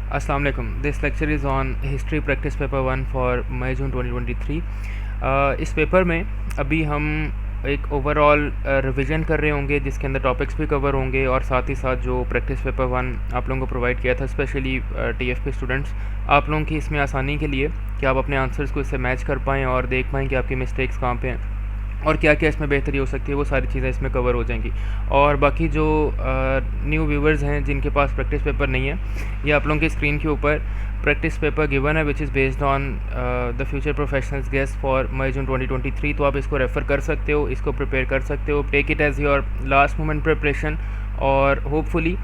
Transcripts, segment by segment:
Assalamu alaikum. This lecture is on history practice paper 1 for May June 2023. इस paper में अभी हम एक ओवरऑल रिवीजन कर रहे होंगे जिसके अंदर टॉपिक्स भी कवर होंगे और साथ ही साथ जो प्रैक्टिस पेपर 1 आप लोगों को प्रोवाइड किया था स्पेशली टीएफपी स्टूडेंट्स, आप लोगों की इसमें आसानी के लिए कि आप अपने आंसर्स को इससे मैच कर पाएँ और देख पाएँ कि आपकी मिस्टेक्स कहाँ पे हैं और क्या क्या इसमें बेहतरी हो सकती है, वो सारी चीज़ें इसमें कवर हो जाएंगी। और बाकी जो न्यू व्यूवर्स हैं जिनके पास प्रैक्टिस पेपर नहीं है, ये आप लोगों की स्क्रीन के ऊपर प्रैक्टिस पेपर गिवन है which is based on the future professionals guest for May June 2023। तो आप इसको रेफ़र कर सकते हो, इसको प्रिपेयर कर सकते हो, take it as your last moment preparation और होपफुली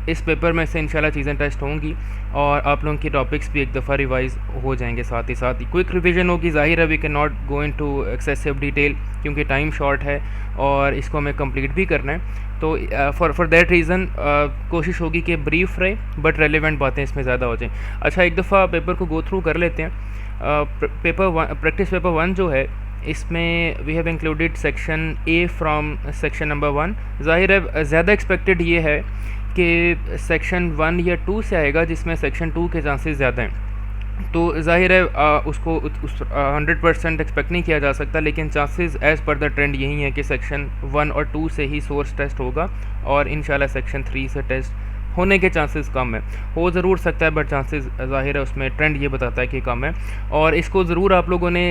इस पेपर में से इंशाल्लाह चीज़ें टेस्ट होंगी और आप लोगों की टॉपिक्स भी एक दफ़ा रिवाइज हो जाएंगे। साथ ही साथ क्विक रिवीजन होगी। ज़ाहिर है we can not go in to excessive detail क्योंकि टाइम शॉर्ट है और इसको हमें कंप्लीट भी करना है। तो फॉर दैट रीज़न कोशिश होगी कि ब्रीफ रहे बट रेलिवेंट बातें इसमें ज़्यादा हो जाएँ। अच्छा, एक दफ़ा पेपर को गो थ्रू कर लेते हैं। प्रैक्टिस पेपर 1 जो है इसमें we have included section A from section number 1। ज़ाहिर है ज़्यादा एक्सपेक्टेड ये है कि सेक्शन 1 या 2 से आएगा जिसमें सेक्शन 2 के चांसेस ज़्यादा हैं। तो ज़ाहिर है उसको 100% एक्सपेक्ट नहीं किया जा सकता, लेकिन chances as per the trend यही है कि सेक्शन 1 और 2 से ही सोर्स टेस्ट होगा और इंशाल्लाह सेक्शन 3 से टेस्ट होने के चांसेस कम है। हो ज़रूर सकता है बट चांसेस ज़ाहिर है उसमें ट्रेंड ये बताता है कि कम है। और इसको ज़रूर आप लोगों ने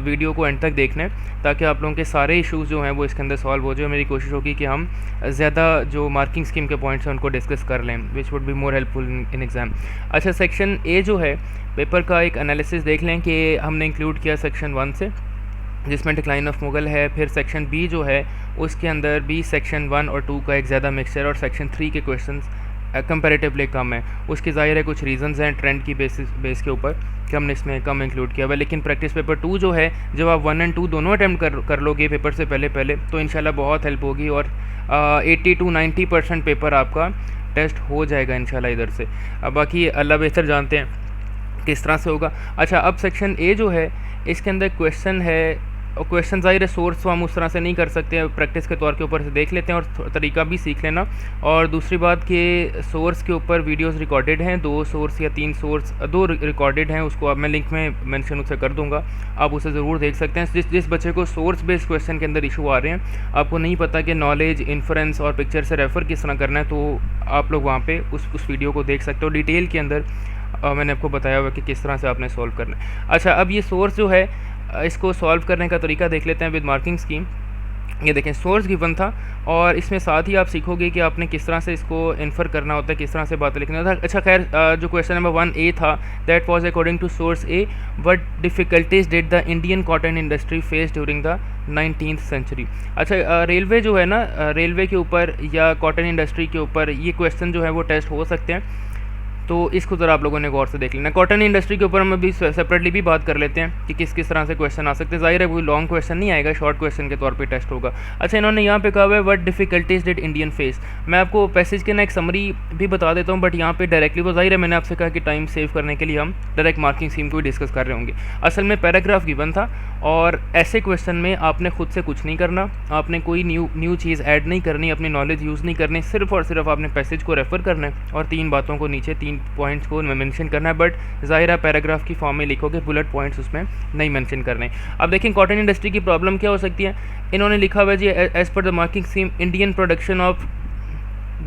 वीडियो को एंड तक देखना है ताकि आप लोगों के सारे इश्यूज़ जो हैं वो इसके अंदर सॉल्व हो जाए। मेरी कोशिश होगी कि हम ज़्यादा जो मार्किंग स्कीम के पॉइंट्स हैं उनको डिस्कस कर लें which would be more helpful in exam. अच्छा, सेक्शन ए जो है पेपर का एक एनालिसिस देख लें कि हमने इंक्लूड किया सेक्शन 1 से जिसमें डिक्लाइन ऑफ मुग़ल है। फिर सेक्शन बी जो है उसके अंदर भी सेक्शन 1 और 2 का एक ज़्यादा मिक्सचर और सेक्शन 3 के क्वेश्चन कंपैरेटिवली कम है। उसकी ज़ाहिर है कुछ रीज़न्स हैं ट्रेंड की बेस के ऊपर कि हमने इसमें कम इंक्लूड किया हुआ है। लेकिन प्रैक्टिस पेपर 2 जो है जब आप 1 और 2 दोनों अटैम्प्ट कर लोगे पेपर से पहले तो इंशाल्लाह बहुत हेल्प होगी और 80 to 90% पेपर आपका टेस्ट हो जाएगा इंशाल्लाह इधर से। अब बाकी अल्लाह बेहतर जानते हैं किस तरह से होगा। अच्छा, अब सेक्शन ए जो है इसके अंदर क्वेश्चन है और क्वेश्चन ज़ाहिर है सोर्स तो हम उस तरह से नहीं कर सकते, प्रैक्टिस के तौर के ऊपर से देख लेते हैं और तरीका भी सीख लेना। और दूसरी बात कि सोर्स के ऊपर वीडियोस रिकॉर्डेड हैं, 2 सोर्स या 3 सोर्स 2 रिकॉर्डेड हैं, उसको अब मैं लिंक में मेंशन उसे कर दूंगा, आप उसे ज़रूर देख सकते हैं। जिस बच्चे को सोर्स बेस्ड क्वेश्चन के अंदर इशू आ रहे हैं, आपको नहीं पता कि नॉलेज, इन्फ्रेंस और पिक्चर से रेफ़र किस तरह करना है, तो आप लोग वहाँ पर उस वीडियो को देख सकते हो। डिटेल के अंदर मैंने आपको बताया हुआ कि किस तरह से आपने सॉल्व करना है। अच्छा, अब ये सोर्स जो है इसको सॉल्व करने का तरीका देख लेते हैं विद मार्किंग स्कीम। ये देखें सोर्स गिवन था और इसमें साथ ही आप सीखोगे कि आपने किस तरह से इसको इन्फर करना होता है, किस तरह से बातें लिखना होता है। अच्छा, खैर जो क्वेश्चन नंबर 1A था that was according to source A what difficulties did the Indian cotton industry face during the 19th century. अच्छा, रेलवे जो है ना, रेलवे के ऊपर या कॉटन इंडस्ट्री के ऊपर ये क्वेश्चन जो है वो टेस्ट हो सकते हैं, तो इसको ज़रा आप लोगों ने गौर से देख लेना। कॉटन इंडस्ट्री के ऊपर हम अभी सेपरेटली भी बात कर लेते हैं कि किस तरह से क्वेश्चन आ सकते हैं। ज़ाहिर है कोई लॉन्ग क्वेश्चन नहीं आएगा, शॉर्ट क्वेश्चन के तौर पे टेस्ट होगा। अच्छा, इन्होंने यहाँ पे कहा हुआ है what difficulties did Indian face. मैं आपको पैसेज के ना एक समरी भी बता देता हूँ बट यहाँ पे डायरेक्टली वो ज़ाहिर है मैंने आपसे कहा कि टाइम सेव करने के लिए हम डायरेक्ट मार्किंग स्कीम को ही डिस्कस कर रहे होंगे। असल में पैराग्राफ गिवन था और ऐसे क्वेश्चन में आपने खुद से कुछ नहीं करना, आपने कोई न्यू चीज़ ऐड नहीं करनी, अपनी नॉलेज यूज़ नहीं करनी, सिर्फ और सिर्फ आपने पैसेज को रेफ़र करना है और 3 बातों को नीचे 3 पॉइंट्स को मेंशन करना है। बट ज़ाहिर है पैराग्राफ की फॉर्म में लिखोगे, बुलेट पॉइंट्स उसमें नहीं मेंशन करने। अब देखें कॉटन इंडस्ट्री की प्रॉब्लम क्या हो सकती है। इन्होंने लिखा हुआ है जी as per the marking scheme Indian production of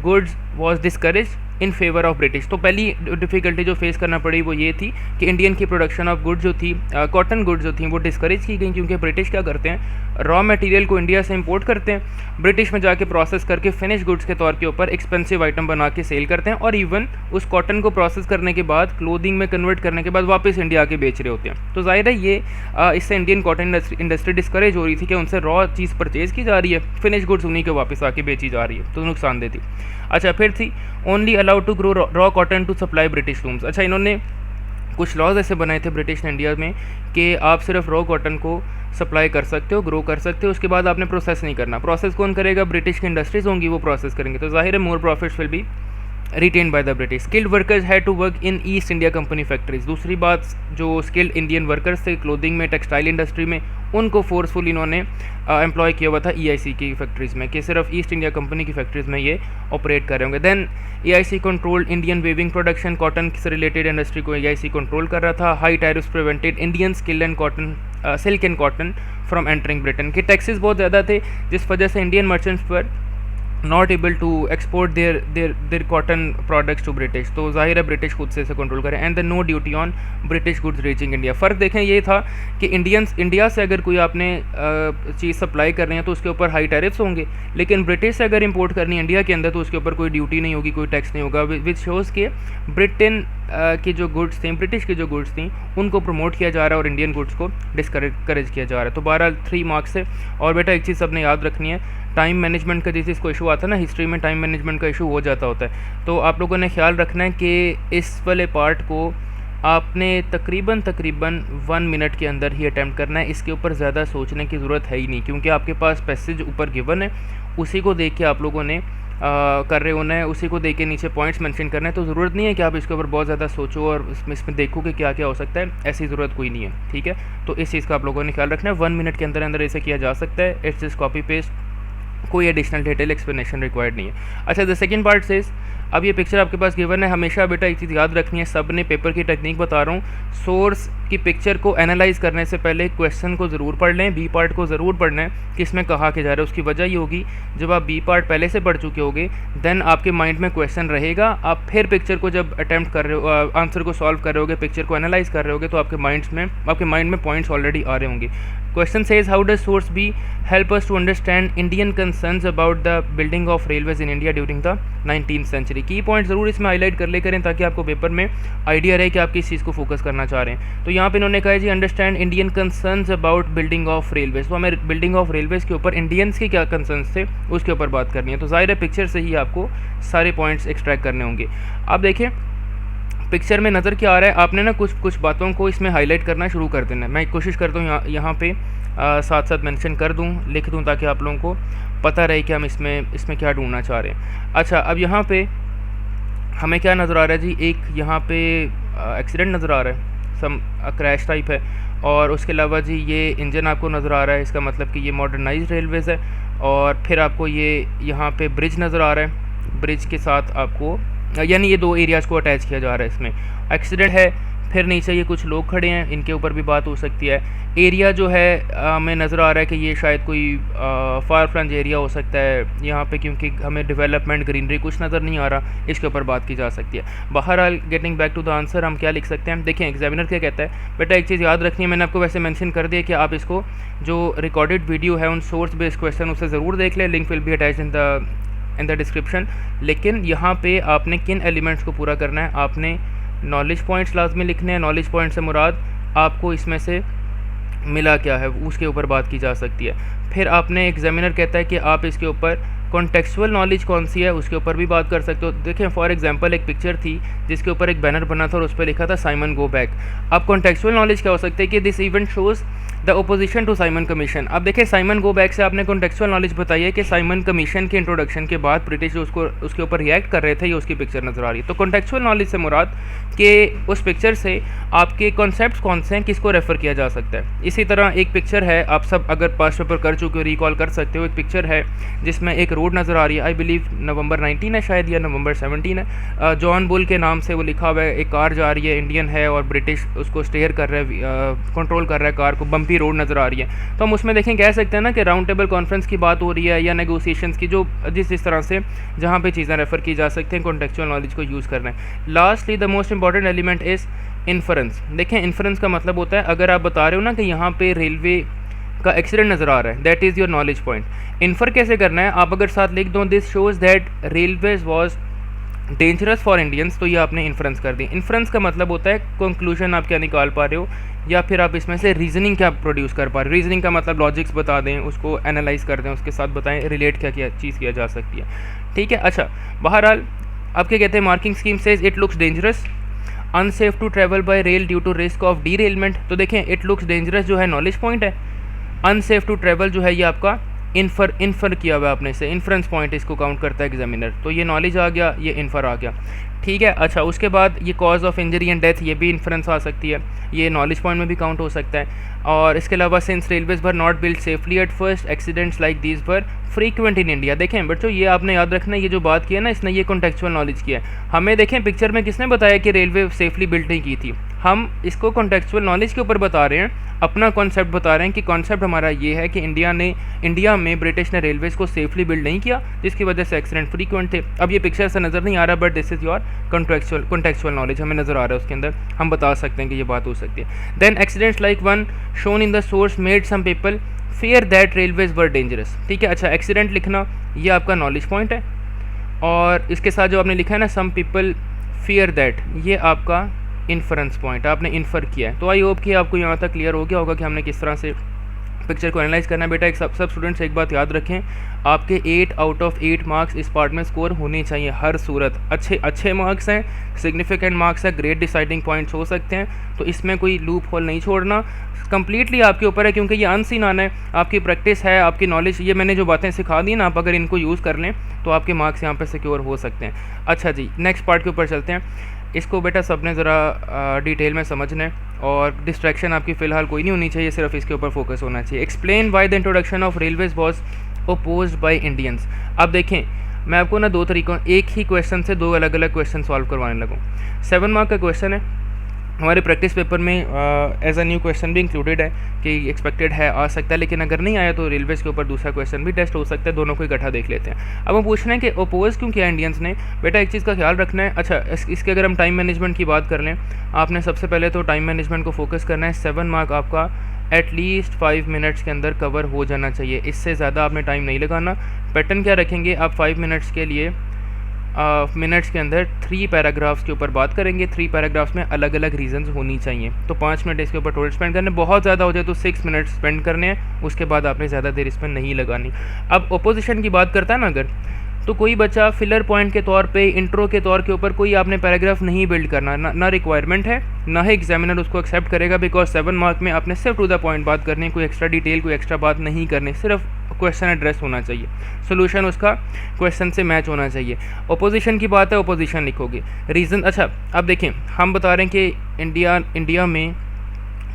goods was discourage in favour of British. तो पहली डिफ़िकल्टी जो फेस करना पड़ी वो ये थी कि इंडियन की प्रोडक्शन ऑफ गुड्स जो थी, कॉटन गुड्स जो थी वो डिस्करेज की गई क्योंकि ब्रिटिश क्या करते हैं, रॉ मटेरियल को इंडिया से इंपोर्ट करते हैं, ब्रिटिश में जाके प्रोसेस करके फिनिश गुड्स के तौर के ऊपर एक्सपेंसिव आइटम बना के सेल करते हैं और इवन उस कॉटन को प्रोसेस करने के बाद क्लोथिंग में कन्वर्ट करने के बाद वापस इंडिया आके बेच रहे होते हैं। तो ज़ाहिर है ये इससे इंडियन कॉटन इंडस्ट्री डिस्करेज हो रही थी कि उनसे रॉ चीज़ परचेज़ की जा रही है, फिनिश गुड्स उन्हीं के वापस आके बेची जा रही है, तो नुकसानदेह थी। अच्छा, फिर they only allowed to grow raw cotton to supply British looms. अच्छा, इन्होंने कुछ लॉज ऐसे बनाए थे ब्रिटिश ने इंडिया में कि आप सिर्फ रॉ कॉटन को सप्लाई कर सकते हो, ग्रो कर सकते हो, उसके बाद आपने प्रोसेस नहीं करना। प्रोसेस कौन करेगा, ब्रिटिश की इंडस्ट्रीज़ होंगी वो प्रोसेस करेंगे, तो ज़ाहिर है more profits will be retained by the British. Skilled workers had to work in East India company factories. दूसरी बात, जो स्किल्ड इंडियन वर्कर्स थे क्लोथिंग में, टेक्सटाइल इंडस्ट्री में, उनको फोर्सफुल इन्होंने एम्प्लॉय किया हुआ था ईआईसी की फैक्ट्रीज़ में, कि सिर्फ ईस्ट इंडिया कंपनी की फैक्ट्रीज़ में ये ऑपरेट कर रहे होंगे। Then EIC controlled Indian weaving production, cotton से रिलेटेड इंडस्ट्री को ईआईसी कंट्रोल कर रहा था। High tariffs prevented Indian skill and cotton silk and cotton from entering Britain, के टैक्सेस बहुत ज़्यादा थे जिस वजह से इंडियन मर्चेंट्स पर not able to export their cotton products to British. तो जाहिर है ब्रिटिश खुद से इसे कंट्रोल करें। And the no duty on British goods reaching India. फ़र्क देखें ये था कि इंडिया से अगर कोई आपने चीज़ सप्लाई कर रहे हैं तो उसके ऊपर हाई टैरिफ्स होंगे, लेकिन ब्रिटिश से अगर इंपोर्ट करनी है इंडिया के अंदर तो उसके ऊपर कोई ड्यूटी नहीं होगी, कोई टैक्स नहीं होगा, विच शोज़ के ब्रिटेन की जो गुड्स थी, ब्रिटिश की जो गुड्स थी, उनको प्रमोट किया जा रहा है और इंडियन गुड्स को डिस्करेज किया जा रहा है। तो 12 मार्क्स से। और बेटा एक चीज़ सबने याद रखनी है, टाइम मैनेजमेंट का जिस को इशू आता है ना, हिस्ट्री में टाइम मैनेजमेंट का इशू हो जाता होता है, तो आप लोगों ने ख्याल रखना है कि इस वाले पार्ट को आपने तकरीबन 1 मिनट के अंदर ही अटैम्प्ट करना है। इसके ऊपर ज़्यादा सोचने की ज़रूरत है ही नहीं, क्योंकि आपके पास पैसेज ऊपर गिवन है, उसी को देख के आप लोगों ने कर रहे होना है, उसी को देख के नीचे पॉइंट्स मेंशन करना है। तो ज़रूरत नहीं है कि आप इसके ऊपर बहुत ज़्यादा सोचो और इसमें देखो कि क्या क्या हो सकता है, ऐसी ज़रूरत कोई नहीं है, ठीक है। तो इस चीज़ का आप लोगों ने ख्याल रखना है। 1 मिनट के अंदर अंदर इसे किया जा सकता है। इट्स जस्ट कॉपी पेस्ट, कोई एडिशनल डिटेल एक्सप्लेनेशन रिक्वायर्ड नहीं है। अच्छा, द सेकंड पार्ट सेज, अब ये पिक्चर आपके पास गिवन है, हमेशा बेटा एक चीज़ याद रखनी है, सब ने पेपर की टेक्निक बता रहा हूँ, सोर्स की पिक्चर को एनालाइज करने से पहले क्वेश्चन को ज़रूर पढ़ लें, बी पार्ट को ज़रूर पढ़ना है कि इसमें कहा क्या जा रहा है। उसकी वजह ये होगी, जब आप बी पार्ट पहले से पढ़ चुके होगे देन आपके माइंड में क्वेश्चन रहेगा, आप फिर पिक्चर को जब अटैम्प्ट कर रहे हो, आंसर को सॉल्व कर रहे होगे, पिक्चर को एनालाइज कर रहे होगे, तो आपके माइंड में पॉइंट्स ऑलरेडी आ रहे होंगे। Question says, how does source B help us to understand Indian concerns about the building of railways in India during the 19th century. Key point ज़रूर इसमें हाईलाइट कर ले करें ताकि आपको पेपर में आइडिया रहे कि आप किस चीज़ को फोकस करना चाह रहे हैं। तो यहाँ पे इन्होंने कहा है जी, understand Indian concerns about building of railways. तो हमें बिल्डिंग ऑफ रेलवेज के ऊपर इंडियंस के क्या कंसर्न्स थे उसके ऊपर बात करनी है। तो ज़ाहिर है पिक्चर से ही आपको सारे पॉइंट्स एक्सट्रैक्ट करने होंगे। आप देखें पिक्चर में नज़र क्या आ रहा है, आपने ना कुछ बातों को इसमें हाईलाइट करना शुरू कर देना है। मैं कोशिश करता हूँ यहाँ पे साथ साथ मेंशन कर दूँ, लिख दूँ, ताकि आप लोगों को पता रहे कि हम इसमें क्या ढूंढना चाह रहे हैं। अच्छा, अब यहाँ पे हमें क्या नज़र आ रहा है जी, एक यहाँ पे एक्सीडेंट नज़र आ रहा है, सम क्रैश टाइप है, और उसके अलावा जी ये इंजन आपको नज़र आ रहा है, इसका मतलब कि ये मॉडर्नाइज्ड रेलवेज़ है। और फिर आपको ये यहाँ पे ब्रिज नज़र आ रहा है, ब्रिज के साथ आपको यानी ये 2 एरियाज़ को अटैच किया जा रहा है। इसमें एक्सीडेंट है, फिर नीचे ये कुछ लोग खड़े हैं, इनके ऊपर भी बात हो सकती है। एरिया जो है हमें नज़र आ रहा है कि ये शायद कोई फार फ्लंज एरिया हो सकता है यहाँ पे, क्योंकि हमें डेवलपमेंट ग्रीनरी कुछ नज़र नहीं आ रहा, इसके ऊपर बात की जा सकती है। बहरहाल getting back to the answer, हम क्या लिख सकते हैं, देखें एग्जामिनर क्या कहता है। बेटा एक चीज़ याद रखनी है, मैंने आपको वैसे मेंशन कर दिया कि आप इसको जो रिकॉर्डेड वीडियो है उन सोर्स बेस्ड क्वेश्चन उसे ज़रूर देख लें, link will be attached in the description. लेकिन यहाँ पे आपने किन एलिमेंट्स को पूरा करना है, आपने नॉलेज पॉइंट्स लाजमी लिखने हैं। नॉलेज पॉइंट से मुराद आपको इसमें से मिला क्या है उसके ऊपर बात की जा सकती है। फिर आपने एग्जामिनर कहता है कि आप इसके ऊपर कॉन्टेक्चुअल नॉलेज कौन सी है उसके ऊपर भी बात कर सकते हो। देखें फॉर एग्जांपल एक पिक्चर थी जिसके ऊपर एक बैनर बना था और उस पर लिखा था साइमन गो बैक। अब कॉन्टेक्चुअल नॉलेज क्या हो सकता है कि this event shows the opposition to Simon commission. अब देखें साइमन गो बैक से आपने कॉन्टेक्चुअल नॉलेज बताई है कि साइमन कमीशन के इंट्रोडक्शन के बाद ब्रिटिश जो उसके ऊपर रिएक्ट कर रहे थे, ये उसकी पिक्चर नज़र आ रही है। तो कॉन्टेक्चुअल नॉलेज से मुराद कि उस पिक्चर से आपके कॉन्सेप्ट्स कौन से हैं, किसको रेफ़र किया जा सकता है। इसी तरह एक पिक्चर है, आप सब अगर पास्ट पेपर कर चुके हो रिकॉल कर सकते हो, एक पिक्चर है जिसमें एक रोड नज़र आ रही है, आई बिलीव नवंबर 19 है शायद या नवंबर 17 है, जॉन बुल के नाम से वो लिखा हुआ है। एक कार जा रही है, इंडियन है, और ब्रिटिश उसको स्टेयर कर रहा है, कंट्रोल कर रहा है कार को, बम्पी रोड नज़र आ रही है। तो हम उसमें देखें कह सकते हैं ना कि राउंड टेबल कॉन्फ्रेंस की बात हो रही है या नेगोशिएशंस की, जो जिस तरह से जहाँ पे चीज़ें रेफ़र की जा सकती हैं, कॉन्टेक्चुअल नॉलेज को यूज़ करना है। Lastly the most important element is inference. देखें इन्फरेंस का मतलब होता है अगर आप बता रहे हो ना कि यहाँ पे रेलवे का एक्सीडेंट नज़र आ रहा है, that is your knowledge point. Infer कैसे करना है, आप अगर साथ लिख दो this shows that railways was dangerous for Indians, तो ये आपने इन्फ्रेंस कर दी। इन्फ्रेंस का मतलब होता है कंक्लूजन आप क्या निकाल पा रहे हो, या फिर आप इसमें से रीजनिंग क्या प्रोड्यूस कर पा रहे हो। रीजनिंग का मतलब लॉजिक्स बता दें, उसको एनालाइज कर दें, उसके साथ बताएं रिलेट क्या चीज़ किया जा सकती है, ठीक है। अच्छा बहरहाल आप क्या कहते हैं, marking scheme says it looks dangerous, unsafe to travel by rail due to risk of derailment. तो देखें इट लुक्स डेंजरस जो है नॉलेज पॉइंट है, अनसेफ टू ट्रैवल जो है ये आपका इन्फर किया हुआ आपने से, इन्फ्रेंस पॉइंट इसको काउंट करता है एग्जामिनर। तो ये नॉलेज आ गया, ये इन्फर आ गया, ठीक है। अच्छा, उसके बाद ये cause of injury and death, ये भी इन्फ्रेंस आ सकती है, ये नॉलेज पॉइंट में भी काउंट हो सकता है। और इसके अलावा since railways were not build safely at first, accidents like these were frequent in India. देखें बच्चों, ये आपने याद रखना है, ये जो बात की है ना इसने, ये कॉन्टेक्चुअल नॉलेज की है। हमें देखें पिक्चर में किसने बताया कि रेलवे सेफली बिल्ड नहीं की थी, हम इसको कॉन्टेक्चुअल नॉलेज के ऊपर बता रहे हैं, अपना कॉन्सेप्ट बता रहे हैं कि कॉन्सेप्ट हमारा ये है कि इंडिया में ब्रिटिश ने रेलवेज़ को सेफली बिल्ड नहीं किया, जिसकी वजह से एक्सीडेंट फ्रीक्वेंट थे। अब ये पिक्चर से नज़र नहीं आ रहा, but this is your contextual knowledge, हमें नज़र आ रहा है उसके अंदर, हम बता सकते हैं कि ये बात हो सकती है। Then accidents like one shown in the source made some people fear that railways were dangerous, ठीक है। अच्छा, एक्सीडेंट लिखना ये आपका नॉलेज पॉइंट है, और इसके साथ जो आपने लिखा है ना सम पीपल फियर दैट, ये आपका इन्फरेंस पॉइंट, आपने इन्फर किया है। तो आई होप कि आपको यहाँ तक क्लियर हो गया होगा कि हमने किस तरह से पिक्चर को एनालाइज करना है। बेटा एक सब स्टूडेंट्स एक बात याद रखें, आपके 8 आउट ऑफ 8 मार्क्स इस पार्ट में स्कोर होने चाहिए हर सूरत। अच्छे मार्क्स हैं, सिग्निफिकेंट मार्क्स हैं, ग्रेट डिसाइडिंग पॉइंट्स हो सकते हैं, तो इसमें कोई लूप होल नहीं छोड़ना, कंप्लीटली आपके ऊपर है, क्योंकि ये अनसीन आना है, आपकी प्रैक्टिस है, आपकी नॉलेज, ये मैंने जो बातें सिखा दी ना, आप अगर इनको यूज़ कर लें तो आपके मार्क्स यहाँ पर सिक्योर हो सकते हैं। अच्छा जी, नेक्स्ट पार्ट के ऊपर चलते हैं। इसको बेटा सबने ज़रा डिटेल में समझना है, और डिस्ट्रैक्शन आपकी फ़िलहाल कोई नहीं होनी चाहिए, सिर्फ इसके ऊपर फोकस होना चाहिए। Explain why the introduction of railways was opposed by Indians. अब देखें, मैं आपको ना दो तरीक़ों, एक ही क्वेश्चन से दो अलग अलग क्वेश्चन सॉल्व करवाने लगूँ। 7 मार्क का क्वेश्चन है, हमारे प्रैक्टिस पेपर में एज अ न्यू क्वेश्चन भी इंक्लूडेड है कि एक्सपेक्टेड है, आ सकता है, लेकिन अगर नहीं आया तो रेलवेज़ के ऊपर दूसरा क्वेश्चन भी टेस्ट हो सकता है, दोनों को इकट्ठा देख लेते हैं। अब हम पूछ रहे हैं कि अपोज क्यों किया इंडियंस ने। बेटा एक चीज़ का ख्याल रखना है, अच्छा इसके अगर हम टाइम मैनेजमेंट की बात कर लें, आपने सबसे पहले तो टाइम मैनेजमेंट को फोकस करना है। 7 मार्क आपका एटलीस्ट 5 मिनट्स के अंदर कवर हो जाना चाहिए, इससे ज़्यादा आपने टाइम नहीं लगाना। पैटर्न क्या रखेंगे, आप 5 मिनट्स के लिए मिनट्स के अंदर 3 पैराग्राफ्स के ऊपर बात करेंगे, 3 पैराग्राफ्स में अलग अलग रीजंस होनी चाहिए, तो 5 मिनट इसके ऊपर टोटल स्पेंड करने, बहुत ज़्यादा हो जाए तो 6 मिनट स्पेंड करने हैं, उसके बाद आपने ज़्यादा देर इसमें नहीं लगानी। अब अपोजिशन की बात करता है ना अगर, तो कोई बच्चा फिलर पॉइंट के तौर पे, इंट्रो के तौर के ऊपर कोई आपने पैराग्राफ नहीं बिल्ड करना, ना रिक्वायरमेंट है, ना ही एग्जामिनर उसको एक्सेप्ट करेगा, बिकॉज 7 मार्क में आपने सिर्फ टू द पॉइंट बात करनी है, कोई एक्स्ट्रा डिटेल, कोई एक्स्ट्रा बात नहीं करनी, सिर्फ क्वेश्चन एड्रेस होना चाहिए, सोल्यूशन उसका क्वेश्चन से मैच होना चाहिए। ओपोजिशन की बात है, ओपोजिशन लिखोगे, रीज़न। अच्छा अब देखें, हम बता रहे हैं कि इंडिया में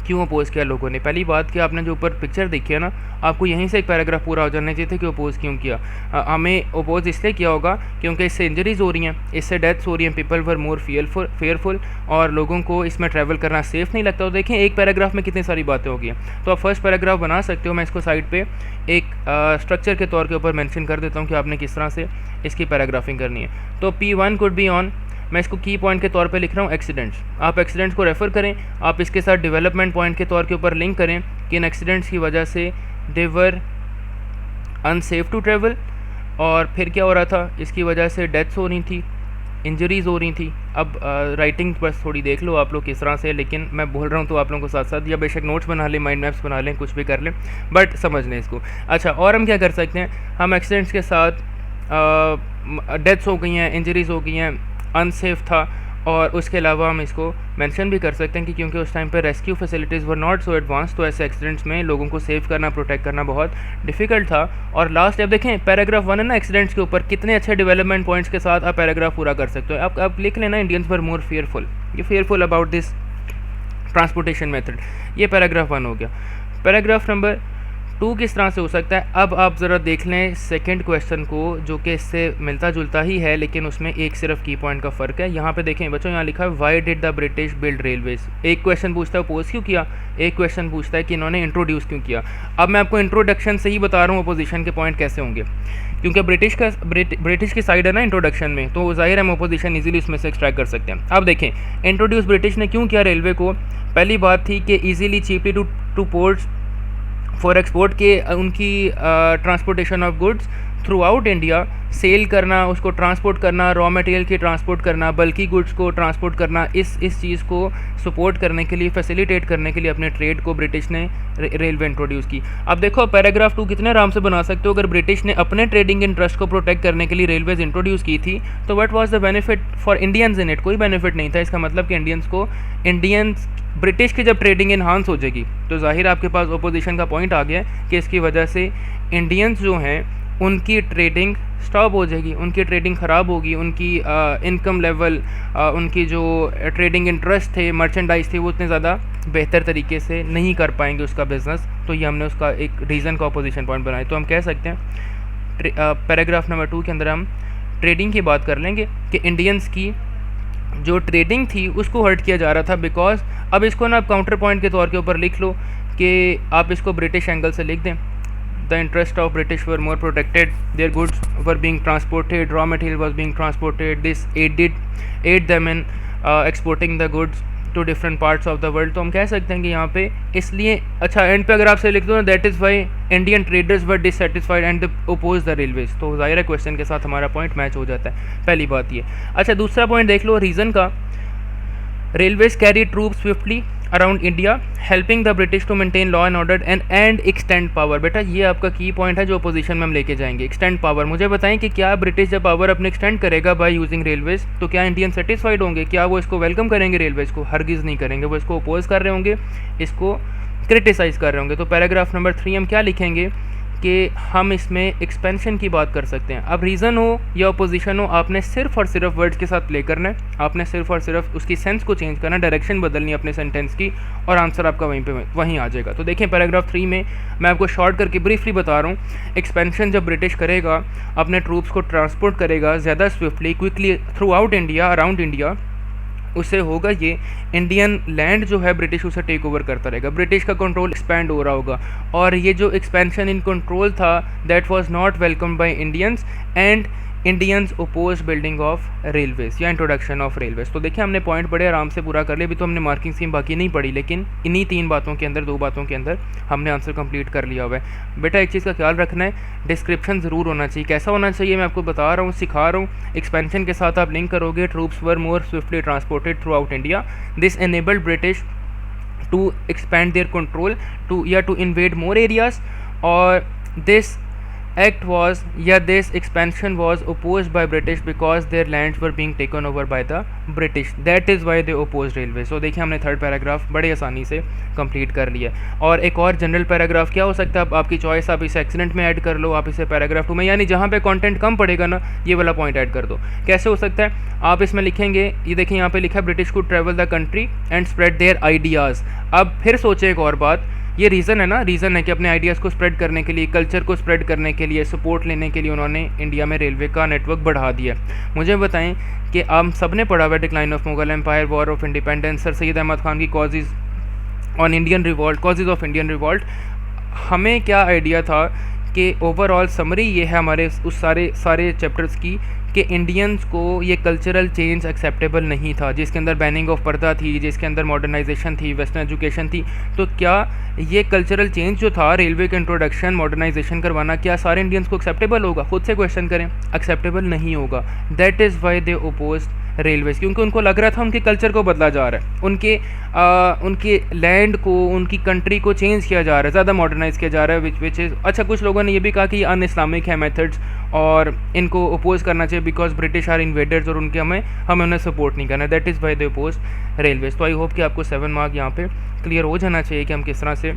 क्यों अपोज़ किया लोगों ने। पहली बात कि आपने जो ऊपर पिक्चर देखी है ना, आपको यहीं से एक पैराग्राफ पूरा हो जाना चाहिए था कि अपोज़ क्यों किया। हमें अपोज़ इसलिए किया होगा क्योंकि इससे इंजरीज़ हो रही हैं, इससे डेथ्स हो रही हैं, पीपल वर मोर फेयरफुल, और लोगों को इसमें ट्रैवल करना सेफ़ नहीं लगता। तो देखें एक पैराग्राफ में कितनी सारी बातें होगी, तो आप फर्स्ट पैराग्राफ बना सकते हो। मैं इसको साइड पर एक स्ट्रक्चर के तौर के ऊपर मैंशन कर देता हूँ कि आपने किस तरह से इसकी पैराग्राफिंग करनी है। तो P1 कुड बी ऑन, मैं इसको की पॉइंट के तौर पे लिख रहा हूँ एक्सीडेंट्स। आप एक्सीडेंट्स को रेफ़र करें, आप इसके साथ डेवलपमेंट पॉइंट के तौर के ऊपर लिंक करें कि इन एक्सीडेंट्स की वजह से दे वर अनसेफ टू ट्रेवल, और फिर क्या हो रहा था, इसकी वजह से डेथ्स हो रही थी, इंजरीज़ हो रही थी। अब राइटिंग बस थोड़ी देख लो आप लोग किस तरह से, लेकिन मैं बोल रहा हूँ तो आप लोगों को साथ साथ, या बेशक नोट्स बना लें, माइंड मैप्स बना लें, कुछ भी कर लें, बट समझ लें इसको। अच्छा, और हम क्या कर सकते हैं, हम एक्सीडेंट्स के साथ डेथ्स हो गई हैं, इंजरीज़ हो गई हैं, अनसेफ था, और उसके अलावा हम इसको मेंशन भी कर सकते हैं कि क्योंकि उस टाइम पे rescue facilities were not so advance, तो ऐसे एक्सीडेंट्स में लोगों को सेव करना, प्रोटेक्ट करना बहुत डिफ़िकल्ट था। और लास्ट अब देखें पैराग्राफ 1 है ना एक्सीडेंट्स के ऊपर, कितने अच्छे डेवलपमेंट पॉइंट्स के साथ आप पैराग्राफ पूरा कर सकते हो। आप लिख लेना इंडियंस वर मोर फेयरफुल, ये fearful about this transportation method, ये पैराग्राफ 1 हो गया। पैराग्राफ नंबर 2 किस तरह से हो सकता है, अब आप ज़रा देख लें सेकंड क्वेश्चन को, जो कि इससे मिलता जुलता ही है, लेकिन उसमें एक सिर्फ की पॉइंट का फ़र्क है। यहाँ पे देखें बच्चों, यहाँ लिखा है why did the British build railways. एक क्वेश्चन पूछता है अपोज क्यों किया, एक क्वेश्चन पूछता है कि इन्होंने इंट्रोड्यूस क्यों किया। अब मैं आपको इंट्रोडक्शन से ही बता रहा हूँ अपोजिशन के पॉइंट कैसे होंगे, क्योंकि ब्रिटिश की साइड है ना इंट्रोडक्शन में, तो जाहिर है हम अपोजिशन ईजिली उसमें से एक्सट्रैक्ट कर सकते हैं। अब देखें इंट्रोड्यूस ब्रिटिश ने क्यों किया रेलवे को। पहली बात थी कि easily cheaply to ports for export के, उनकी transportation of goods throughout India sell करना, उसको ट्रांसपोर्ट करना, रॉ मटेरियल की ट्रांसपोर्ट करना, बल्कि गुड्स को ट्रांसपोर्ट करना, इस चीज़ को सपोर्ट करने के लिए, फैसिलिटेट करने के लिए अपने ट्रेड को ब्रिटिश ने रेलवे इंट्रोड्यूस की। अब देखो पैराग्राफ 2 कितने आराम से बना सकते हो। अगर ब्रिटिश ने अपने ट्रेडिंग इंटरेस्ट को प्रोटेक्ट करने के लिए रेलवेज इंट्रोड्यूस की थी तो what was the benefit for Indians in it? कोई बेनिफिट नहीं था। इसका मतलब कि इंडियंस ब्रिटिश की जब ट्रेडिंग इन्हांस हो जाएगी तो जाहिर आपके पास ओपोजिशन का पॉइंट आ गया कि इसकी वजह से इंडियंस जो हैं उनकी ट्रेडिंग स्टॉप हो जाएगी, उनकी ट्रेडिंग ख़राब होगी, उनकी इनकम लेवल, उनकी जो ट्रेडिंग इंटरेस्ट थे, मर्चेंडाइज थे, वो उतने ज़्यादा बेहतर तरीके से नहीं कर पाएंगे उसका बिज़नेस। तो ये हमने उसका एक रीज़न का अपोजिशन पॉइंट बनाया। तो हम कह सकते हैं पैराग्राफ नंबर 2 के अंदर हम ट्रेडिंग की बात कर लेंगे कि इंडियंस की जो ट्रेडिंग थी उसको हर्ट किया जा रहा था बिकॉज, अब इसको ना आप काउंटर पॉइंट के तौर के ऊपर लिख लो कि आप इसको ब्रिटिश एंगल से लिख दें। The interest of British were more protected. Their goods were being transported. Raw material was being transported. This aid them in exporting the goods to different parts of the world. तो हम कह सकते हैं कि यहाँ पे इसलिए अच्छा एंड पे अगर आप से लिख दो ना, that is why Indian traders were dissatisfied and they oppose the railways. तो ज़ाहिर है क्वेश्चन के साथ हमारा पॉइंट मैच हो जाता है। पहली बात ये। अच्छा दूसरा पॉइंट देख लो रीज़न का। Railways carry troop swiftly around India helping the British to maintain law and order and extend power. बेटा ये आपका की पॉइंट है जो अपोजिशन में हम लेके जाएंगे। एक्सटेंड पावर, मुझे बताएं कि क्या ब्रिटिश जब पावर अपने एक्सटेंड करेगा बाय यूजिंग रेलवेज तो क्या इंडियन सेटिस्फाइड होंगे? क्या वो इसको वेलकम करेंगे रेलवेज को? हरगिज़ नहीं करेंगे, वो इसको अपोज कर रहे होंगे, इसको क्रिटिसाइज़ कर रहे होंगे। तो पैराग्राफ नंबर 3 हम क्या लिखेंगे कि हम इसमें एक्सपेंशन की बात कर सकते हैं। अब रीज़न हो या अपोजिशन हो, आपने सिर्फ और सिर्फ वर्ड्स के साथ प्ले करना है, आपने सिर्फ और सिर्फ उसकी सेंस को चेंज करना, डायरेक्शन बदलनी है अपने सेंटेंस की, और आंसर आपका वहीं आ जाएगा। तो देखें पैराग्राफ 3 में मैं आपको शॉर्ट करके ब्रीफली बता रहा हूँ। एक्सपेंशन जब ब्रिटिश करेगा, अपने ट्रूप्स को ट्रांसपोर्ट करेगा ज़्यादा swiftly, quickly through out India, around India, उससे होगा ये इंडियन लैंड जो है ब्रिटिश उसे टेक ओवर करता रहेगा, ब्रिटिश का कंट्रोल एक्सपैंड हो रहा होगा। और ये जो एक्सपेंशन इन कंट्रोल था that was not welcome by Indians and Indians oppose building of railways या इंट्रोडक्शन ऑफ रेलवेज। तो देखिए हमने पॉइंट बड़े आराम से पूरा कर लिया। अभी तो हमने मार्किंग स्कीम बाकी नहीं पढ़ी, लेकिन इन्हीं 3 बातों के अंदर, 2 बातों के अंदर हमने आंसर कंप्लीट कर लिया हुआ है। बेटा एक चीज़ का ख्याल रखना है, डिस्क्रिप्शन ज़रूर होना चाहिए। कैसा होना चाहिए मैं आपको बता रहा हूँ, सिखा रहा हूँ। एक्सपेंशन के साथ आप लिंक करोगे, troops were more swiftly transported throughout India, this enabled British to expand their control to invade more areas, और this act was this expansion was opposed by British because their lands were being taken over by the British, that is why they opposed railway। so देखिए हमने third paragraph बड़े आसानी से complete कर लिया। और एक और जनरल पैराग्राफ क्या हो सकता है, अब आपकी चॉइस, आप इसे एक्सीडेंट में ऐड कर लो, आप इसे पैराग्राफ 2 में, यानी जहाँ पे कंटेंट कम पड़ेगा ना ये वाला पॉइंट ऐड कर दो। कैसे हो सकता है, आप इसमें लिखेंगे, ये देखिए यहाँ पे लिखा है ब्रिटिश को travel the country and spread there ideas. अब फिर सोचे एक और बात, ये रीज़न है ना, रीज़न है कि अपने आइडियाज़ को स्प्रेड करने के लिए, कल्चर को स्प्रेड करने के लिए, सपोर्ट लेने के लिए उन्होंने इंडिया में रेलवे का नेटवर्क बढ़ा दिया। मुझे बताएं कि आप सब ने पढ़ा हुआ decline of Mughal empire, war of independence, sir Syed Ahmad Khan की causes on Indian revolt, causes of Indian revolt. हमें क्या आइडिया था कि ओवरऑल समरी ये है हमारे उस सारे चैप्टर्स की कि इंडियंस को ये कल्चरल चेंज एक्सेप्टेबल नहीं था, जिसके अंदर बैनिंग ऑफ पर्दा थी, जिसके अंदर मॉडर्नाइजेशन थी, वेस्टर्न एजुकेशन थी। तो क्या ये कल्चरल चेंज जो था, रेलवे का इंट्रोडक्शन, मॉडर्नाइजेशन करवाना, क्या सारे इंडियंस को एक्सेप्टेबल होगा? खुद से क्वेश्चन करें, एक्सेप्टेबल नहीं होगा। That is why they oppose railways, क्योंकि उनको लग रहा था उनके कल्चर को बदला जा रहा है, उनके लैंड को, उनकी कंट्री को चेंज किया जा रहा है, ज़्यादा मॉडर्नाइज़ किया जा रहा है, विच इज़ अच्छा। कुछ लोगों ने ये भी कहा कि ये अन इस्लामिक है मेथड्स और इनको अपोज करना चाहिए बिकॉज ब्रिटिश आर इन्वेडर्स और हमें उन्हें सपोर्ट नहीं करना। That is by the oppose railways. तो आई होप कि आपको 7 मार्क यहाँ पे क्लियर हो जाना चाहिए कि हम किस तरह से।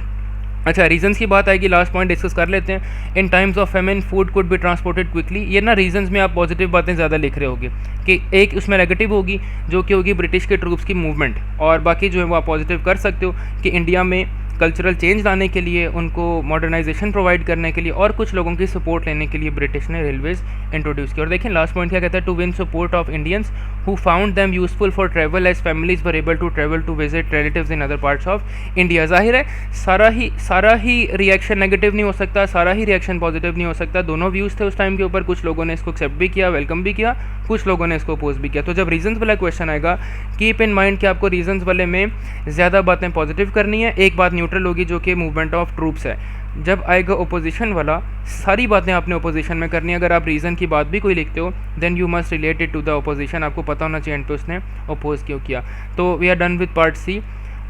अच्छा रीजंस की बात आएगी, लास्ट पॉइंट डिस्कस कर लेते हैं। In times of famine food could be transported quickly. ये ना रीजंस में आप पॉजिटिव बातें ज़्यादा लिख रहे होगे कि एक उसमें नेगेटिव होगी जो कि होगी ब्रिटिश के ट्रूप्स की मूवमेंट, और बाकी जो है वो आप पॉजिटिव कर सकते हो कि इंडिया में कल्चरल चेंज लाने के लिए, उनको मॉडर्नाइजेशन प्रोवाइड करने के लिए और कुछ लोगों की सपोर्ट लेने के लिए ब्रिटिश ने रेलवेज इंट्रोड्यूस किया। और देखें लास्ट पॉइंट क्या कहता है, to win support of Indians who found them useful for travel as families were able to travel to visit relatives in other parts of India. जाहिर है सारा ही रिएक्शन नेगेटिव नहीं हो सकता, सारा ही रिएक्शन पॉजिटिव नहीं हो सकता। दोनों व्यूज़ थे उस टाइम के ऊपर, कुछ लोगों ने इसको एक्सेप्ट भी किया, वेलकम भी किया, कुछ लोगों ने इसको अपोज भी किया। तो जब रीजंस वाला क्वेश्चन आएगा, कीप इन माइंड कि आपको रीजंस वाले में ज़्यादा बातें पॉजिटिव करनी है, एक बात न्यूट्रल होगी जो कि मूवमेंट ऑफ ट्रूप्स है। जब आएगा ओपोजिशन वाला, सारी बातें आपने ओपोजिशन में करनी है। अगर आप रीज़न की बात भी कोई लिखते हो then you must relate it to the opposition, आपको पता होना चाहिए एंड पे उसने ओपोज क्यों किया। तो we are done with part C.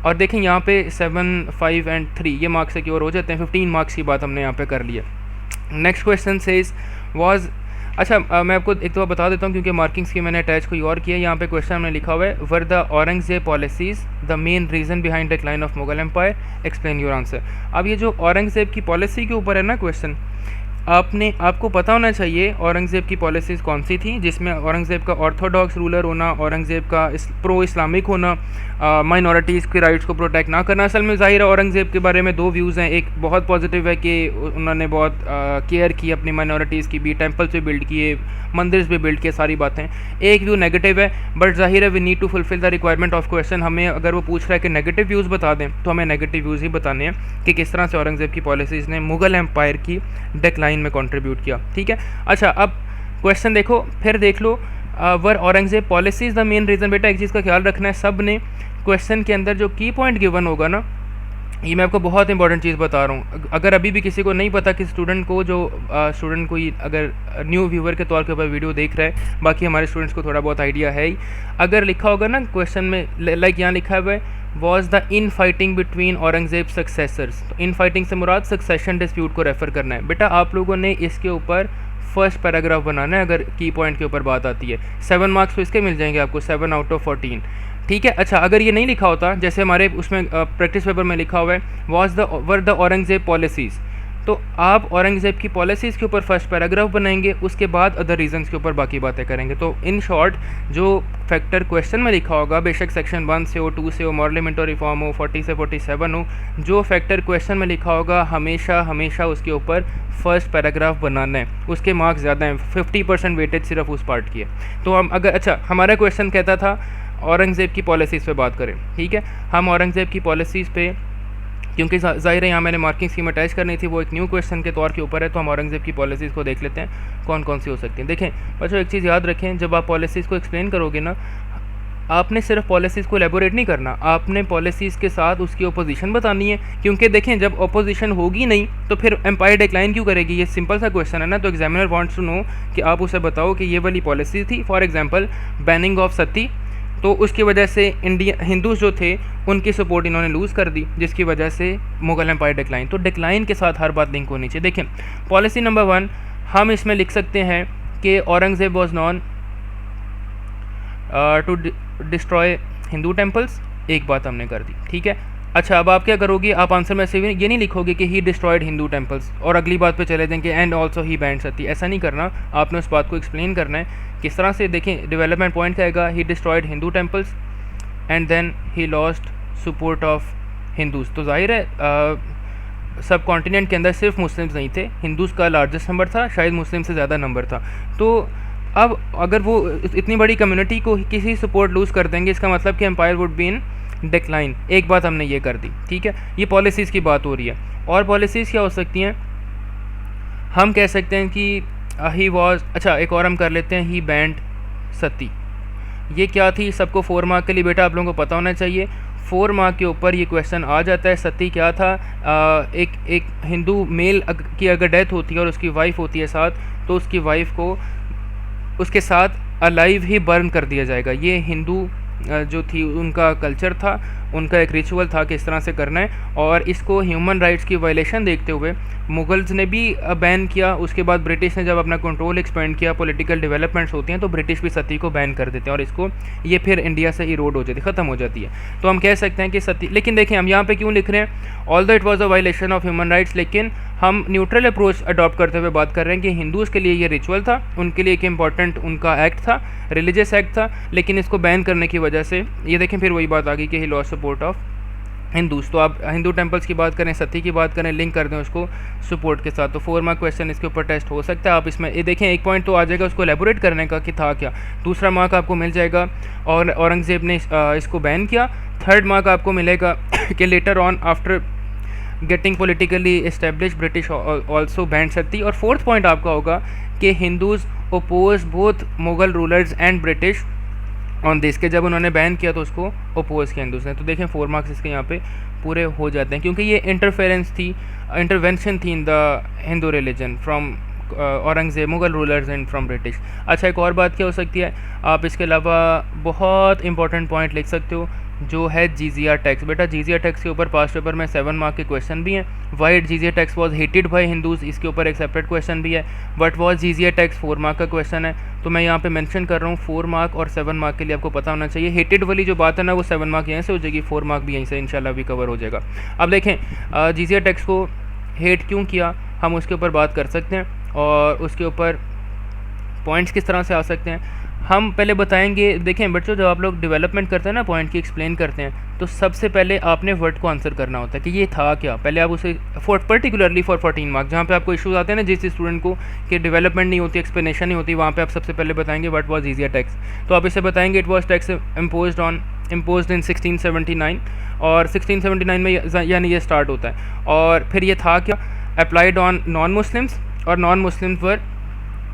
और देखें यहाँ पे 7, 5 एंड 3 ये मार्क्स सिक्योर हो जाते हैं, 15 मार्क्स की बात हमने यहाँ पे कर ली है। नेक्स्ट क्वेश्चन सेज वाज, अच्छा मैं आपको एक तो बता देता हूँ क्योंकि मार्किंग्स की मैंने अटैच कोई और किया है। यहाँ पे क्वेश्चन में लिखा हुआ है were the Aurangzeb policies the main reason behind decline of Mughal empire, explain your answer. अब ये जो औरंगजेब की पॉलिसी के ऊपर है ना क्वेश्चन, आपको पता होना चाहिए औरंगज़ेब की पॉलिसीज़ कौन सी थी, जिसमें औरंगज़ेब का ऑर्थोडॉक्स रूलर होना, औरंगज़ेब का प्रो इस्लामिक होना, माइनॉरिटीज़ के राइट्स को प्रोटेक्ट ना करना। असल में ज़ाहिर है औरंगज़ेब के बारे में दो व्यूज़ हैं, एक बहुत पॉजिटिव है कि उन्होंने बहुत केयर की अपनी माइनॉरिटीज़ की भी, टेम्पल्स भी बिल्ड किए, मंदिर भी बिल्ड किए, सारी बातें। एक व्यू नेगेटिव है, बट ज़ाहिर है we need to fulfil the requirement of question. हमें अगर वो पूछ रहा है कि नेगेटिव व्यूज़ बता दें तो हमें नेगेटिव व्यूज़ ही बताने हैं कि किस तरह से औरंगज़ेब की पॉलिसीज़ ने मुग़ल एम्पायर की डिक्लाइन में कंट्रीब्यूट किया। ठीक है, अच्छा अब क्वेश्चन देखो, फिर देख लो were Aurangzeb policies the main reason. बेटा एक चीज़ का ख्याल रखना है, सब ने क्वेश्चन के अंदर जो की पॉइंट गिवन होगा ना, ये मैं आपको बहुत इंपॉर्टेंट चीज़ बता रहा हूँ। अगर अभी भी किसी को नहीं पता कि स्टूडेंट को जो स्टूडेंट कोई अगर न्यू व्यूवर के तौर के ऊपर वीडियो देख रहा है, बाकी हमारे स्टूडेंट्स को थोड़ा बहुत आइडिया है ही। अगर लिखा होगा ना क्वेश्चन में, लाइक यहाँ लिखा हुआ है was the in fighting between Aurangzeb successors, तो इन फाइटिंग से मुराद सक्सेशन डिस्प्यूट को रेफ़र करना है। बेटा आप लोगों ने इसके ऊपर फर्स्ट पैराग्राफ बनाना है अगर की पॉइंट के ऊपर बात आती है। 7 मार्क्स तो इसके मिल जाएंगे आपको, 7 आउट ऑफ 14। ठीक है, अच्छा अगर ये नहीं लिखा होता, जैसे हमारे उसमें प्रैक्टिस पेपर में लिखा हुआ है वर द औरंगजेब पॉलिसीज़, तो आप औरंगजेब की पॉलिसीज़ के ऊपर फर्स्ट पैराग्राफ बनाएंगे, उसके बाद अदर रीजंस के ऊपर बाकी बातें करेंगे। तो इन शॉर्ट जो फैक्टर क्वेश्चन में लिखा होगा, बेशक सेक्शन 1 से हो, 2 से हो, मॉरलिमेंट और रिफॉर्म हो, 40 से 47 हो, जो फैक्टर क्वेश्चन में लिखा होगा हमेशा उसके ऊपर फर्स्ट पैराग्राफ बनाना है। उसके मार्क्स ज़्यादा हैं, 50% वेटेज सिर्फ उस पार्ट की है। तो हम अगर, अच्छा हमारा क्वेश्चन कहता था औरंगज़ेब की पॉलिसीज़ पे बात करें। ठीक है, हम औरंगज़ेब की पॉलिसीज़ पे, क्योंकि ज़ाहिर है यहाँ मैंने मार्किंग स्कीम अटैच करनी थी, वो एक न्यू क्वेश्चन के तौर के ऊपर है, तो हम औरंगज़ेब की पॉलिसीज़ को देख लेते हैं कौन कौन सी हो सकती हैं। देखें बच्चों एक चीज़ याद रखें, जब आप पॉलिसीज़ को एक्सप्लेन करोगे ना, आपने सिर्फ पॉलिसीज़ को एलेबोरेट नहीं करना, आपने पॉलिसीज़ के साथ उसकी ओपोजिशन बतानी है। क्योंकि देखें जब ओपोजिशन होगी नहीं तो फिर एम्पायर डिक्लाइन क्यों करेगी, ये सिंपल सा क्वेश्चन है ना। तो एग्जामिनर वांट्स टू नो कि आप उसे बताओ कि ये वाली पॉलिसी थी, फॉर एग्जांपल बैनिंग ऑफ सती, तो उसकी वजह से हिंदूज जो थे उनकी सपोर्ट इन्होंने लूज़ कर दी, जिसकी वजह से मुगल एम्पायर डिक्लाइन। तो डिक्लाइन के साथ हर बात लिंक होनी चाहिए। देखें पॉलिसी नंबर 1 हम इसमें लिख सकते हैं कि Aurangzeb was known to destroy Hindu temples, एक बात हमने कर दी। ठीक है, अच्छा अब आप क्या करोगे, आप आंसर में से ये नहीं लिखोगे कि ही डिस्ट्रॉयड हिंदू टेम्पल्स और अगली बात पे चले जाएंगे एंड ऑल्सो ही बैंड सती, ऐसा नहीं करना। आपने उस बात को एक्सप्लेन करना है किस तरह से। देखें डेवलपमेंट पॉइंट क्या आएगा, he destroyed Hindu temples and then he lost support of Hindus. तो जाहिर है सब कॉन्टिनेंट के अंदर सिर्फ मुस्लिम्स नहीं थे, हिंदूज़ का लार्जेस्ट नंबर था, शायद मुस्लिम से ज़्यादा नंबर था। तो अब अगर वो इतनी बड़ी कम्युनिटी को किसी सपोर्ट लूज़ कर देंगे, इसका मतलब कि empire would be in decline. एक बात हमने ये कर दी। ठीक है, ये पॉलिसीज़ की बात हो रही है। और पॉलिसीज़ क्या हो सकती हैं, हम कह सकते हैं कि ही वॉज, अच्छा एक और हम कर लेते हैं, ही बैंड सती। ये क्या थी, सबको 4 मार्क के लिए बेटा आप लोगों को पता होना चाहिए। 4 मार्क के ऊपर ये क्वेश्चन आ जाता है। सती क्या था, एक हिंदू मेल की अगर डेथ होती है और उसकी वाइफ होती है साथ, तो उसकी वाइफ को उसके साथ अलाइव ही बर्न कर दिया जाएगा। ये हिंदू जो थी उनका कल्चर था, उनका एक रिचुअल था कि इस तरह से करना है। और इसको ह्यूमन राइट्स की वायलेशन देखते हुए मुगल्स ने भी बैन किया। उसके बाद ब्रिटिश ने जब अपना कंट्रोल एक्सपेंड किया, पॉलिटिकल डेवलपमेंट्स होती हैं, तो ब्रिटिश भी सती को बैन कर देते हैं और इसको ये फिर इंडिया से इरोड हो जाती है, ख़त्म हो जाती है। तो हम कह सकते हैं कि सती, लेकिन देखें हम यहाँ पे क्यों लिख रहे हैं, although it was a violation of human rights, लेकिन हम न्यूट्रल अप्रोच अडॉप्ट करते हुए बात कर रहे हैं कि हिंदूज़ के लिए ये रिचुअल था, उनके लिए एक इंपॉर्टेंट उनका एक्ट था, रिलीजियस एक्ट था, लेकिन इसको बैन करने की वजह से ये देखें फिर वही बात आ गई कि ही लॉस्ट सपोर्ट ऑफ हिंदूज़। तो आप हिंदू टेम्पल्स की बात करें, सती की बात करें, लिंक कर दें उसको सपोर्ट के साथ, तो 4 मार्क क्वेश्चन इसके ऊपर टेस्ट हो सकता है। आप इसमें ये देखें एक पॉइंट तो आ जाएगा उसको एलेबोरेट करने का कि था क्या, दूसरा मार्क आपको मिल जाएगा और औरंगज़ेब ने इसको बैन किया। थर्ड मार्क आपको मिलेगा कि later on after getting politically establish British also banned sati. और फोर्थ पॉइंट आपका होगा कि Hindus oppose both Mughal rulers and British on this के जब उन्होंने बैन किया तो उसको अपोज किया हिंदूज ने। तो देखें 4 मार्क्स इसके यहाँ पे पूरे हो जाते हैं, क्योंकि ये इंटरवेंशन थी in the Hindu religion from Aurangzeb, Mughal rulers and from British. अच्छा, एक और बात क्या हो सकती है, आप इसके अलावा बहुत इंपॉर्टेंट पॉइंट लिख सकते हो जो है जीजिया टैक्स। बेटा जीजिया टैक्स के ऊपर पास्ट पेपर में 7 मार्क के क्वेश्चन भी हैं। Why jizya tax was hated by Hindus, इसके ऊपर एक सेपरेट क्वेश्चन भी है। But was jizya tax 4 mark का क्वेश्चन है, तो मैं यहाँ पे मेंशन कर रहा हूँ 4 मार्क और 7 मार्क के लिए आपको पता होना चाहिए। हेटेड वाली जो बात है ना वो 7 मार्क यहाँ से हो जाएगी, 4 मार्क भी यहीं से इंशाल्लाह भी कवर हो जाएगा। अब देखें जीजिया टैक्स को हेट क्यों किया, हम उसके ऊपर बात कर सकते हैं और उसके ऊपर पॉइंट्स किस तरह से आ सकते हैं हम पहले बताएंगे। देखें बच्चों, जब आप लोग डेवलपमेंट करते हैं ना, पॉइंट की एक्सप्लेन करते हैं, तो सबसे पहले आपने वर्ड को आंसर करना होता है कि ये था क्या। पहले आप उसे पर्टिकुलरली फॉर 14 मार्क जहाँ पे आपको इश्यूज आते हैं ना जिस स्टूडेंट को कि डेवलपमेंट नहीं होती, एक्सप्लेनेशन नहीं होती, वहाँ पे आप सबसे पहले बताएंगे व्हाट वाज जीजिया टैक्स। तो आप इसे बताएंगे इट वाज टैक्स इम्पोज्ड इन 1679 और 1679 में यानी ये स्टार्ट होता है। और फिर ये था क्या, अप्लाइड ऑन नॉन मुस्लिम्स और non Muslims were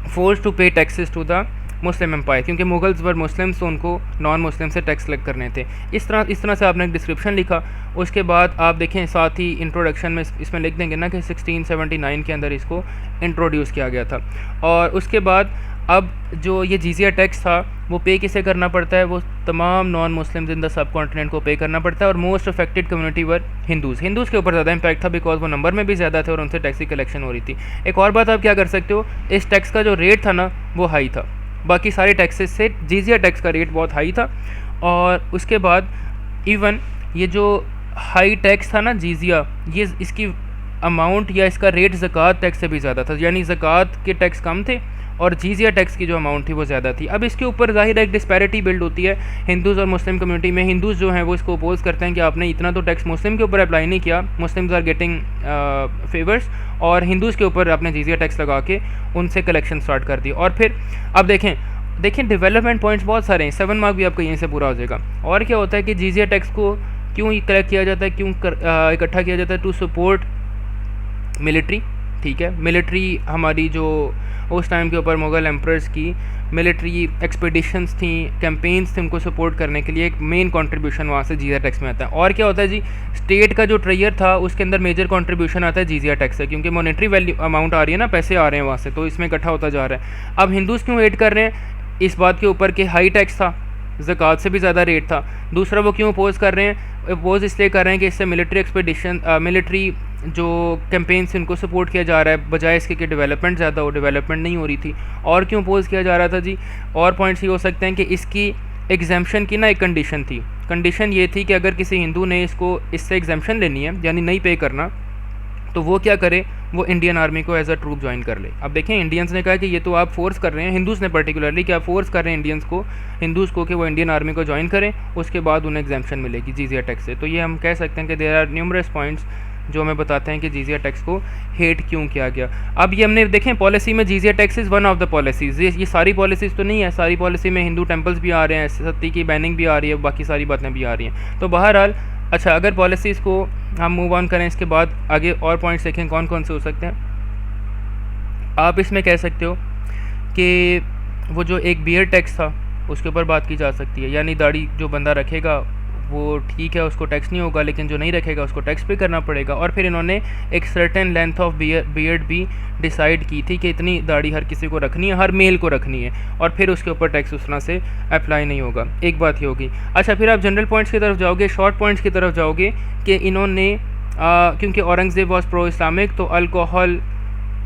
forced to pay taxes to the Muslim empire, क्योंकि मुगल्स वर मुस्लिम्स तो उनको नॉन मुस्लिम से टैक्स कलेक्ट करने थे। इस तरह से आपने एक डिस्क्रिप्शन लिखा। उसके बाद आप देखें साथ ही इंट्रोडक्शन में इसमें लिख देंगे ना कि 1679 के अंदर इसको इंट्रोड्यूस किया गया था। और उसके बाद अब जो ये जीजिया टैक्स था वो पे किसे करना पड़ता है, वो तमाम non Muslims in the sub continent को पे करना पड़ता है। और मोस्ट अफेक्टेड कम्युनिटी वर हिंदूज़ के ऊपर ज़्यादा इंपैक्ट था बिकॉज वो नंबर में भी ज़्यादा थे और उनसे टैक्स की कलेक्शन हो रही थी। एक और बात आप क्या कर सकते हो, इस टैक्स का जो रेट था ना वो हाई था, बाकी सारे टैक्सेस से जीजिया टैक्स का रेट बहुत हाई था। और उसके बाद इवन ये जो हाई टैक्स था ना जीजिया, ये इसकी अमाउंट या इसका रेट ज़कात टैक्स से भी ज़्यादा था, यानी ज़कात के टैक्स कम थे और जीजिया टैक्स की जो अमाउंट थी वो ज़्यादा थी। अब इसके ऊपर ज़ाहिर है एक डिस्पैरिटी बिल्ड होती है हिंदूज़ और मुस्लिम कम्युनिटी में। हिंदूज़ जो हैं वो इसको अपोज करते हैं कि आपने इतना तो टैक्स मुस्लिम के ऊपर अप्लाई नहीं किया, मुस्लिम्स आर गेटिंग फेवर्स, और हिंदूज़ के ऊपर आपने जीजिया टैक्स लगा के उनसे कलेक्शन स्टार्ट कर दी। और फिर अब देखें डेवलपमेंट पॉइंट्स बहुत सारे हैं, 7 मार्क भी आपका यहीं से पूरा हो जाएगा। और क्या होता है कि जीजिया टैक्स को क्यों कलेक्ट किया जाता है, क्यों इकट्ठा किया जाता है, टू सपोर्ट मिलिट्री। ठीक है, मिलिट्री हमारी जो उस टाइम के ऊपर मुग़ल एम्परर्स की मिलिट्री एक्सपेडिशंस थी, कैंपेन्स थे, उनको सपोर्ट करने के लिए एक मेन कंट्रीब्यूशन वहाँ से जीजिया टैक्स में आता है। और क्या होता है जी, स्टेट का जो ट्रेजर था उसके अंदर मेजर कंट्रीब्यूशन आता है जीजिया टैक्स से, क्योंकि मॉनेटरी वैल्यू अमाउंट आ रही है ना, पैसे आ रहे हैं वहाँ से, तो इसमें इकट्ठा होता जा रहा है। अब हिंदूज़ क्यों वेट कर रहे हैं इस बात के ऊपर कि हाई टैक्स था, ज़कात से भी ज़्यादा रेट था। दूसरा वो क्यों अपोज कर रहे हैं, अपोज इसलिए कर रहे हैं कि इससे मिलिट्री जो कैंपेन्स उनको सपोर्ट किया जा रहा है, बजाय इसके कि डेवलपमेंट ज़्यादा हो, डेवलपमेंट नहीं हो रही थी। और क्यों अपोज किया जा रहा था जी, और पॉइंट्स ये हो सकते हैं कि इसकी एग्जाम्पशन की ना एक कंडीशन थी। कंडीशन ये थी कि अगर किसी हिंदू ने इससे एग्जाम्पशन लेनी है यानी नहीं पे करना, तो वो क्या करे, वो इंडियन आर्मी को एज अ ट्रूप ज्वाइन कर ले। अब देखें इंडियंस ने कहा कि ये तो आप फोर्स कर रहे हैं, हिंदूज़ ने पर्टिकुलरली कि आप फोर्स कर रहे हैं हिंदूज़ को कि वो इंडियन आर्मी को ज्वाइन करें, उसके बाद उन्हें एग्जाम्पशन मिलेगी जीजिया टैक्स से। तो ये हम कह सकते हैं कि देयर आर न्यूमरस पॉइंट्स जो हमें बताते हैं कि जीजिया टैक्स को हेट क्यों किया गया। अब ये हमने देखें पॉलिसी में jizya tax is one of the policies, ये सारी पॉलिसीज़ तो नहीं है, सारी पॉलिसी में हिंदू टेम्पल्स भी आ रहे हैं, सत्ती की बैनिंग भी आ रही है, बाकी सारी बातें भी आ रही हैं। तो बहरहाल अच्छा, अगर पॉलिसीज़ को हम मूव ऑन करें, इसके बाद आगे और पॉइंट्स देखें कौन कौन से हो सकते हैं। आप इसमें कह सकते हो कि वो जो एक बियर्ड टैक्स था उसके ऊपर बात की जा सकती है, यानी दाढ़ी जो बंदा रखेगा वो ठीक है, उसको टैक्स नहीं होगा, लेकिन जो नहीं रखेगा उसको टैक्स पे करना पड़ेगा। और फिर इन्होंने एक सर्टेन लेंथ ऑफ बियर्ड भी डिसाइड की थी कि इतनी दाढ़ी हर किसी को रखनी है, हर मेल को रखनी है, और फिर उसके ऊपर टैक्स उस तरह से अप्लाई नहीं होगा। एक बात ये होगी। अच्छा, फिर आप जनरल पॉइंट्स की तरफ जाओगे, शॉर्ट पॉइंट्स की तरफ जाओगे कि इन्होंने क्योंकि औरंगज़ेब वॉज प्रो इस्लामिक, तो अल्कोहल,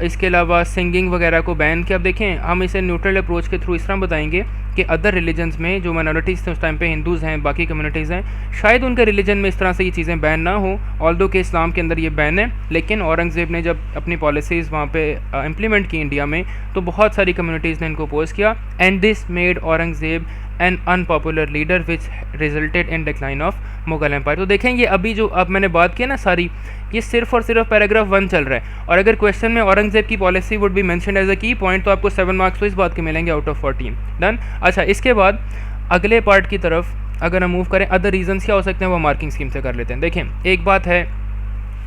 इसके अलावा सिंगिंग वगैरह को बैन किया। अब देखें हम इसे न्यूट्रल अप्रोच के थ्रू इस तरह बताएंगे कि अदर रिलीजन्स में जो माइनॉरिटीज़ थे उस टाइम पे, हिंदूज़ हैं, बाकी कम्युनिटीज़ हैं, शायद उनके रिलीजन में इस तरह से ये चीज़ें बैन ना हो, ऑल्दो कि इस्लाम के अंदर ये बैन है। लेकिन औरंगज़ेब ने जब अपनी पॉलिसीज़ वहाँ पे इम्प्लीमेंट की इंडिया में, तो बहुत सारी कम्युनिटीज़ ने इनको अपोज किया, and this made Aurangzeb an unpopular leader which resulted in decline of Mughal empire. तो देखें ये अभी जो अब मैंने बात की ना सारी, ये सिर्फ और सिर्फ पैराग्राफ 1 चल रहा है, और अगर क्वेश्चन में औरंगज़ेब की policy would be mention as a key point, तो आपको 7 मार्क्स तो इस बात के मिलेंगे आउट ऑफ 14। डन। अच्छा, इसके बाद अगले पार्ट की तरफ अगर हम मूव करें, अदर रीजंस क्या हो सकते हैं वो मार्किंग स्कीम से कर लेते हैं। देखें एक बात है,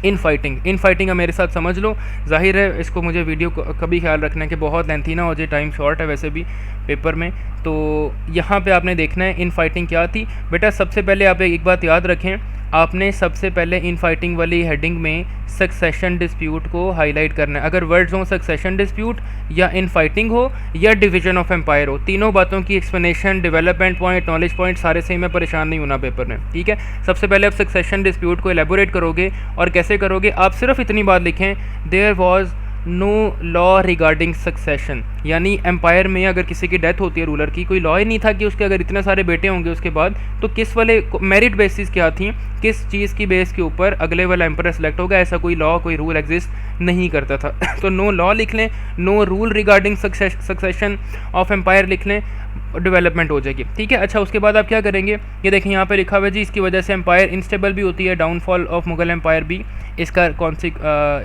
इन फाइटिंग अब मेरे साथ समझ लो। जाहिर है इसको मुझे वीडियो का भी ख्याल रखना है कि बहुत लेंथी ना हो जाए, टाइम शॉर्ट है वैसे भी पेपर में। तो यहाँ पे आपने देखना है इन फाइटिंग क्या थी। बेटा सबसे पहले आप एक बात याद रखें, आपने सबसे पहले इन फाइटिंग वाली हेडिंग में सक्सेशन डिस्प्यूट को हाईलाइट करना है। अगर वर्ड्स हों सक्सेशन डिस्प्यूट या इन फाइटिंग हो या डिवीजन ऑफ एम्पायर हो, तीनों बातों की explanation, development point, knowledge point सारे से ही मैं परेशान नहीं होना पेपर में, ठीक है। सबसे पहले आप सक्सेशन डिस्प्यूट को एलेबोरेट करोगे, और कैसे करोगे, आप सिर्फ इतनी बात लिखें, there was no law regarding succession, यानी एम्पायर में अगर किसी की डेथ होती है रूलर की, कोई लॉ ही नहीं था कि उसके अगर इतने सारे बेटे होंगे उसके बाद तो किस वाले मेरिट बेसिस क्या थी, किस चीज़ की बेस के ऊपर अगले वाला एम्पायर सेलेक्ट होगा, ऐसा कोई लॉ कोई रूल एग्जिस्ट नहीं करता था। तो नो लॉ लिख लें, no rule regarding succession of empire लिख लें, डेवलपमेंट हो जाएगी, ठीक है। अच्छा उसके बाद आप क्या करेंगे, ये देखें यहाँ पे लिखा हुआ है जी, इसकी वजह से एम्पायर इंस्टेबल भी होती है, डाउनफॉल ऑफ मुगल एम्पायर भी इसका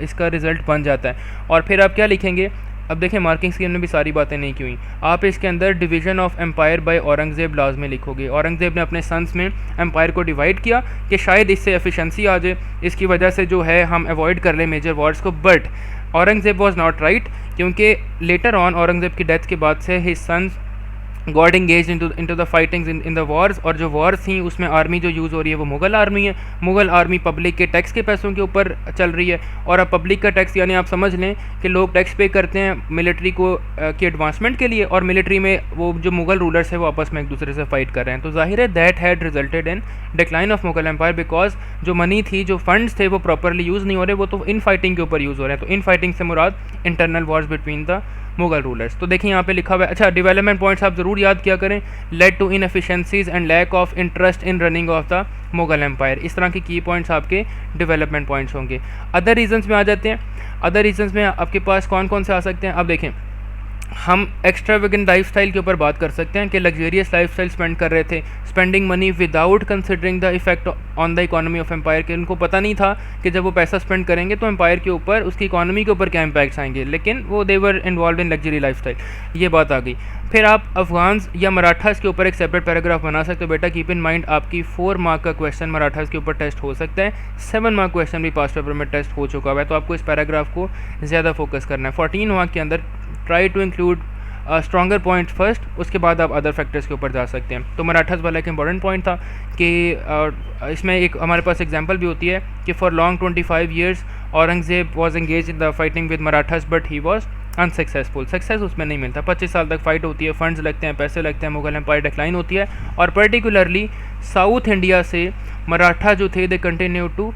इसका रिजल्ट बन जाता है। और फिर आप क्या लिखेंगे, अब देखें मार्किंग स्कीम में भी सारी बातें नहीं की हुई, आप इसके अंदर division of empire by Aurangzeb लाजमी लिखोगे। औरंगजेब ने अपने सन्स में एम्पायर को डिवाइड किया कि शायद इससे एफिशिएंसी आ जाए, इसकी वजह से जो है हम अवॉइड कर लें मेजर वॉर्स को। But Aurangzeb was not right, क्योंकि लेटर ऑन औरंगजेब की डेथ के बाद से his sons got engage into the fightings in the wars, और जो वॉर्स थी उसमें आर्मी जो यूज़ हो रही है वो मुगल आर्मी है। मुगल आर्मी पब्लिक के टैक्स के पैसों के ऊपर चल रही है, और अब पब्लिक का टैक्स यानी आप समझ लें कि लोग टैक्स पे करते हैं मिलिट्री को की एडवांसमेंट के लिए, और मिलिट्री में वो जो मुगल रूलर्स है वो आपस में एक दूसरे से फाइट कर रहे हैं। तो जाहिर है that had resulted in decline of Mughal empire, because जो मनी थी, जो फंड्स थे वो प्रॉपरली यूज़ नहीं हो रहे, वो तो इन फाइटिंग के ऊपर यूज़ हो रहे हैं। तो इन फाइटिंग से मुराद internal wars between the Mughal rulers. तो देखिए यहाँ पे लिखा हुआ है, अच्छा डेवलपमेंट पॉइंट्स आप ज़रूर याद किया करें, led to inefficiencies and lack of interest in running of the Mughal empire. इस तरह के की पॉइंट्स आपके डेवलपमेंट पॉइंट्स होंगे। अदर रीजंस में आ जाते हैं, अदर रीजंस में आपके पास कौन कौन से आ सकते हैं। अब देखें हम एक्स्ट्रावेगेंट लाइफस्टाइल के ऊपर बात कर सकते हैं कि लग्जरियस लाइफस्टाइल स्पेंड कर रहे थे, spending money without considering the effect on the economy of empire, के उनको पता नहीं था कि जब वो पैसा स्पेंड करेंगे तो एम्पायर के ऊपर, उसकी इकोनॉमी के ऊपर क्या इम्पैक्ट्स आएंगे, लेकिन वो देवर इन्वॉल्व इन लग्जरी लाइफस्टाइल, ये बात आ गई। फिर आप अफगान्स या मराठास के ऊपर एक सेपरेट पैराग्राफ बना सकते हो। बेटा कीप इन माइंड आपकी 4 मार्क का क्वेश्चन मराठास के ऊपर टेस्ट हो सकता है, 7 मार्क क्वेश्चन भी पास्ट पेपर में टेस्ट हो चुका हुआ है, तो आपको इस पैराग्राफ को ज़्यादा फोकस करना है। 14 मार्क के अंदर try to include stronger point first, उसके बाद आप अदर फैक्टर्स के ऊपर जा सकते हैं। तो मराठास वाला एक इंपॉर्टेंट पॉइंट था कि इसमें एक हमारे पास एग्जांपल भी होती है कि for long 25 years Aurangzeb was engage in the fighting with Marathas but he was unsuccessful, success उसमें नहीं मिलता। 25 साल तक फाइट होती है, फंड्स लगते हैं, पैसे लगते हैं, मुगल एम्पायर डिक्लाइन होती है, और पर्टिकुलरली साउथ इंडिया से मराठा जो थे they continue to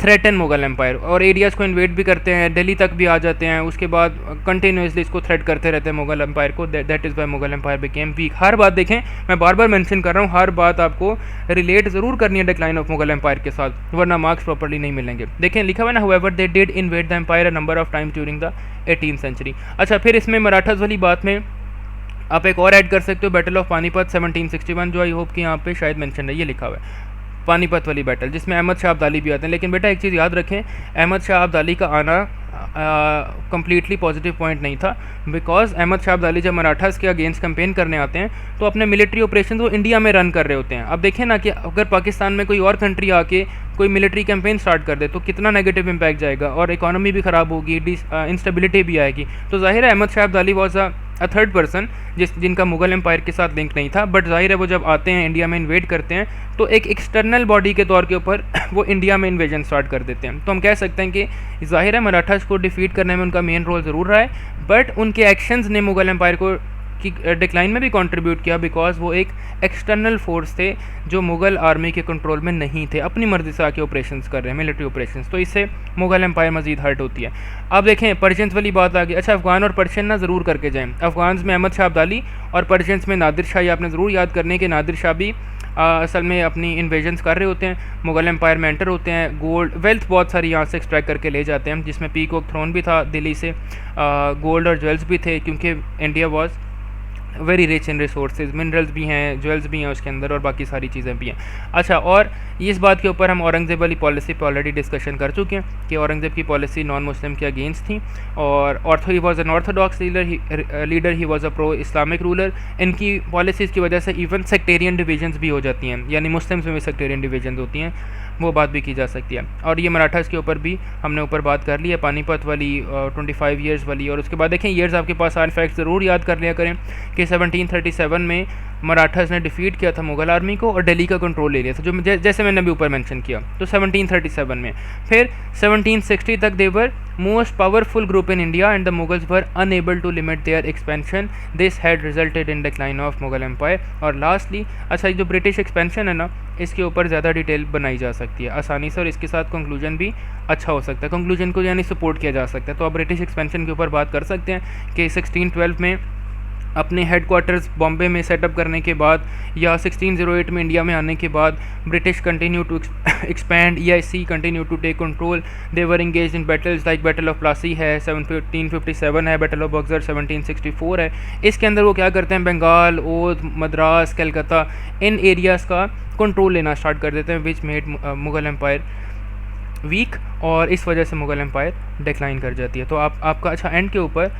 threaten Mughal empire, और एरियाज़ को इन्वेड भी करते हैं, दिल्ली तक भी आ जाते हैं, उसके बाद कंटिन्यूसली इसको थ्रेट करते रहते हैं मुगल एम्पायर को। That is why Mughal empire became weak. हर बात देखें, मैं बार बार मेंशन कर रहा हूँ, हर बात आपको रिलेट ज़रूर करनी है डिक्लाइन ऑफ मुगल एम्पायर के साथ, वरना मार्क्स प्रॉपर्ली नहीं मिलेंगे। देखें लिखा हुआ है ना, however they did invade the empire a number of times during the 18th century. अच्छा फिर इसमें मराठास वाली बात में आप एक और ऐड कर सकते हो, बैटल ऑफ पानीपत 1761, जो आई होप कि यहाँ पे शायद मेंशन है, ये लिखा हुआ है पानीपत वाली बैटल, जिसमें अहमद शाह अब्दाली भी आते हैं। लेकिन बेटा एक चीज़ याद रखें, अहमद शाह अब्दाली का आना कम्प्लीटली पॉजिटिव पॉइंट नहीं था, बिकॉज अहमद शाह अब्दाली जब मराठास के अगेंस्ट कैंपेन करने आते हैं तो अपने मिलिट्री ऑपरेशन वो इंडिया में रन कर रहे होते हैं। अब देखें ना कि अगर पाकिस्तान में कोई और कंट्री आके कोई मिलिट्री कैंपेन स्टार्ट कर दे तो कितना नेगेटिव इम्पैक्ट जाएगा, और इकोनॉमी भी ख़राब होगी, इंस्टेबिलिटी भी आएगी। तो जाहिर है Ahmad Shah Abdali was a third person जिनका मुगल एम्पायर के साथ लिंक नहीं था, बट जाहिर है वो जब आते हैं इंडिया में इन्वेड करते हैं तो एक एक्सटर्नल बॉडी के तौर के ऊपर वो इंडिया में इन्वेजन स्टार्ट कर देते हैं। तो हम कह सकते हैं कि जाहिर है मराठास को डिफीट करने में उनका मेन रोल ज़रूर रहा है, बट उनके एक्शंस ने मुगल एम्पायर को की डिक्लाइन में भी कंट्रीब्यूट किया, बिकॉज वो एक एक्सटर्नल फोर्स थे जो मुगल आर्मी के कंट्रोल में नहीं थे, अपनी मर्जी से आके ऑपरेशंस कर रहे हैं, मिलिट्री ऑपरेशंस, तो इससे मुगल एम्पायर मजीद हर्ट होती है। अब देखें पर्शियंस वाली बात आ गई। अच्छा अफगान और पर्शियन ना ज़रूर करके जाएँ, अफगान में अहमद शाह अब्दाली और पर्शियंस में नादिर शाह, ये आपने ज़रूर याद करने के नादिर शाह भी असल में अपनी इन्वेजन्स कर रहे होते हैं, मुगल एम्पायर में एंटर होते हैं, गोल्ड वेल्थ बहुत सारी यहाँ से एक्सट्रैक्ट करके ले जाते हैं, जिसमें पीकॉक थ्रोन भी था दिल्ली से, गोल्ड और ज्वेल्स भी थे, क्योंकि India was very rich in resources, minerals भी हैं, ज्वेल्स भी हैं उसके अंदर, और बाकी सारी चीज़ें भी हैं। अच्छा और इस बात के ऊपर हम औरंगज़ेब वाली पॉलिसी पे ऑलरेडी डिस्कशन कर चुके हैं कि औरंगज़ेब की पॉलिसी नॉन मुस्लिम के अगेंस्ट थी, और he was an Orthodox leader, he was a pro Islamic ruler. इनकी पॉलिसीज़ की वजह से इवन सेक्टेरियन डिविजन्स भी हो जाती हैं, यानी मुस्लिम्स में भी सेक्टेरियन डिविजन्स होती हैं, वो बात भी की जा सकती है। और ये मराठास के ऊपर भी हमने ऊपर बात कर ली है, पानीपत वाली 25 ईयर्स वाली। और उसके बाद देखें ईयर्स आपके पास आर फैक्ट ज़रूर याद कर लिया करें कि 1737 में मराठास ने डिफीट किया था मुग़ल आर्मी को और दिल्ली का कंट्रोल ले लिया था, जो जैसे मैंने अभी ऊपर मेंशन किया, तो 1737 में। फिर 1760 तक they were most powerful group in India and the Mughals were unable to limit their expansion, this had resulted in decline of Mughal empire. और लास्टली, अच्छा जो ब्रिटिश एक्सपेंशन है ना, इसके ऊपर ज़्यादा डिटेल बनाई जा सकती है आसानी से, और इसके साथ कंक्लूजन भी अच्छा हो सकता है, कंक्लूजन को यानी सपोर्ट किया जा सकता है। तो आप ब्रिटिश एक्सपेंशन के ऊपर बात कर सकते हैं कि 1612 में अपने हेडक्वार्टर्स बॉम्बे में सेटअप करने के बाद, या 1608 में इंडिया में आने के बाद, British continue to expand, EIC continue to take control, they were engage in battles like battle of Plassey है 1757 है, बैटल ऑफ बक्सर 1764 है। इसके अंदर वो क्या करते हैं, बंगाल, ओध, मद्रास, कलकत्ता, इन एरियाज़ का कंट्रोल लेना स्टार्ट कर देते हैं, which made Mughal empire weak, और इस वजह से मुग़ल एम्पायर डिक्लाइन कर जाती है। तो आपका अच्छा एंड के ऊपर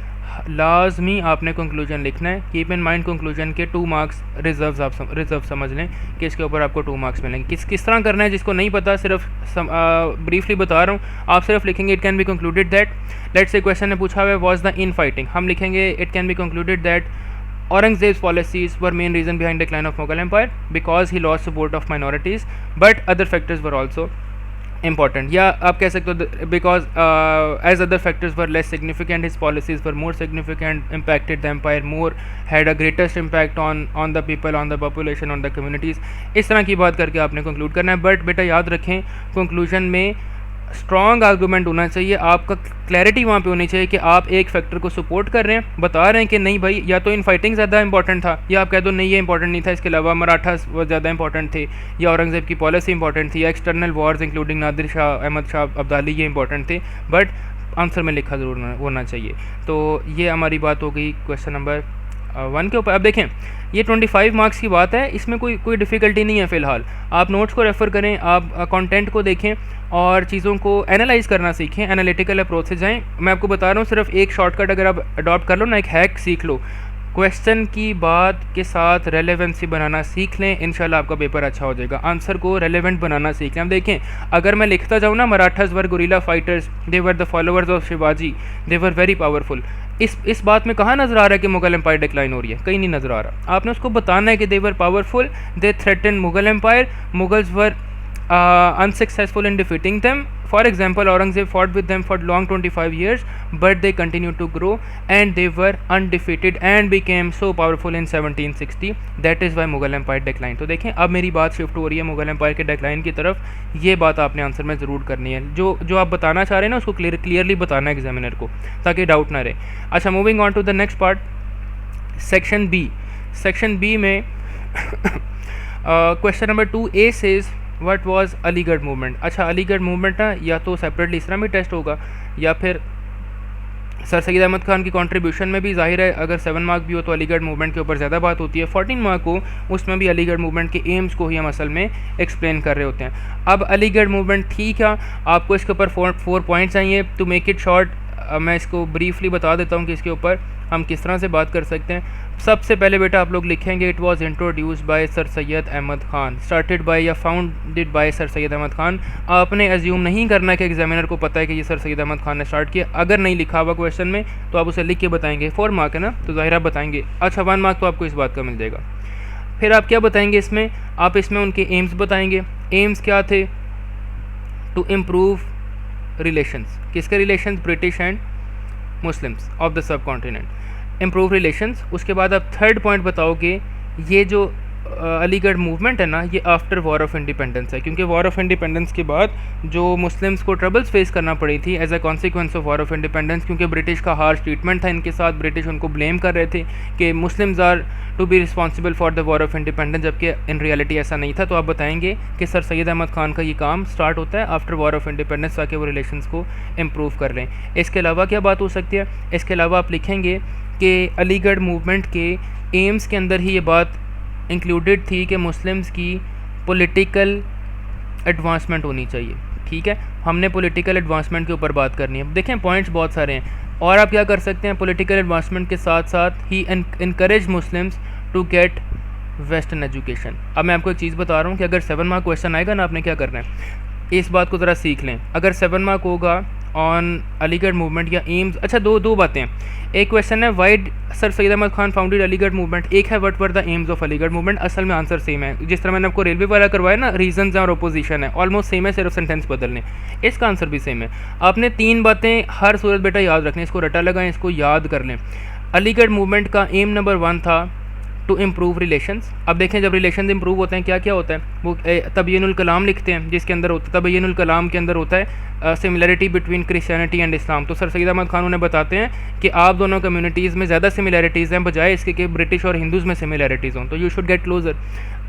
लाजमी आपने कंक्लूजन लिखना है। कीप इन माइंड कंक्लूजन के 2 मार्क्स रिजर्व, आप रिजर्व समझ लें कि इसके ऊपर आपको 2 मार्क्स मिलेंगे। किस तरह करना है, जिसको नहीं पता, सिर्फ ब्रीफली बता रहा हूँ, आप सिर्फ लिखेंगे it can be concluded that, let's say question ने पूछा हुआ है वॉज द इन फाइटिंग, हम लिखेंगे it can be concluded that Aurangzeb's policies were main reason behind decline of Mughal Empire because he lost support of minorities, but other factors were also important. या आप कह सकते हो because as other factors were less significant, his policies were more significant, impacted the empire more, had a greatest impact on the people, on the population, on the communities. इस तरह की बात करके आपने कंक्लूड करना है। बट बेटा याद रखें, कंक्लूजन में स्ट्रॉन्ग आर्गूमेंट होना चाहिए, आपका क्लैरिटी वहाँ पे होनी चाहिए कि आप एक फैक्टर को सपोर्ट कर रहे हैं, बता रहे हैं कि नहीं भाई या तो इन फाइटिंग ज़्यादा इंपॉर्टेंट था, या आप कह दो नहीं ये इंपॉर्टेंट नहीं था, इसके अलावा मराठास वो ज़्यादा इंपॉर्टेंट थे, या औरंगज़ेब की पॉलिसी इंपॉर्टेंट थी, या external wars including Nadir Shah, Ahmad Shah Abdali ये इंपॉर्टेंट थे, बट आंसर में लिखा ज़रूर होना चाहिए। तो ये हमारी बात हो गई क्वेश्चन नंबर 1 के ऊपर। अब देखें ये 25 मार्क्स की बात है, इसमें कोई डिफ़िकल्टी नहीं है फ़िलहाल। आप नोट्स को रेफ़र करें, आप कंटेंट को देखें और चीज़ों को एनालाइज़ करना सीखें, एनालिटिकल अप्रोच से जाएँ। मैं आपको बता रहा हूँ, सिर्फ एक शॉर्टकट अगर आप अडॉप्ट कर लो ना, एक हैक सीख लो, क्वेश्चन की बात के साथ रेलेवेंसी बनाना सीख लें, इंशाल्लाह आपका पेपर अच्छा हो जाएगा। आंसर को रेलेवेंट बनाना सीख लें। हम देखें, अगर मैं लिखता जाऊँ ना, Marathas were guerrilla fighters, they were the followers of Shivaji, they were very powerful, इस बात में कहाँ नज़र आ रहा है कि मुगल एम्पायर डिक्लाइन हो रही है? कहीं नहीं नज़र आ रहा। आपने उसको बताना है कि they were powerful, they threaten Mughal empire, Mughals were unsuccessful in defeating them. For example, Aurangzeb fought with them for long 25 years, but they continued to grow and they were undefeated and became so powerful in 1760. That is why Mughal Empire declined. तो देखें अब मेरी बात shift हो रही है Mughal empire के decline की तरफ। ये बात आपने आंसर में ज़रूर करनी है, जो आप बताना चाह रहे हैं ना उसको क्लियरली बताना है एग्जामिनर को, ताकि डाउट ना रहे। अच्छा, moving on to the next part, section B. Section B में question number 2A says what was Aligarh movement. अच्छा, अलीगढ़ मूवमेंट ना या तो सेपरेटली इस तरह में टेस्ट होगा, या फिर सर सैयद अहमद खान की कंट्रीब्यूशन में भी जाहिर है अगर 7 मार्क भी हो तो अलीगढ़ मूवमेंट के ऊपर ज़्यादा बात होती है। 14 मार्क को उसमें भी अलीगढ़ मूवमेंट के एम्स को ही हम असल में एक्सप्लेन कर रहे होते हैं। अब अलीगढ़ मूवमेंट थी क्या, आपको इसके ऊपर 4 पॉइंट्स चाहिए। टू मेक इट शॉर्ट मैं इसको ब्रीफली बता देता हूँ कि इसके ऊपर हम किस तरह से बात कर सकते हैं। सबसे पहले बेटा आप लोग लिखेंगे it was introduced by sir Syed Ahmad Khan, started by या founded by sir Syed Ahmad Khan. आपने एज्यूम नहीं करना कि एग्जामिनर को पता है कि ये सर सैयद अहमद खान ने स्टार्ट किया। अगर नहीं लिखा हुआ क्वेश्चन में तो आप उसे लिख के बताएंगे। 4 मार्क है ना, तो ज़ाहिर आप बताएंगे। अच्छा, 1 मार्क तो आपको इस बात का मिल जाएगा। फिर आप क्या बताएंगे इसमें, आप इसमें उनके एम्स बताएंगे। एम्स क्या थे? टू इम्प्रूव रिलेशंस, किसके relations? British and Muslims of the सब कॉन्टिनेंट, इम्प्रूव रिलेशंस। उसके बाद आप 3rd पॉइंट बताओगे, ये जो अलीगढ़ मूवमेंट है ना, ये आफ्टर वॉर ऑफ इंडिपेंडेंस है, क्योंकि वॉर ऑफ इंडिपेंडेंस के बाद जो मुस्लिम्स को ट्रबल्स फेस करना पड़ी थी as a consequence of war of independence, क्योंकि ब्रिटिश का हार्श ट्रीटमेंट था इनके साथ, ब्रिटिश उनको ब्लेम कर रहे थे कि Muslims are to be responsible for the war of independence, जबकि इन रियलिटी ऐसा नहीं था। तो आप बताएंगे कि सर सैयद अहमद खान का ये काम स्टार्ट होता है आफ्टर वॉर ऑफ इंडिपेंडेंस, ताकि वो रिलेशंस को इम्प्रूव कर लें। इसके अलावा क्या बात हो सकती है? इसके अलावा आप लिखेंगे कि अलीगढ़ मूवमेंट के एम्स के अंदर ही ये बात इंक्लूडेड थी कि मुस्लिम्स की पॉलिटिकल एडवांसमेंट होनी चाहिए। ठीक है, हमने पॉलिटिकल एडवांसमेंट के ऊपर बात करनी है। देखें पॉइंट्स बहुत सारे हैं, और आप क्या कर सकते हैं, पॉलिटिकल एडवांसमेंट के साथ साथ ही encourage Muslims to get western education. अब मैं आपको एक चीज़ बता रहा हूँ कि अगर 7 मार्क क्वेश्चन आएगा ना, आपने क्या करना है, इस बात को ज़रा सीख लें। अगर 7 मार्क होगा ऑन अलीगढ़ मूवमेंट या एम्स, अच्छा दो बातें, एक क्वेश्चन है why sir Syed Ahmad Khan founded Aligarh movement, एक है what were the aims of Aligarh movement. असल में आंसर सेम है, जिस तरह मैंने आपको रेलवे वाला करवाया ना, रीजंस हैं और अपोजिशन है, ऑलमोस्ट सेम है, सिर्फ सेंटेंस बदलने, इसका आंसर भी सेम है। आपने 3 बातें हर सूरत बेटा याद रखनी, इसको रटा लगाएं, इसको याद कर लें। अलीगढ़ मूवमेंट का एम नंबर 1 था टू इम्प्रूव रिलेशंस। अब देखें जब रिलेशन इम्प्रूव होते हैं क्या क्या होता है, वो तबयीनुल कलाम लिखते हैं, जिसके अंदर होता है, तबयीनुल कलाम के अंदर होता है similarity between Christianity and Islam. तो सर सैयद अहमद खान उन्हें बताते हैं कि आप दोनों कम्युनिटीज़ में ज़्यादा सिमिलरिटीज़ हैं बजाय इसके कि ब्रिटिश और हिंदूज़ में सिमिलरिटीज़ हों, तो यू शुड गेट क्लोजर।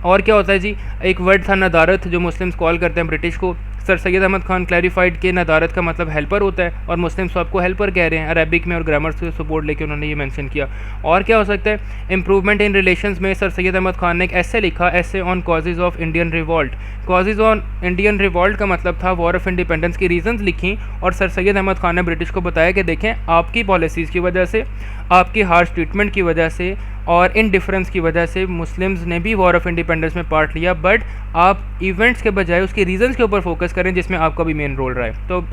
और क्या होता है जी, एक वर्ड था नदारत, जो मुस्लिम्स कॉल करते हैं ब्रिटिश को, सर सैयद अहमद खान क्लैरिफाइड कि नदारत का मतलब हेल्पर होता है, और मुस्लिम्स आपको हेल्पर कह रहे हैं, अरबिक में और ग्रामर से सपोर्ट लेके उन्होंने ये मेंशन किया। और क्या हो सकता है, इंप्रूवमेंट इन रिलेशंस में सर सैयद अहमद खान ने एक ऐसे लिखा, ऐसे on causes of Indian revolt. Causes on Indian revolt का मतलब था वॉर ऑफ इंडिपेंडेंस की रीजंस लिखी, और सर सैयद अहमद खान ने ब्रिटिश को बताया कि देखें आपकी पॉलिसीज़ की वजह से, आपकी हार्श ट्रीटमेंट की वजह से और इन डिफरेंस की वजह से मुस्लिम्स ने भी वॉर ऑफ इंडिपेंडेंस में पार्ट लिया, बट आप इवेंट्स के बजाय उसके रीजंस के ऊपर फोकस करें जिसमें आपका भी मेन रोल रहा है। तो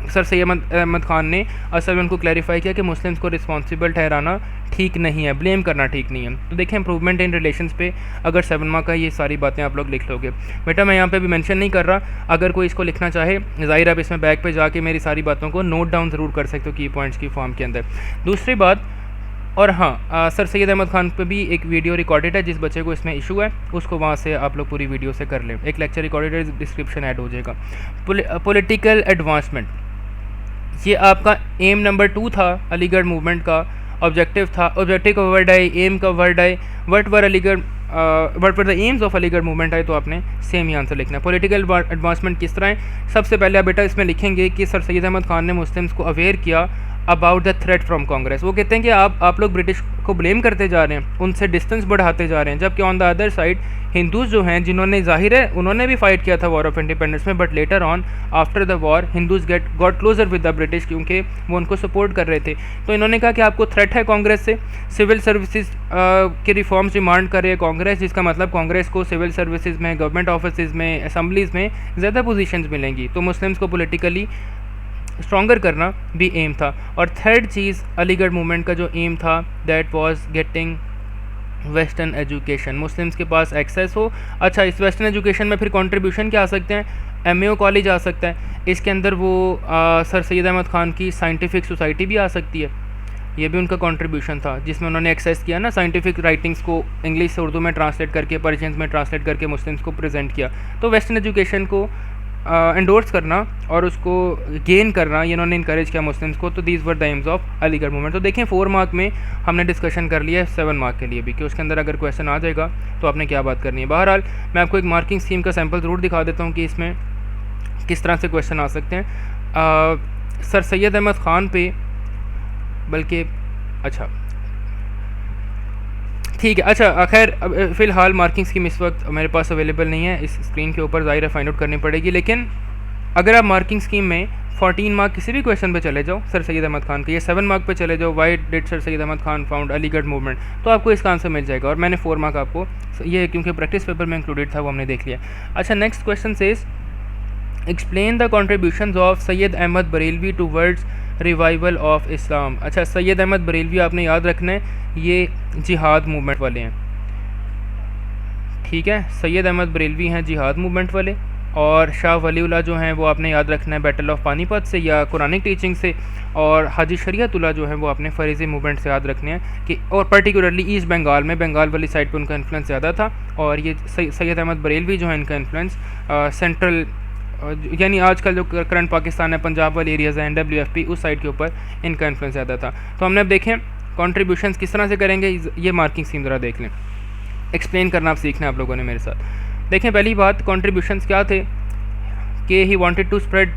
सर सैयद अहमद खान ने असल में उनको क्लैरिफाई किया कि मुस्लिम्स को रिस्पॉन्सिबल ठहराना ठीक नहीं है, ब्लेम करना ठीक नहीं है। तो देखें इंप्रूवमेंट इन रिलेशंस पे अगर 7 मार्क का ये सारी बातें आप लोग लिख लोगे। बेटा मैं यहाँ पे भी मेंशन नहीं कर रहा, अगर कोई इसको लिखना चाहे ज़ाहिर आप इसमें बैक पे जाके मेरी सारी बातों को नोट डाउन ज़रूर कर सकते हो की पॉइंट्स की फॉर्म के अंदर। दूसरी बात, और हाँ सर सैयद अहमद खान पे भी एक वीडियो रिकॉर्डेड है, जिस बच्चे को इसमें इशू है उसको वहाँ से आप लोग पूरी वीडियो से कर लें, एक लेक्चर रिकॉर्डेड डिस्क्रिप्शन ऐड हो जाएगा। पॉलिटिकल एडवांसमेंट, ये आपका एम नंबर 2 था अलीगढ़ मूवमेंट का, ऑब्जेक्टिव था, ऑब्जेक्टिव का वर्ड है, एम का वर्ड है, what were Aligarh what were the aims of Aligarh movement है, तो आपने सेम ही आंसर लिखना है। पॉलिटिकल एडवांसमेंट किस तरह है, सबसे पहले आप बेटा इसमें लिखेंगे कि सर सैयद अहमद खान ने मुस्लिम्स को अवेयर किया about the threat from Congress. वो कहते हैं कि आप लोग ब्रिटिश को ब्लेम करते जा रहे हैं, उनसे डिस्टेंस बढ़ाते जा रहे हैं, जबकि on the other side Hindus जो हैं, जिन्होंने जाहिर है उन्होंने भी फाइट किया था वॉर ऑफ इंडिपेंडेंस में, but later on after the war Hindus got closer with the British, क्योंकि वो उनको सपोर्ट कर रहे थे। तो इन्होंने कहा कि आपको थ्रेट है कांग्रेस से, सिविल सर्विसेज के रिफॉर्म्स डिमांड कर रही है कांग्रेस, जिसका मतलब कांग्रेस को सिविल सर्विसेज में, गवर्नमेंट ऑफिस में, असम्बलीज़ में ज़्यादा पोजीशंस मिलेंगी, तो मुस्लिम्स को पॉलिटिकली स्ट्रॉन्गर करना भी एम था। और थर्ड चीज़ अलीगढ़ मूवमेंट का जो एम था, that was getting western education, Muslims के पास एक्सेस हो। अच्छा, इस वेस्टर्न एजुकेशन में फिर कंट्रीब्यूशन क्या आ सकते हैं, एमएओ कॉलेज आ सकता है, इसके अंदर वो सर सैयद अहमद खान की साइंटिफिक सोसाइटी भी आ सकती है, ये भी उनका कंट्रीब्यूशन था, जिसमें उन्होंने एक्सेस किया ना साइंटिफिक राइटिंग्स को इंग्लिश से उर्दू में ट्रांसलेट करके, पर्शियन में ट्रांसलेट करके मुस्लिम्स को प्रेजेंट किया। तो वेस्टर्न एजुकेशन को एंडोर्स करना और उसको गेन करना, ये इन्होंने इनकरेज किया मुस्लिम्स को। तो these were the aims of Aligarh movement. तो देखें 4 मार्क में हमने डिस्कशन कर लिया है, 7 मार्क के लिए भी, कि उसके अंदर अगर क्वेश्चन आ जाएगा तो आपने क्या बात करनी है। बहरहाल मैं आपको एक मार्किंग स्कीम का सैम्पल ज़रूर दिखा देता हूँ कि इसमें किस तरह से क्वेश्चन आ सकते हैं। सर सैयद अहमद ख़ान पे, बल्कि अच्छा ठीक है, अच्छा खैर फ़िलहाल मार्किंग स्कीम इस वक्त मेरे पास अवेलेबल नहीं है, इस स्क्रीन के ऊपर ज़ाहिर फाइंड आउट करनी पड़ेगी। लेकिन अगर आप मार्किंग स्कीम में 14 मार्क किसी भी क्वेश्चन पे चले जाओ सर सैयद अहमद खान के, या 7 मार्क पे चले जाओ why did sir Syed Ahmad Khan found Aligarh movement, तो आपको इसका आंसर मिल जाएगा। और मैंने 4 मार्क आपको ये क्योंकि प्रैक्टिस पेपर में इंक्लूडेड था वो हमने देख लिया। अच्छा, next question says explain the contributions of Syed Ahmad Barelvi towards revival of Islam. अच्छा, सैयद अहमद बरेलवी आपने याद रखना है, ये जिहाद मूवमेंट वाले हैं, ठीक है, सैयद अहमद बरेलवी हैं जिहाद मूवमेंट वाले, और शाह वलीउल्लाह जो हैं वो आपने याद रखना है बैटल ऑफ पानीपत से या कुरानिक टीचिंग से, और हाजी शरीयतुल्लाह जो है वो आपने फरीज़ी मूवमेंट से याद रखने हैं कि, और पर्टिकुलरली ईस्ट बंगाल में, बंगाल वाली साइड पे उनका इन्फ्लुएंस ज़्यादा था, और ये सैयद अहमद बरेलवी जो है इनका इन्फ्लुएंस सेंट्रल यानी आजकल जो करंट पाकिस्तान है, पंजाब वाली एरियाज़ हैं, NWFP उस साइड के ऊपर इनका इन्फ्लुएंस ज़्यादा था। तो हमने अब देखें कंट्रीब्यूशंस किस तरह से करेंगे, ये मार्किंग स्कीम ज़रा देख लें, एक्सप्लेन करना आप सीखना है आप लोगों ने मेरे साथ। देखें पहली बात, कंट्रीब्यूशंस क्या थे कि he wanted to spread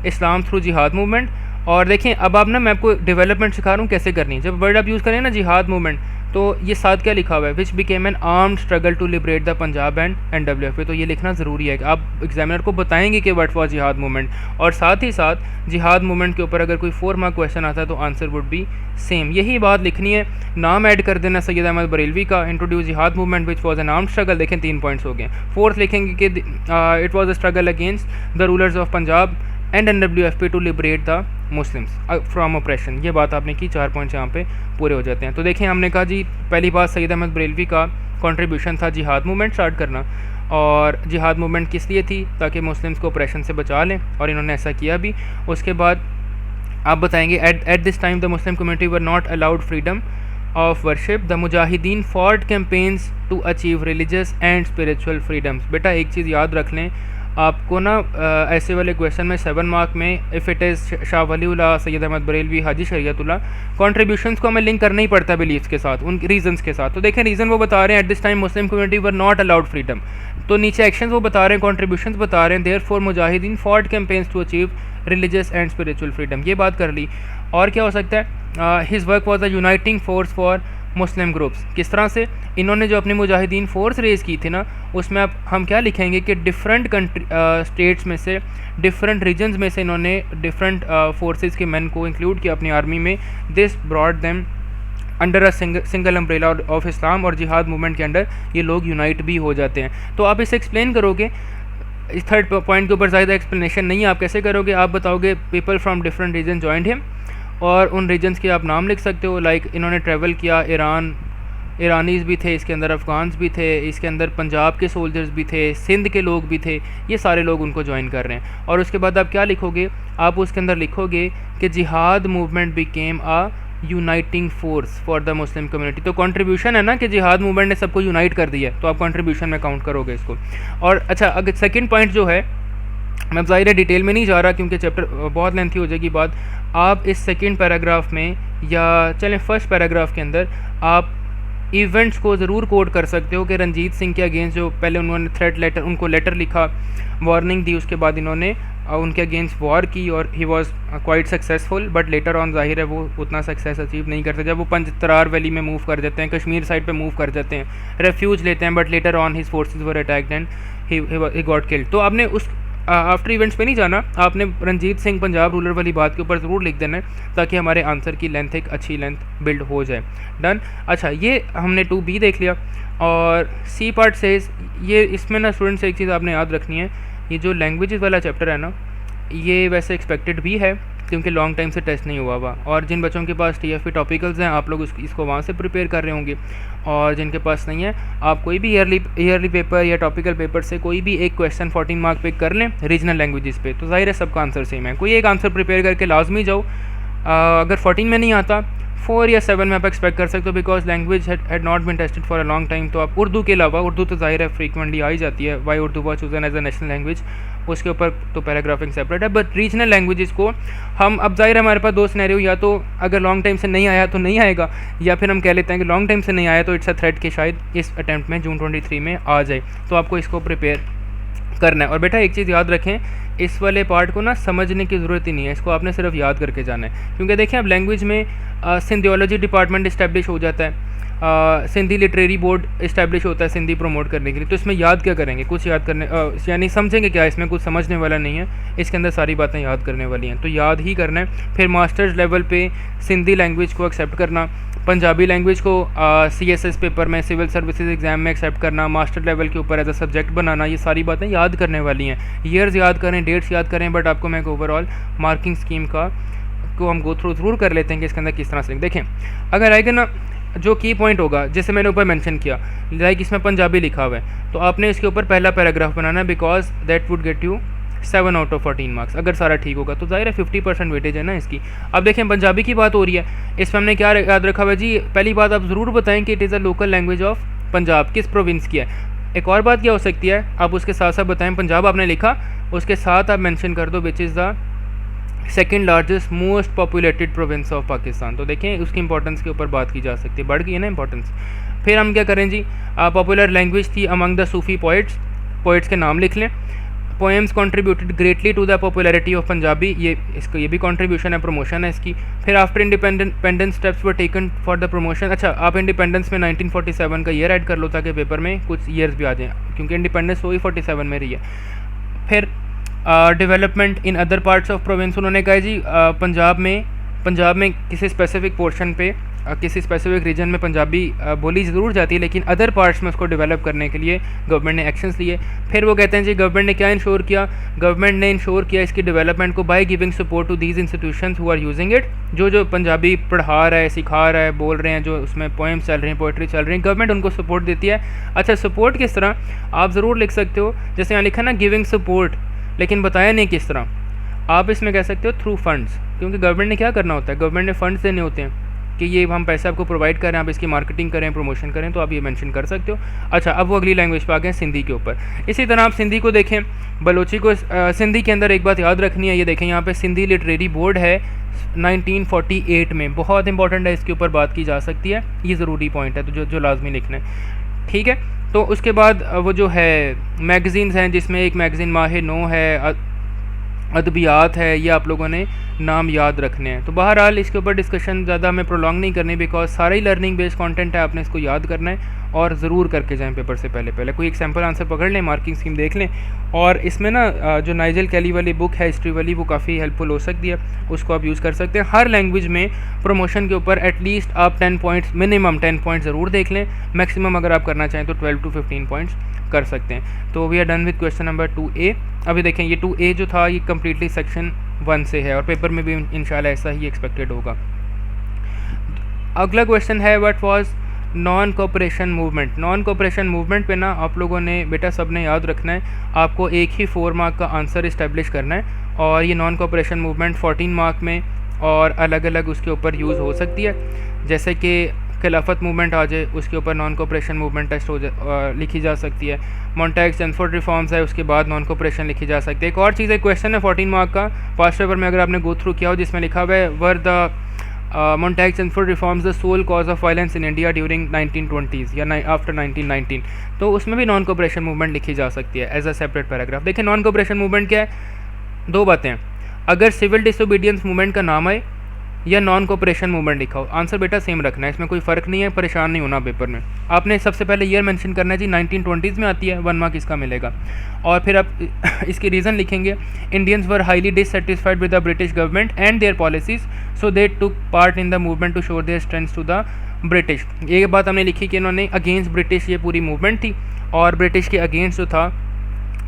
Islam through jihad movement. और देखें अब आप ना, मैं आपको डेवलपमेंट सिखा रहा हूँ कैसे करनी है। जब वर्ड आप यूज़ करें ना जिहाद मूवमेंट, तो ये साथ क्या लिखा हुआ है, which became an armed struggle to liberate the Punjab and NWFA। तो ये लिखना ज़रूरी है कि आप एग्जामिनर को बताएंगे कि व्हाट वाज जिहाद मूवमेंट, और साथ ही साथ जिहाद मूवमेंट के ऊपर अगर कोई 4 मार्क क्वेश्चन आता है तो आंसर वुड बी सेम। यही बात लिखनी है, नाम ऐड कर देना सैयद अहमद बरेलवी का, introduce jihad movement which was an armed struggle, देखें 3 पॉइंट्स हो गए। फोर्थ लिखेंगे कि it was a struggle against the rulers of Punjab and NWFA to liberate the Muslims from oppression. ये बात आपने की, 4 पॉइंट्स यहाँ पे पूरे हो जाते हैं। तो देखें हमने कहा जी पहली बात सैयद अहमद बरेलवी का कंट्रीब्यूशन था जिहाद मूवमेंट स्टार्ट करना, और जिहाद मूवमेंट किस लिए थी, ताकि मुस्लिम्स को ऑपरेशन से बचा लें, और इन्होंने ऐसा किया भी। उसके बाद आप बताएंगे at this time the Muslim community were not allowed freedom of worship, the mujahideen fought campaigns to achieve religious and spiritual freedoms. बेटा एक चीज़ याद रख लें, आपको ना ऐसे वाले क्वेश्चन में 7 मार्क में if it is Shah Waliullah, Syed Ahmad Barelvi, Haji Shariatullah, contributions को हमें लिंक करना ही पड़ता है बिलीफ्स के साथ, उन रीजंस के साथ। तो देखें रीज़न वो बता रहे हैं eight this time Muslim community were not allowed freedom, तो नीचे एक्शन वो बता रहे हैं, कॉन्ट्रीब्यूशंस बता रहे हैं, therefore mujahideen fought campaigns to achieve religious and spiritual freedom, ये बात कर ली। और क्या हो सकता है, his work was a uniting force for Muslim groups. किस तरह से इन्होंने जो अपनी मुजाहिदीन फोर्स रेज़ की थी ना, उसमें अब हम क्या लिखेंगे कि डिफरेंट कंट्री स्टेट्स में से, डिफरेंट रीजन्स में से इन्होंने डिफरेंट फोर्सेस के मैन को इंक्लूड किया अपनी आर्मी में। This brought them under a single umbrella of Islam, और जिहाद मूवमेंट के अंडर ये लोग यूनाइट भी हो जाते हैं। तो आप इसे एक्सप्लेन करोगे, इस थर्ड पॉइंट के ऊपर ज़्यादा एक्सप्लेनेशन नहीं है, आप कैसे करोगे, आप बताओगे people from different region joined him, और उन रीजन्स के आप नाम लिख सकते हो, लाइक इन्होंने ट्रैवल किया, ईरानीज़ भी थे, इसके अंदर अफ़गान्स भी थे, इसके अंदर पंजाब के सोल्जर्स भी थे, सिंध के लोग भी थे, ये सारे लोग उनको ज्वाइन कर रहे हैं। और उसके बाद आप क्या लिखोगे, आप उसके अंदर लिखोगे कि जिहाद movement became a uniting force for the Muslim community. तो कंट्रीब्यूशन है ना कि जिहाद मूवमेंट ने सबको यूनाइट कर दिया, तो आप कंट्रीब्यूशन में काउंट करोगे इसको। और अच्छा, अगर सेकंड पॉइंट जो है, मैं ज़ाहिर है डिटेल में नहीं जा रहा क्योंकि चैप्टर बहुत लेंथी हो जाएगी बात, आप इस सेकंड पैराग्राफ में या चलें फर्स्ट पैराग्राफ के अंदर आप इवेंट्स को ज़रूर कोट कर सकते हो कि रंजीत सिंह के अगेंस्ट जो पहले उन्होंने थ्रेट लेटर, उनको लेटर लिखा, वार्निंग दी, उसके बाद इन्होंने उनके अगेंस्ट वॉर की, और he was quite successful, but later on ज़ाहिर है वो उतना सक्सेस अचीव नहीं करते। जब वो पंजतरार वैली में मूव कर जाते हैं, कश्मीर साइड पे मूव कर जाते हैं, रेफ्यूज लेते हैं, but later on his forces were attacked and he got killed. तो आपने उस आफ्टर इवेंट्स पे नहीं जाना, आपने रंजीत सिंह पंजाब रूलर वाली बात के ऊपर ज़रूर लिख देना है, ताकि हमारे आंसर की लेंथ एक अच्छी लेंथ बिल्ड हो जाए। डन। अच्छा, ये हमने 2B देख लिया, और सी पार्ट से ये इसमें ना स्टूडेंट्स एक चीज़ आपने याद रखनी है, ये जो लैंग्वेजेस वाला चैप्टर है ना, ये वैसे एक्सपेक्टेड भी है क्योंकि लॉन्ग टाइम से टेस्ट नहीं हुआ हुआ, और जिन बच्चों के पास TFP टॉपिकल्स हैं आप लोग इसको वहाँ से प्रिपेयर कर रहे होंगे, और जिनके पास नहीं है आप कोई भी ईयरली पेपर या टॉपिकल पेपर से कोई भी एक क्वेश्चन 14 मार्क पिक कर लें रीजनल लैंग्वेजेस पे, तो ज़ाहिर है सबका आंसर सेम है। कोई एक आंसर प्रिपेयर करके लाजमी जाओ, अगर 14 में नहीं आता 4 या 7 में आप एक्सपेक्ट कर सकते हो, because language had not been tested for a long time. तो आप उर्दू के अलावा, उर्दू तो ज़ाहिर है फ्रीक्वेंटली आ ही जाती है, why Urdu was chosen as a national language, उसके ऊपर तो पैराग्राफिंग सेपरेट है, बट रीजनल लैंग्वेजेस को हम, अब ज़ाहिर है हमारे पास 2 सिनेरियो, या तो अगर लॉन्ग टाइम से नहीं आया तो नहीं आएगा, या फिर हम कह लेते हैं कि लॉन्ग टाइम से नहीं आया तो इट्स अ थ्रेट कि शायद इस अटैम्प्ट में जून 23 में आ जाए, तो आपको इसको प्रिपेयर करना है। और बेटा एक चीज़ याद रखें, इस वाले पार्ट को ना समझने की ज़रूरत ही नहीं है, इसको आपने सिर्फ याद करके जाना है, क्योंकि देखें अब लैंग्वेज में सिंधियोलॉजी डिपार्टमेंट इस्टेब्लिश हो जाता है, सिंधी लिटरेरी बोर्ड इस्टेब्लिश होता है सिंधी प्रमोट करने के लिए, तो इसमें याद क्या करेंगे, कुछ याद करने यानी समझेंगे क्या, इसमें कुछ समझने वाला नहीं है, इसके अंदर सारी बातें याद करने वाली हैं, तो याद ही करना है। फिर मास्टर्स लेवल पे सिंधी लैंग्वेज को एक्सेप्ट करना, पंजाबी लैंग्वेज को CSS पेपर में, सिविल सर्विसेज एग्जाम में एक्सेप्ट करना, मास्टर लेवल के ऊपर एज अ सब्जेक्ट बनाना, ये सारी बातें याद करने वाली हैं। ईयर्स याद करें, डेट्स याद करें, बट आपको मैं एक ओवरऑल मार्किंग स्कीम को हम गो थ्रू ज़रूर कर लेते हैं कि इसके अंदर किस तरह से देखें। अगर आएगा ना जो की पॉइंट होगा, जैसे मैंने ऊपर मेंशन किया, लाइक इसमें पंजाबी लिखा हुआ है, तो आपने इसके ऊपर पहला पैराग्राफ बनाना है, because that would get you 7 out of 14 marks, अगर सारा ठीक होगा तो ज़ाहिर है 50% वेटेज है ना इसकी। अब देखें पंजाबी की बात हो रही है, इसमें हमने क्या याद रखा हुआ जी, पहली बात आप ज़रूर बताएं कि it is a local language of Punjab, किस प्रोविंस की है। एक और बात क्या हो सकती है, आप उसके साथ साथ बताएं, पंजाब आपने लिखा, उसके साथ आप मेंशन कर दो which is the second largest most populated province of Pakistan. तो देखें उसकी इंपॉर्टेंस के ऊपर बात की जा सकती है, बढ़ गई है ना इंपॉर्टेंस। फिर हम क्या करें जी, पॉपुलर लैंग्वेज थी अमंग द सूफ़ी पोइट्स के नाम लिख लें, poems contributed greatly to the popularity of Punjabi, ये भी कंट्रीब्यूशन है, प्रमोशन है इसकी। फिर after independence steps were taken for the promotion. अच्छा, आप इंडिपेंडेंस में 1947 का ईयर ऐड कर लो ताकि पेपर में कुछ ईयर्स भी आ जाएँ, क्योंकि इंडिपेंडेंस वही 47 में रही है। फिर development in other parts of province, उन्होंने कहा जी पंजाब में किसी स्पेसिफिक पोर्शन पे किसी स्पेसिफिक रीजन में पंजाबी बोली ज़रूर जाती है, लेकिन अदर पार्ट्स में उसको डेवलप करने के लिए गवर्नमेंट ने एक्शंस लिए। फिर वो कहते हैं जी गवर्नमेंट ने क्या इंश्योर किया, गवर्नमेंट ने इंश्योर किया इसकी डेवलपमेंट को by giving support to these institutions who are using it. जो पंजाबी पढ़ा रहा है, सिखा रहा है, बोल रहे हैं, जो उसमें पोएम्स चल रही हैं, पोइट्री चल रही है, गवर्नमेंट उनको सपोर्ट देती है। अच्छा, सपोर्ट किस तरह आप ज़रूर लिख सकते हो, जैसे यहाँ लिखा ना गिविंग सपोर्ट, लेकिन बताया नहीं किस तरह। आप इसमें कह सकते हो थ्रू फंड्स, क्योंकि गवर्नमेंट ने क्या करना होता है, गवर्नमेंट ने फंड्स देने होते हैं कि ये हम पैसे आपको प्रोवाइड करें, आप इसकी मार्केटिंग करें, प्रमोशन करें, तो आप ये मेंशन कर सकते हो। अच्छा, अब वो अगली लैंग्वेज पे आ गए सिंधी के ऊपर। इसी तरह आप सिंधी को देखें, बलोची को सिंधी के अंदर एक बात याद रखनी है, ये देखें यहाँ पे सिंधी लिटरेरी बोर्ड है 1948 में, बहुत इंपॉर्टेंट है, इसके ऊपर बात की जा सकती है, ये ज़रूरी पॉइंट है, तो जो लाजमी लिखना है, ठीक है। तो उसके बाद वो जो है मैगज़ीन्स हैं, जिसमें एक मैगज़ीन माह-ए-नौ है, अदबियात है, ये आप लोगों ने नाम याद रखने हैं। तो बहरहाल इसके ऊपर डिस्कशन ज़्यादा हमें प्रोलॉन्ग नहीं करनी, बिकॉज सारा ही लर्निंग बेस्ड कंटेंट है, आपने इसको याद करना है और ज़रूर करके जाएं पेपर से पहले कोई एक सैम्पल आंसर पकड़ लें, मार्किंग स्कीम देख लें। और इसमें ना जो नाइजल कैली वाली बुक है हिस्ट्री वाली, वो काफ़ी हेल्पफुल हो सकती है, उसको आप यूज़ कर सकते हैं। हर लैंग्वेज में प्रमोशन के ऊपर एटलीस्ट आप 10 पॉइंट्स, मिनिमम 10 पॉइंट्स ज़रूर देख लें, मैक्सिमम अगर आप करना चाहें तो 12 to 15 पॉइंट्स कर सकते हैं। तो we are done with question number 2A। अभी देखें ये 2A जो था ये कम्प्लीटली सेक्शन 1 से है और पेपर में भी इंशाल्लाह ऐसा ही एक्सपेक्टेड होगा। अगला क्वेश्चन है what was non cooperation movement. Non cooperation movement पे ना आप लोगों ने बेटा सब ने याद रखना है, आपको एक ही 4 मार्क का आंसर इस्टेब्लिश करना है, और ये नॉन कोऑपरेशन मूवमेंट 14 मार्क में और अलग अलग उसके ऊपर यूज़ हो सकती है। जैसे कि खिलाफत मूवमेंट आ जाए, उसके ऊपर नॉन कोऑपरेशन मूवमेंट टेस्ट लिखी जा सकती है। मॉन्टेग चैम्सफोर्ड रिफॉर्म्स है, उसके बाद नॉन कोऑपरेशन लिखी जा सकती है। एक और चीज़, एक क्वेश्चन है 14 मार्क का पास्ट पेपर में, अगर आपने गो थ्रू किया हो, जिसमें लिखा हुआ है were the Montagu Chelmsford reforms the sole cause of violence in India during 1920s या आफ्टर 1919, तो उसमें भी नॉन कोऑपरेशन मूवमेंट लिखी जा सकती है एज अ सेपरेट पैराग्राफ। देखिए नॉन कोऑपरेशन मूवमेंट क्या है, दो बातें, अगर सिविल डिसोबीडियंस मूवमेंट का नाम आए या नॉन कोऑपरेशन मूवमेंट लिखा हो, आंसर बेटा सेम रखना है, इसमें कोई फ़र्क नहीं है, परेशान नहीं होना पेपर में। आपने सबसे पहले ईयर मेंशन करना है जी 1920s में आती है, 1 मार्क इसका मिलेगा। और फिर आप इसकी रीज़न लिखेंगे, Indians were highly dissatisfied with the British government and their policies, so they took part in the movement to show their strength to the British. ये बात हमने लिखी कि इन्होंने अगेंस्ट ब्रिटिश ये पूरी मूवमेंट थी, और ब्रिटिश के अगेंस्ट जो था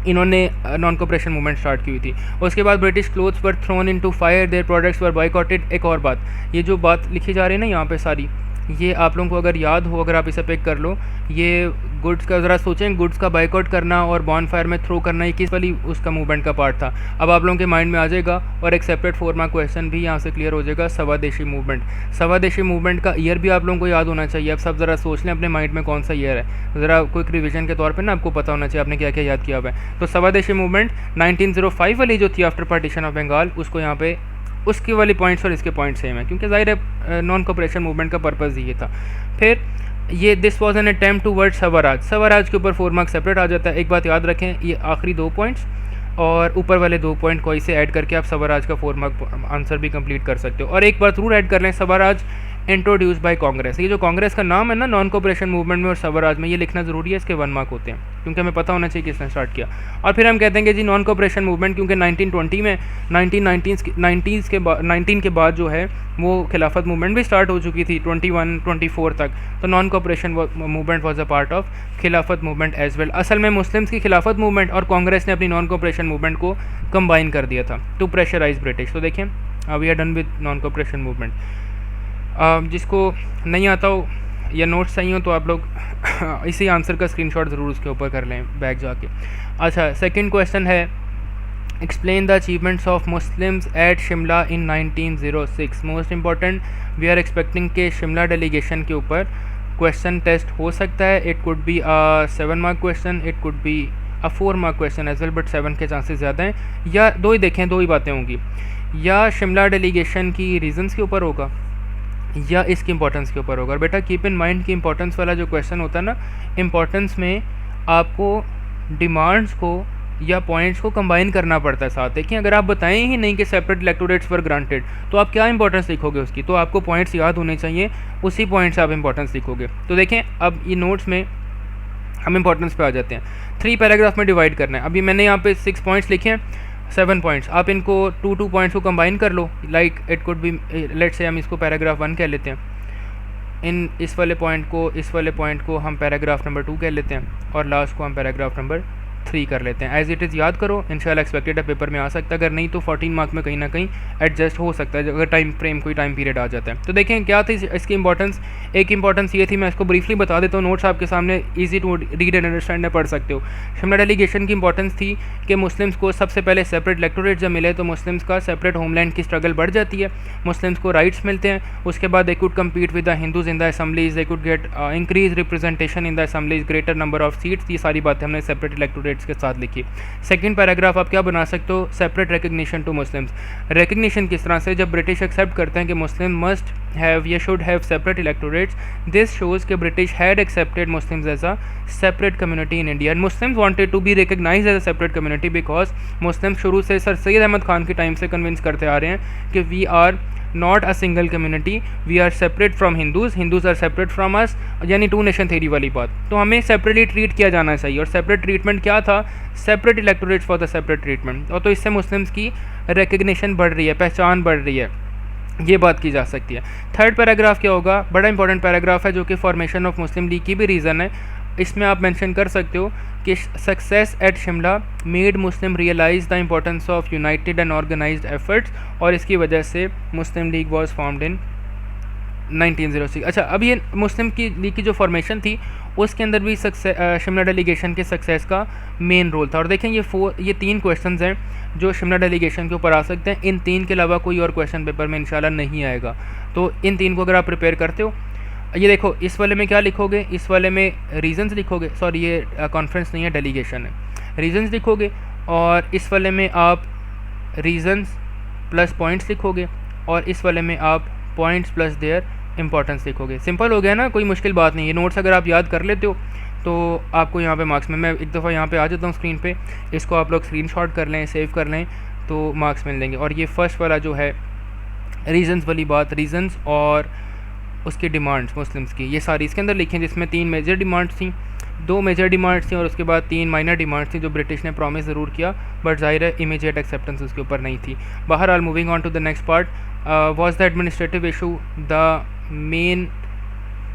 इन्होंने नॉन कोऑपरेशन मूवमेंट स्टार्ट की हुई थी। उसके बाद British clothes were throne into fire, their products were boycotted. एक और बात, ये जो बात लिखी जा रही है ना यहाँ पे सारी, ये आप लोगों को अगर याद हो, अगर आप इसे पिक कर लो, ये गुड्स का ज़रा सोचें, गुड्स का बाइकआउट करना और बॉन फायर में थ्रो करना, ये किस वाली उसका मूवमेंट का पार्ट था। अब आप लोगों के माइंड में आ जाएगा, और एक सेपरेट 4 मार्क क्वेश्चन भी यहाँ से क्लियर हो जाएगा, स्वदेशी मूवमेंट। स्वदेशी मूवमेंट का ईयर भी आप लोगों को याद होना चाहिए। अब सब ज़रा सोच लें अपने माइंड में कौन सा ईयर है, ज़रा क्विक रिविजन के तौर पर ना आपको पता होना चाहिए आपने क्या क्या याद किया हुआ है। तो स्वदेशी मूवमेंट 1905 वाली जो थी आफ्टर पार्टीशन ऑफ बंगाल, उसको यहाँ पे उसके वाले पॉइंट्स और इसके पॉइंट सेम है, क्योंकि ज़ाहिर है नॉन कोऑपरेशन मूवमेंट का पर्पज़ ये था। फिर ये this was an attempt towards Swaraj, Swaraj के ऊपर 4 मार्क सेपरेट आ जाता है। एक बात याद रखें, ये आखिरी 2 पॉइंट्स और ऊपर वाले 2 पॉइंट को इसे ऐड करके आप स्वराज का 4 मार्क आंसर भी कंप्लीट कर सकते हो। और एक बात जरूर ऐड कर लें, स्वराज इंट्रोड्यूस बाय कांग्रेस, ये जो कांग्रेस का नाम है ना नॉन कोऑपरेशन मूवमेंट में और स्वराज में, ये लिखना ज़रूरी है, इसके 1 मार्क होते हैं, क्योंकि हमें पता होना चाहिए किसने स्टार्ट किया। और फिर हम कहते हैं कि जी नॉन कोऑपरेशन मूवमेंट, क्योंकि 1920 में 19 के बाद जो है वो खिलाफत मूवमेंट भी स्टार्ट हो चुकी थी 21-24 तक, तो non cooperation movement was a part of खिलाफत मूवमेंट एज वेल। असल में मुस्लिम्स की खिलाफत मूवमेंट और कांग्रेस ने अपनी नॉन कोऑपरेशन मूवमेंट को कंबाइन कर दिया था टू प्रेशराइज ब्रिटिश। तो देखें we are done with non cooperation movement. जिसको नहीं आता हो या नोट्स चाहिए हो तो आप लोग इसी आंसर का स्क्रीनशॉट ज़रूर उसके ऊपर कर लें बैग जाके। अच्छा, सेकंड क्वेश्चन है, explain the achievements of Muslims at Simla in 1906। Most important, we are expecting के शिमला डेलीगेशन के ऊपर क्वेश्चन टेस्ट हो सकता है। It could be a 7 mark question, it could be a 4 mark question as well, but 7 के chances ज़्यादा हैं। या दो ही देखें, दो ही बातें होंगी, या शिमला डेलीगेशन की रीजंस के ऊपर होगा या इसकी इंपॉर्टेंस के ऊपर होगा। बेटा कीप इन माइंड कि इंपॉर्टेंस वाला जो क्वेश्चन होता है ना, इंपॉर्टेंस में आपको डिमांड्स को या पॉइंट्स को कंबाइन करना पड़ता है साथ। देखिए अगर आप बताएं ही नहीं कि सेपरेट इलेक्टोरेट्स वर ग्रांटेड, तो आप क्या इंपॉर्टेंस लिखोगे उसकी? तो आपको पॉइंट्स याद होने चाहिए, उसी पॉइंट से आप इंपॉर्टेंस लिखोगे। तो देखें अब ये नोट्स में हम इंपॉर्टेंस पे आ जाते हैं। 3 पैराग्राफ में डिवाइड करना है। अभी मैंने यहाँ पे 6 पॉइंट्स लिखे हैं, 7 पॉइंट्स। आप इनको 2 पॉइंट्स को कंबाइन कर लो, like it could be, let's say हम इसको पैराग्राफ 1 कह लेते हैं, इस वाले पॉइंट को हम पैराग्राफ नंबर 2 कह लेते हैं, और लास्ट को हम पैराग्राफ नंबर 3 कर लेते हैं। एज इट इज़ याद करो, इंशाल्लाह एक्सपेक्टेड है पेपर में आ सकता है, अगर नहीं तो 14 मार्क में कहीं ना कहीं एडजस्ट हो सकता है अगर टाइम फ्रेम कोई टाइम पीरियड आ जाता है। तो देखें क्या थी इसकी इंपॉर्टेंस। एक इंपॉर्टेंस ये थी, मैं इसको ब्रीफली बता देता हूँ, नोट्स आपके सामने easy to read and understand पढ़ सकते हो। शिमला डेलीगेशन की इंपॉर्टेंस थी कि मुस्लिम्स को सबसे पहले सेपरेट इलेक्टोरेट जब मिले तो मुस्लिम्स का सेपरेट होमलैंड की स्ट्रगल बढ़ जाती है, मुस्लिम्स को राइट्स मिलते हैं। उसके बाद they could compete with the Hindus in the assemblies, they could get increase representation in the assemblies, greater number of seats. ये सारी बातें हमने सेपरेट इलेक्टोरेट्स के साथ लिखी। सेकंड पैराग्राफ आप क्या बना सकते हो? Separate recognition to Muslims. Recognition किस तरह से? जब ब्रिटिश एक्सेप्ट करते हैं कि मुस्लिम मस्ट हैव या should have separate electorates, this shows कि British had accepted Muslims as a separate community in India and Muslims wanted to be recognized as a separate community because Muslim शुरू से sir Syed Ahmad Khan के time से convince करते आ रहे हैं कि we are not a single community, we are separate from Hindus, Hindus are separate from us, यानी 2 nation theory वाली बात। तो हमें सेपरेटली ट्रीट किया जाना चाहिए, और सेपरेट ट्रीटमेंट क्या था? Separate electorates for the separate treatment. और तो इससे मुस्लिम्स की रिकग्निशन बढ़ रही है, पहचान बढ़ रही है, ये बात की जा सकती है। थर्ड पैराग्राफ क्या होगा? बड़ा इंपॉर्टेंट पैराग्राफ है जो कि फॉर्मेशन ऑफ मुस्लिम लीग की भी रीज़न है। इसमें आप मेंशन कर सकते हो कि success at Simla made Muslim realise the importance of united and organised efforts, और इसकी वजह से Muslim League was formed in 1906। अच्छा, अब ये मुस्लिम की लीग की जो फॉर्मेशन थी उसके अंदर भी शिमला डेलीगेशन के सक्सेस का मेन रोल था। और देखें ये 3 क्वेश्चंस हैं जो शिमला डेलीगेशन के ऊपर आ सकते हैं। इन 3 के अलावा कोई और क्वेश्चन पेपर में इंशाल्लाह नहीं आएगा। तो इन 3 को अगर आप प्रिपेयर करते हो, ये देखो इस वाले में क्या लिखोगे? इस वाले में रीजंस लिखोगे, सॉरी ये कॉन्फ्रेंस नहीं है, डेलीगेशन है, रीजंस लिखोगे, और इस वाले में आप रीजंस प्लस पॉइंट्स लिखोगे, और इस वाले में आप पॉइंट्स प्लस देयर इंपॉर्टेंस लिखोगे। सिंपल हो गया ना, कोई मुश्किल बात नहीं है। नोट्स अगर आप याद कर लेते हो तो आपको यहाँ पे मार्क्स में, मैं एक दफ़ा यहाँ पे आ जाता हूँ स्क्रीन पे, इसको आप लोग स्क्रीनशॉट कर लें, सेव कर लें, तो मार्क्स मिल देंगे। और ये फर्स्ट वाला जो है रीजंस वाली बात, रीजंस और उसकी डिमांड्स मुस्लिम्स की, ये सारी इसके अंदर लिखें, जिसमें 3 मेजर डिमांड्स थी, 2 मेजर डिमांड्स थी, और उसके बाद 3 माइनर डिमांड्स थी जो ब्रिटिश ने प्रॉमिस ज़रूर किया, बट ज़ाहिर है इमीडिएट एक्सेप्टेंस उसके ऊपर नहीं थी। बहरहाल moving on to the next part, was the administrative issue the main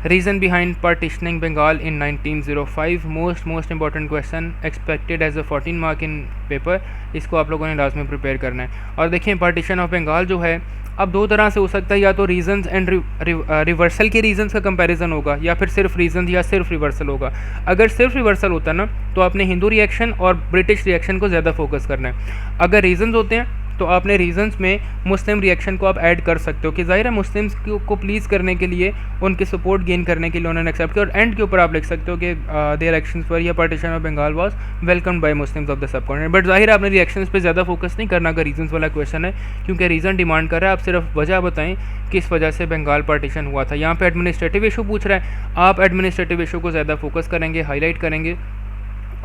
reason behind partitioning Bengal in 1905? Most important question expected as a 14 mark in paper, इसको आप लोगों ने लाजमी प्रिपेयर करना है। और देखिए पार्टीशन ऑफ बंगाल जो है अब 2 तरह से हो सकता है, या तो रीजंस एंड रिवर्सल के रीजंस का कंपैरिजन होगा, या फिर सिर्फ रीजंस या सिर्फ रिवर्सल होगा। अगर सिर्फ रिवर्सल होता ना तो आपने हिंदू रिएक्शन और ब्रिटिश रिएक्शन को ज़्यादा फोकस करना है। अगर रीजंस होते हैं तो आपने रीजंस में मुस्लिम रिएक्शन को आप ऐड कर सकते हो कि ज़ाहिर है मुस्लिम्स को प्लीज़ करने के लिए, उनके सपोर्ट गेन करने के लिए उन्होंने एक्सेप्ट किया। और एंड के ऊपर आप लिख सकते हो कि देयर एक्शंस पर या partition of Bengal was welcomed by Muslims of the subcontinent. But ज़ाहिर है आपने रिएक्शंस पे ज़्यादा फोकस नहीं करना अगर रीजंस वाला क्वेश्चन है, क्योंकि रीज़न डिमांड कर रहा है, आप सिर्फ वजह बताएं किस वजह से बंगाल पार्टीशन हुआ था। यहाँ पर एडमिनिस्ट्रेटिव इशू पूछ रहा है, आप एडमिनिस्ट्रेटिव इशू को ज़्यादा फोकस करेंगे, हाईलाइट करेंगे,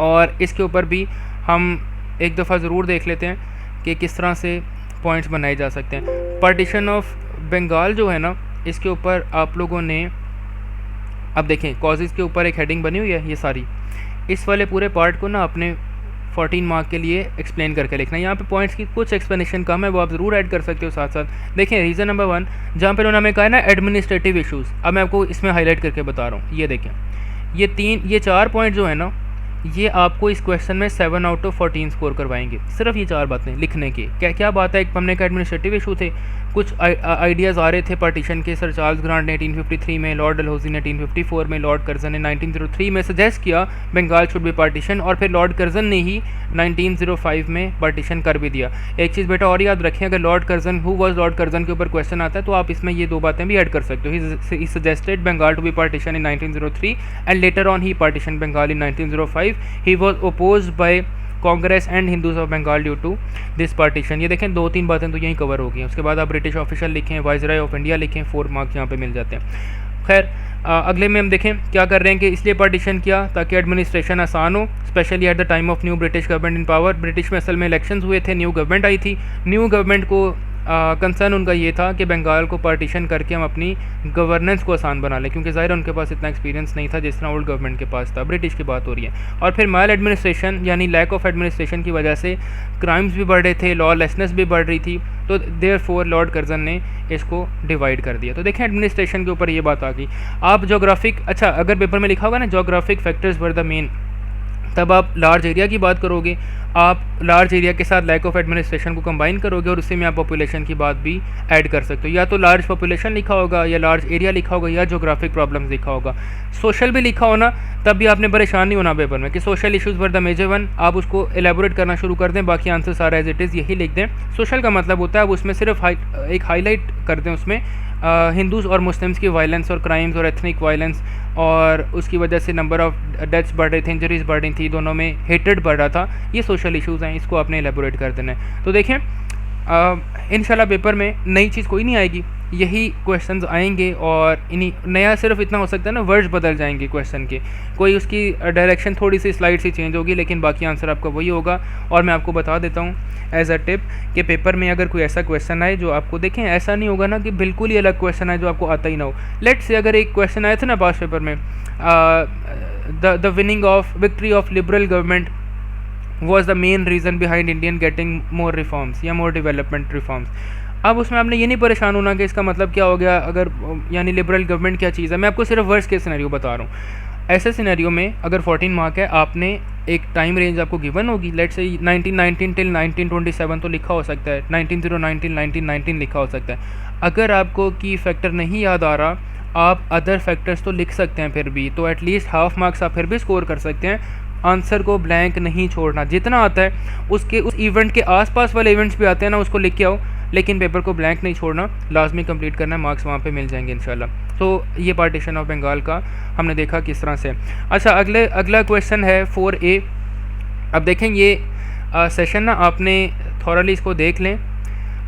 और इसके ऊपर भी हम एक दफ़ा ज़रूर देख लेते हैं कि किस तरह से पॉइंट्स बनाए जा सकते हैं। पार्टीशन ऑफ बंगाल जो है ना, इसके ऊपर आप लोगों ने अब देखें कॉजेज़ के ऊपर एक हेडिंग बनी हुई है, ये सारी, इस वाले पूरे पार्ट को ना अपने 14 मार्क के लिए एक्सप्लेन करके लिखना है। यहाँ पे पॉइंट्स की कुछ एक्सप्लेनेशन कम है, वो आप ज़रूर ऐड कर सकते हो साथ साथ। देखें रीज़न नंबर 1 जहाँ पर उन्होंने कहा है ना एडमिनिस्ट्रेटिव इशूज़, अब मैं आपको इसमें हाईलाइट करके बता रहा हूँ। ये देखें ये 4 पॉइंट जो है ना, ये आपको इस क्वेश्चन में 7 आउट ऑफ 14 स्कोर करवाएंगे, सिर्फ ये 4 बातें लिखने की। क्या बात है? एक हमने का एडमिनिस्ट्रेटिव इशू थे, कुछ आइडियाज़ आ रहे थे पार्टीशन के। सर चार्ल्स ग्रांट ने 1853 में, लॉर्ड डलहौजी ने 1854 में, लॉर्ड कर्जन ने 1903 में सजेस्ट किया बंगाल शुड बी पार्टीशन, और फिर लॉर्ड कर्जन ने ही 1905 में पार्टीशन कर भी दिया। एक चीज़ बेटा और याद रखें, अगर Lord Curzon who was Lord Curzon के ऊपर क्वेश्चन आता है तो आप इसमें ये 2 बातें भी ऐड कर सकते हो। He suggested Bengal to be partition in 1903 and later on he partition Bengal in 1905। He was opposed by Congress and Hindus of Bengal due to this partition. ये देखें 2-3 बातें तो यहीं कवर हो गई हैं। उसके बाद आप ब्रिटिश ऑफिशियल लिखें, वाइसराय ऑफ इंडिया लिखें, 4 मार्क्स यहाँ पे मिल जाते हैं। खैर अगले में हम देखें क्या कर रहे हैं कि इसलिए पार्टीशन किया ताकि एडमिनिस्ट्रेशन आसान हो, specially at the time of new British government in power. British में असल में इलेक्शंस हुए थे, न्यू गवर्नमेंट आई थी। न्यू गवर्नमेंट को कंसर्न उनका ये था कि बंगाल को पार्टीशन करके हम अपनी गवर्नेंस को आसान बना लें, क्योंकि ज़ाहिर उनके पास इतना एक्सपीरियंस नहीं था जितना ओल्ड गवर्नमेंट के पास था। ब्रिटिश की बात हो रही है। और फिर माल एडमिनिस्ट्रेशन यानी लैक ऑफ एडमिनिस्ट्रेशन की वजह से क्राइम्स भी बढ़ रहे थे, लॉलेसनेस भी बढ़ रही थी, तो देयरफॉर लॉर्ड कर्जन ने इसको डिवाइड कर दिया। तो देखें एडमिनिस्ट्रेशन के ऊपर ये बात आ गई। आप जोग्राफिक, अच्छा अगर पेपर में लिखा होगा ना geographic factors were the main, तब आप लार्ज एरिया की बात करोगे, आप लार्ज एरिया के साथ लैक ऑफ एडमिनिस्ट्रेशन को कंबाइन करोगे और उसी में आप पॉपुलेशन की बात भी ऐड कर सकते हो। या तो लार्ज पॉपुलेशन लिखा होगा या लार्ज एरिया लिखा होगा या जोग्राफिक प्रॉब्लम्स लिखा होगा। सोशल भी लिखा हो ना, तब भी आपने परेशान नहीं होना पेपर में कि social issues were the major one, आप उसको एलेबोरेट करना शुरू कर दें, बाकी आंसर सारा एज इट इज़ यही लिख दें। सोशल का मतलब होता है आप उसमें सिर्फ एक हाईलाइट कर दें उसमें हिंदूज़ और मुस्लिम्स की वायलेंस और क्राइम्स और एथनिक वायलेंस, और उसकी वजह से नंबर ऑफ़ डेथ्स बढ़ रहे थे, इंजरीज बढ़ रही थी, दोनों में हेटेड बढ़ रहा था। ये सोशल इश्यूज़ हैं, इसको आपने एलेबोरेट कर देना है। तो देखें इंशाल्लाह पेपर में नई चीज़ कोई नहीं आएगी, यही क्वेश्चंस आएंगे और इन्हीं नया सिर्फ इतना हो सकता है ना, वर्ड्स बदल जाएंगे क्वेश्चन के, कोई उसकी डायरेक्शन थोड़ी सी स्लाइड सी चेंज होगी, लेकिन बाकी आंसर आपका वही होगा। और मैं आपको बता देता हूँ एज अ टिप कि पेपर में अगर कोई ऐसा क्वेश्चन आए जो आपको, देखें ऐसा नहीं होगा ना कि बिल्कुल ही अलग क्वेश्चन आए जो आपको आता ही ना हो। लेट्स से अगर एक क्वेश्चन आया था ना पास्ट पेपर में, the victory of liberal government was the main reason behind Indian getting more reforms या मोर डेवलपमेंट रिफॉर्म्स। अब उसमें आपने ये नहीं परेशान होना कि इसका मतलब क्या हो गया, अगर यानी लिबरल गवर्नमेंट क्या चीज़ है। मैं आपको सिर्फ वर्स्ट केस सिनेरियो बता रहा हूँ। ऐसे सिनेरियो में अगर 14 मार्क है, आपने एक टाइम रेंज आपको गिवन होगी, लेट्स से 1919 टिल 1927 तो लिखा हो सकता है, 1919 1919 लिखा हो सकता है। अगर आपको की फैक्टर नहीं याद आ रहा, आप अदर फैक्टर्स तो लिख सकते हैं फिर भी, तो एटलीस्ट हाफ मार्क्स आप फिर भी स्कोर कर सकते हैं। आंसर को ब्लैंक नहीं छोड़ना, जितना आता है उसके उस इवेंट के आसपास वाले इवेंट्स भी आते हैं ना, उसको लिख के आओ, लेकिन पेपर को ब्लैंक नहीं छोड़ना, लाजमी कंप्लीट करना है, मार्क्स वहाँ पे मिल जाएंगे इंशाल्लाह। तो ये पार्टीशन ऑफ बंगाल का हमने देखा किस तरह से। अच्छा अगला क्वेश्चन है 4A। अब देखें ये सेशन ना आपने थॉरली इसको देख लें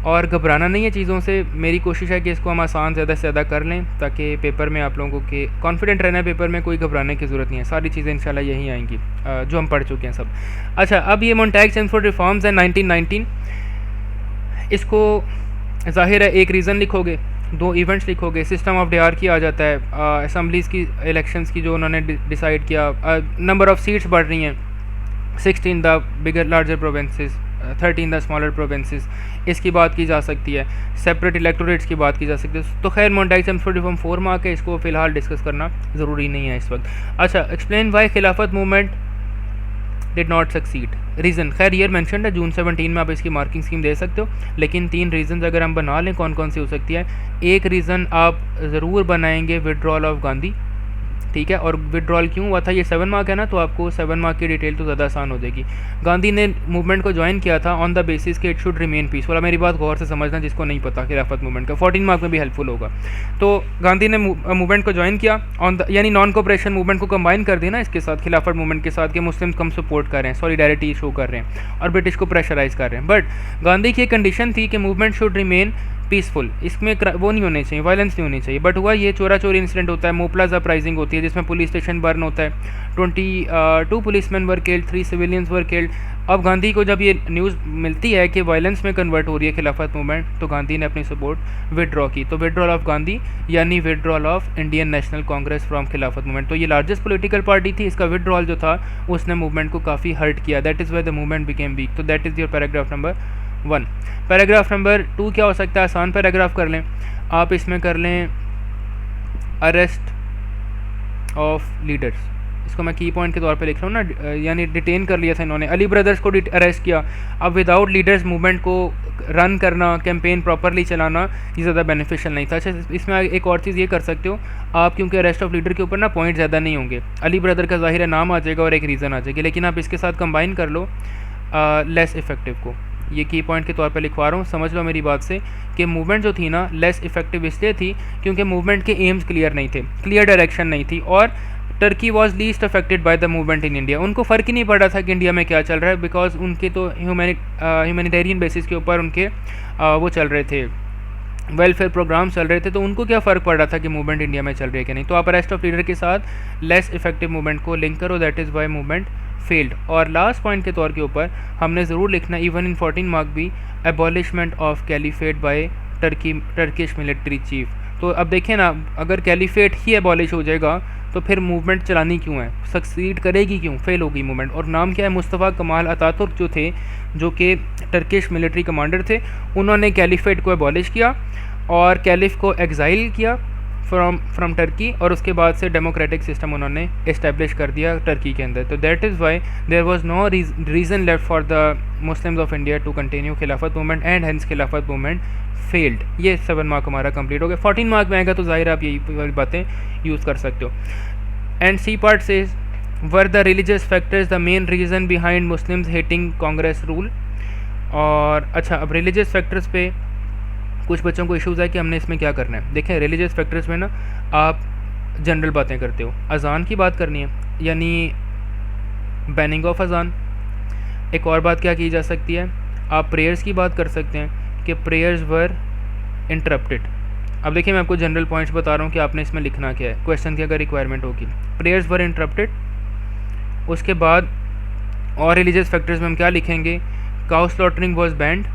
और घबराना नहीं है चीज़ों से। मेरी कोशिश है कि इसको हम आसान ज़्यादा से ज़्यादा कर लें ताकि पेपर में आप लोगों के कॉन्फिडेंट रहना है, पेपर में कोई घबराने की ज़रूरत नहीं है, सारी चीज़ें इंशाल्लाह यही आएंगी जो हम पढ़ चुके हैं सब। अच्छा अब ये मोन्टैग चेम्सफोर्ड रिफॉर्म्स है 1919, इसको ज़ाहिर है एक रीज़न लिखोगे, दो इवेंट्स लिखोगे, सिस्टम ऑफ डिआरकी आ जाता है, असम्बलीज़ की इलेक्शंस की जो उन्होंने डिसाइड किया, नंबर ऑफ़ सीट्स बढ़ रही हैं, 16 the bigger larger provinces, 13 the smaller provinces, इसकी बात की जा सकती है, सेपरेट इलेक्टोरेट्स की बात की जा सकती है। तो खैर मोन्टैग चेम्सफोर्ड रिफॉर्म 4 मार्क है, इसको फ़िलहाल डिस्कस करना ज़रूरी नहीं है इस वक्त। अच्छा एक्सप्लेन वाई खिलाफत movement did not succeed, reason खैर ईयर मैंशन है, जून 17 में आप इसकी मार्किंग स्कीम दे सकते हो, लेकिन 3 रीज़न अगर हम बना लें कौन कौन सी हो सकती है। एक रीज़न आप ज़रूर बनाएंगे विड्रॉल ऑफ गांधी, ठीक है, और विड्रॉल क्यों हुआ था, ये 7 मार्क है ना, तो आपको 7 मार्क की डिटेल तो ज़्यादा आसान हो जाएगी। गांधी ने मूवमेंट को ज्वाइन किया था ऑन द बेसिस कि इट शुड रिमेन पीसफुल। मेरी बात गौर से समझना जिसको नहीं पता खिलाफत मूवमेंट का, 14 मार्क में भी हेल्पफुल होगा। तो गांधी ने मूवमेंट को ज्वाइन किया ऑन द, यानी नॉन कोऑपरेशन मूवमेंट को कंबाइन कर दिया ना इसके साथ, खिलाफत मूवमेंट के साथ, कि मुस्लिम कम सपोर्ट कर रहे हैं, सॉलिडारिटी शो कर रहे हैं और ब्रिटिश को प्रेशराइज कर रहे हैं। बट गांधी की एक कंडीशन थी कि मूवमेंट शुड रिमेन पीसफुल, इसमें वो नहीं होने चाहिए, वायलेंस नहीं होनी चाहिए। बट हुआ ये चोरा चोरी इंसिडेंट होता है, मोपलाज अपराइजिंग होती है जिसमें पुलिस स्टेशन बर्न होता है, 22 policeman were killed, 3 civilians were killed. अब गांधी को जब ये न्यूज़ मिलती है कि वायलेंस में कन्वर्ट हो रही है खिलाफत मूवमेंट, तो गांधी ने अपनी सपोर्ट विड्रॉ की। तो विड्रॉल ऑफ गांधी यानी withdrawal of Indian national Congress from खिलाफत मूवमेंट। तो ये लार्जेस्ट पॉलिटिकल पार्टी थी, इसका विड्रॉल जो था उसने मूवमेंट को काफ़ी हर्ट किया, that is why the movement became weak. तो that is your paragraph number 1। Paragraph number 2 क्या हो सकता है, आसान पैराग्राफ कर लें आप, इसमें कर लें अरेस्ट ऑफ लीडर्स, इसको मैं की पॉइंट के तौर पे लिख रहा हूँ ना, यानी डिटेन कर लिया था इन्होंने, अली ब्रदर्स को अरेस्ट किया। अब विदाउट लीडर्स मूवमेंट को रन करना, कैंपेन प्रॉपरली चलाना, ये ज़्यादा बेनिफिशियल नहीं था। अच्छा इसमें एक और चीज़ ये कर सकते हो आप, क्योंकि अरेस्ट ऑफ लीडर के ऊपर ना पॉइंट ज़्यादा नहीं होंगे, अली ब्रदर का ज़ाहिर नाम आ जाएगा और एक रीज़न आ जाएगी, लेकिन आप इसके साथ कंबाइन कर लो लेस इफेक्टिव को। ये की पॉइंट के तौर पे लिखवा रहा हूँ, समझ लो मेरी बात से कि मूवमेंट जो थी ना लेस इफेक्टिव इसलिए थी क्योंकि मूवमेंट के एम्स क्लियर नहीं थे, क्लियर डायरेक्शन नहीं थी, और Turkey was least affected by the movement in India. उनको फ़र्क ही नहीं पड़ रहा था कि इंडिया में क्या चल रहा है, बिकॉज उनके तो ह्यूमैनिटेरियन बेसिस के ऊपर उनके वो चल रहे थे, वेलफेयर प्रोग्राम चल रहे थे, तो उनको क्या फ़र्क पड़ रहा था कि मूवमेंट इंडिया में चल रही है कि नहीं। तो आप अरेस्ट ऑफ लीडर के साथ लेस इफेक्टिव मूवमेंट को लिंक करो, that is Y movement failed. और लास्ट पॉइंट के तौर के ऊपर हमने ज़रूर लिखना इवन इन 14 मार्क भी abolishment of caliphate by Turkish military chief. तो अब देखें ना, अगर कैलीफेट ही एबॉलिश हो जाएगा तो फिर मूवमेंट चलानी क्यों है, सक्सीड करेगी क्यों, फेल होगी मूवमेंट। और नाम क्या है, मुस्तफ़ा कमाल अतातुर्क जो थे, जो कि टर्किश मिलिट्री कमांडर थे, उन्होंने कैलीफेट को एबॉलिश किया और कैलिफ को एग्ज़ाइल किया फ्रॉम टर्की, और उसके बाद से डेमोक्रेटिक सिस्टम उन्होंने इस्टेब्लिश कर दिया टर्की के अंदर। तो that is why there was no reason left for the Muslims of India to continue Khilafat movement and hence Khilafat movement failed. ये 7 मार्क हमारा कंप्लीट हो गया। 14 मार्क में आएगा तो ज़ाहिर आप यही वाली बातें यूज़ कर सकते हो। And C part says were the religious factors the main reason behind Muslims hating Congress rule. और अच्छा, अब रिलीजियस फैक्टर्स पे कुछ बच्चों को इश्यूज़ है कि हमने इसमें क्या करना है। देखें, रिलीजियस फैक्टर्स में ना आप जनरल बातें करते हो, अजान की बात करनी है यानी बैनिंग ऑफ अजान। एक और बात क्या की जा सकती है, आप प्रेयर्स की बात कर सकते हैं कि प्रेयर्स वर इंटरप्टेड। अब देखिए, मैं आपको जनरल पॉइंट्स बता रहा हूँ कि आपने इसमें लिखना क्या है, क्वेश्चन की अगर रिक्वायरमेंट होगी। प्रेयर्स वर इंटरप्टेड, उसके बाद और रिलीजियस फैक्टर्स में हम क्या लिखेंगे, काउ स्लॉटरिंग वॉज बैंड,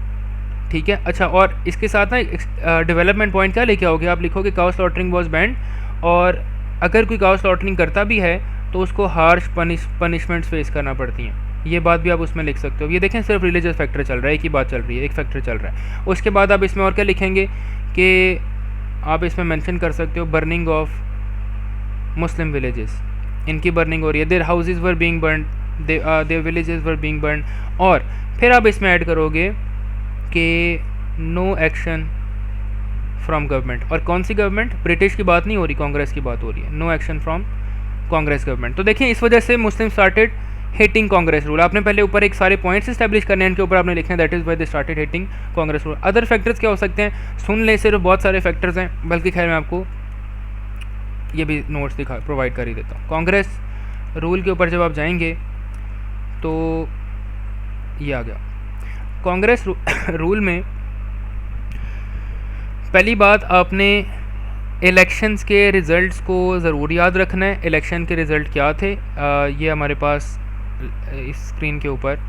ठीक है। अच्छा, और इसके साथ ना डेवलपमेंट पॉइंट क्या लेके आओगे, आप लिखोगे काउ स्लॉटरिंग वॉज बैंड, और अगर कोई काउ स्लॉटरिंग करता भी है तो उसको हार्श पनिशमेंट्स फेस करना पड़ती हैं। ये बात भी आप उसमें लिख सकते हो। ये देखें, सिर्फ रिलीजियस फैक्टर चल रहा है, एक ही बात चल रही है, एक फैक्टर चल रहा है। उसके बाद आप इसमें और क्या लिखेंगे कि आप इसमें मेंशन कर सकते हो बर्निंग ऑफ मुस्लिम विलेजेस, इनकी बर्निंग हो रही है, their houses were being burn, their villages were being burn. और फिर आप इसमें ऐड करोगे कि नो एक्शन फ्रॉम गवर्नमेंट। और कौन सी गवर्नमेंट, ब्रिटिश की बात नहीं हो रही, कांग्रेस की बात हो रही है, no action from Congress government. तो देखिए, इस वजह से Muslim started hating Congress rule. आपने पहले ऊपर एक सारे पॉइंट्स इस्टेब्लिश करने हैं, इनके ऊपर आपने लिखना है that is why they started hating Congress rule. Other factors क्या हो सकते हैं, सुन ले, सिर्फ बहुत सारे फैक्टर्स हैं, बल्कि खैर मैं आपको ये भी नोट्स प्रोवाइड कर ही देता हूँ। कांग्रेस रूल के ऊपर जब आप जाएंगे तो ये आ गया कांग्रेस रूल में। पहली बात, आपने इलेक्शंस के रिज़ल्ट्स को ज़रूर याद रखना है। इलेक्शन के रिज़ल्ट क्या थे, ये हमारे पास इस स्क्रीन के ऊपर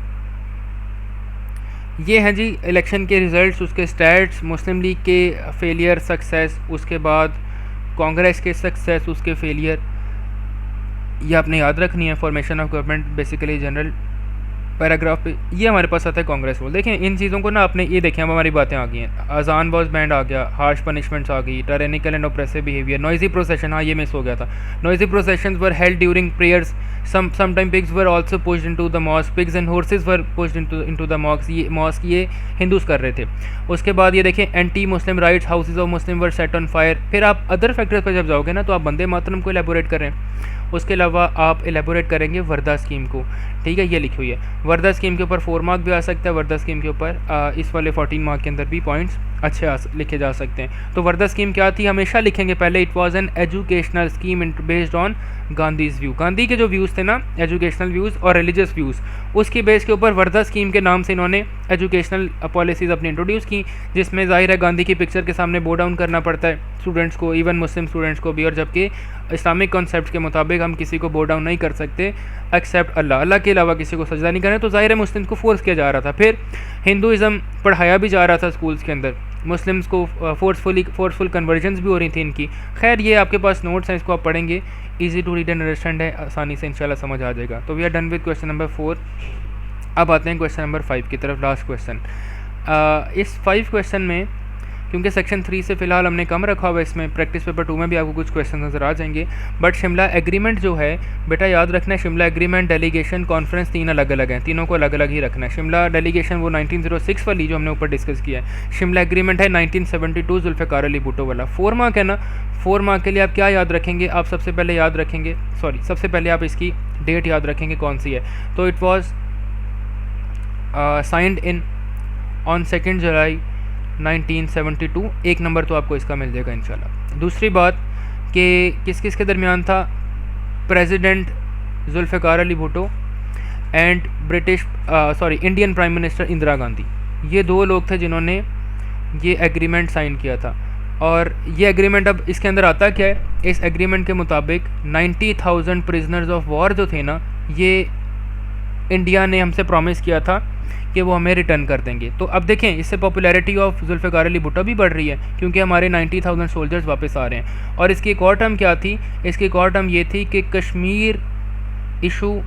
ये हैं जी, इलेक्शन के रिज़ल्ट्स, उसके स्टैट्स, मुस्लिम लीग के फेलियर सक्सेस, उसके बाद कांग्रेस के सक्सेस, उसके फेलियर, ये आपने याद रखनी है। Formation of government basically general paragraph पे ये हमारे पास आता है कांग्रेस रूल। देखें, इन चीज़ों को ना आपने, ये देखें अब हमारी बातें आ गई हैं, अजान वॉज बैंड आ गया, हार्श पनिशमेंट्स आ गई, tyrannical and oppressive behaviour, noisy procession, हाँ ये मिस हो गया था, noisy processions were held during prayers, sometime pigs were also pushed into the mosque, pigs and horses were pushed into the mosque, ये हिंदूज कर रहे थे। उसके बाद ये देखें, anti Muslim riots, houses of Muslim were set on fire. फिर आप अदर फैक्टर्स पर जब जाओगे ना तो आप वंदे मातरम को एलेबोरेट कर रहे हैं, उसके अलावा आप एलेबोरेट करेंगे वर्दा स्कीम को, ठीक है, ये लिखी हुई है। वर्दा स्कीम के ऊपर 4 मार्क भी आ सकता है, वर्दा स्कीम के ऊपर इस वाले 14 मार्क के अंदर भी पॉइंट्स अच्छे लिखे जा सकते हैं। तो वर्दा स्कीम क्या थी, हमेशा लिखेंगे पहले, it was an educational scheme based on Gandhi's view. Gandhi के जो व्यूज़ थे ना, एजुकेशनल व्यूज़ और रिलीजियस व्यूज़, उसकी बेस के ऊपर वर्दा स्कीम के नाम से इन्होंने एजुकेशनल पॉलिसीज़ अपनी इंट्रोड्यूस की, जिसमें ज़ाहिर है गांधी की पिक्चर के सामने बो डाउन करना पड़ता है स्टूडेंट्स को, इवन मुस्लिम स्टूडेंट्स को भी। और जबकि इस्लामिक कॉन्सेप्ट के मुताबिक हम किसी को बो डाउन नहीं कर सकते एक्सेप्ट अल्लाह, अल्लाह के अलावा किसी को सजदा नहीं करना। तो ज़ाहिर है मुस्लिम्स को फोर्स किया जा रहा था। फिर हिंदुज़म पढ़ाया भी जा रहा था स्कूल्स के अंदर, मुस्लिम्स को फोर्सफुल कन्वर्जन्स भी हो रही थी इनकी। खैर ये आपके पास नोट्स हैं, इसको आप पढ़ेंगे, easy to read and understand है, आसानी से इंशाल्लाह समझ आ जाएगा। तो we are done with question number 4। अब आते हैं क्वेश्चन नंबर 5 की तरफ, लास्ट क्वेश्चन। इस 5 क्वेश्चन में क्योंकि सेक्शन 3 से फ़िलहाल हमने कम रखा हुआ है, इसमें प्रैक्टिस पेपर 2 में भी आपको कुछ क्वेश्चन नज़र आ जाएंगे। बट शिमला एग्रीमेंट जो है बेटा याद रखना है, शिमला एग्रीमेंट, डेलीगेशन, कॉन्फ्रेंस 3 अलग अलग हैं, तीनों को अलग अलग ही रखना है। शिमला डेलीगेशन वो 1906 वाली जो हमने ऊपर डिस्कस किया है, शिमला एग्रीमेंट है 1972 जुल्फ़िकार अली भुट्टो वाला। 4 मार्क है ना, 4 मार्क के लिए आप क्या याद रखेंगे, आप सबसे पहले याद रखेंगे, सबसे पहले आप इसकी डेट याद रखेंगे कौन सी है। तो it was signed in on 2 July 1972, 1 number तो आपको इसका मिल जाएगा इंशाल्लाह। दूसरी बात कि किस किस के दरमियान था, president Zulfikar Ali Bhutto and Indian prime minister Indira Gandhi, ये 2 लोग थे जिन्होंने ये एग्रीमेंट साइन किया था। और ये एग्रीमेंट अब इसके अंदर आता क्या है, इस एग्रीमेंट के मुताबिक 90,000 प्रिजनर्स ऑफ वॉर जो थे ना, ये इंडिया ने हमसे प्रॉमिस किया था कि वो हमें रिटर्न कर देंगे। तो अब देखें, इससे पॉपुलैरिटी ऑफ जुल्फ़िकार अली भुट्टो भी बढ़ रही है, क्योंकि हमारे 90,000 सोल्जर्स वापस आ रहे हैं। और इसकी एक और टर्म क्या थी, इसकी एक और टर्म ये थी कि Kashmir issue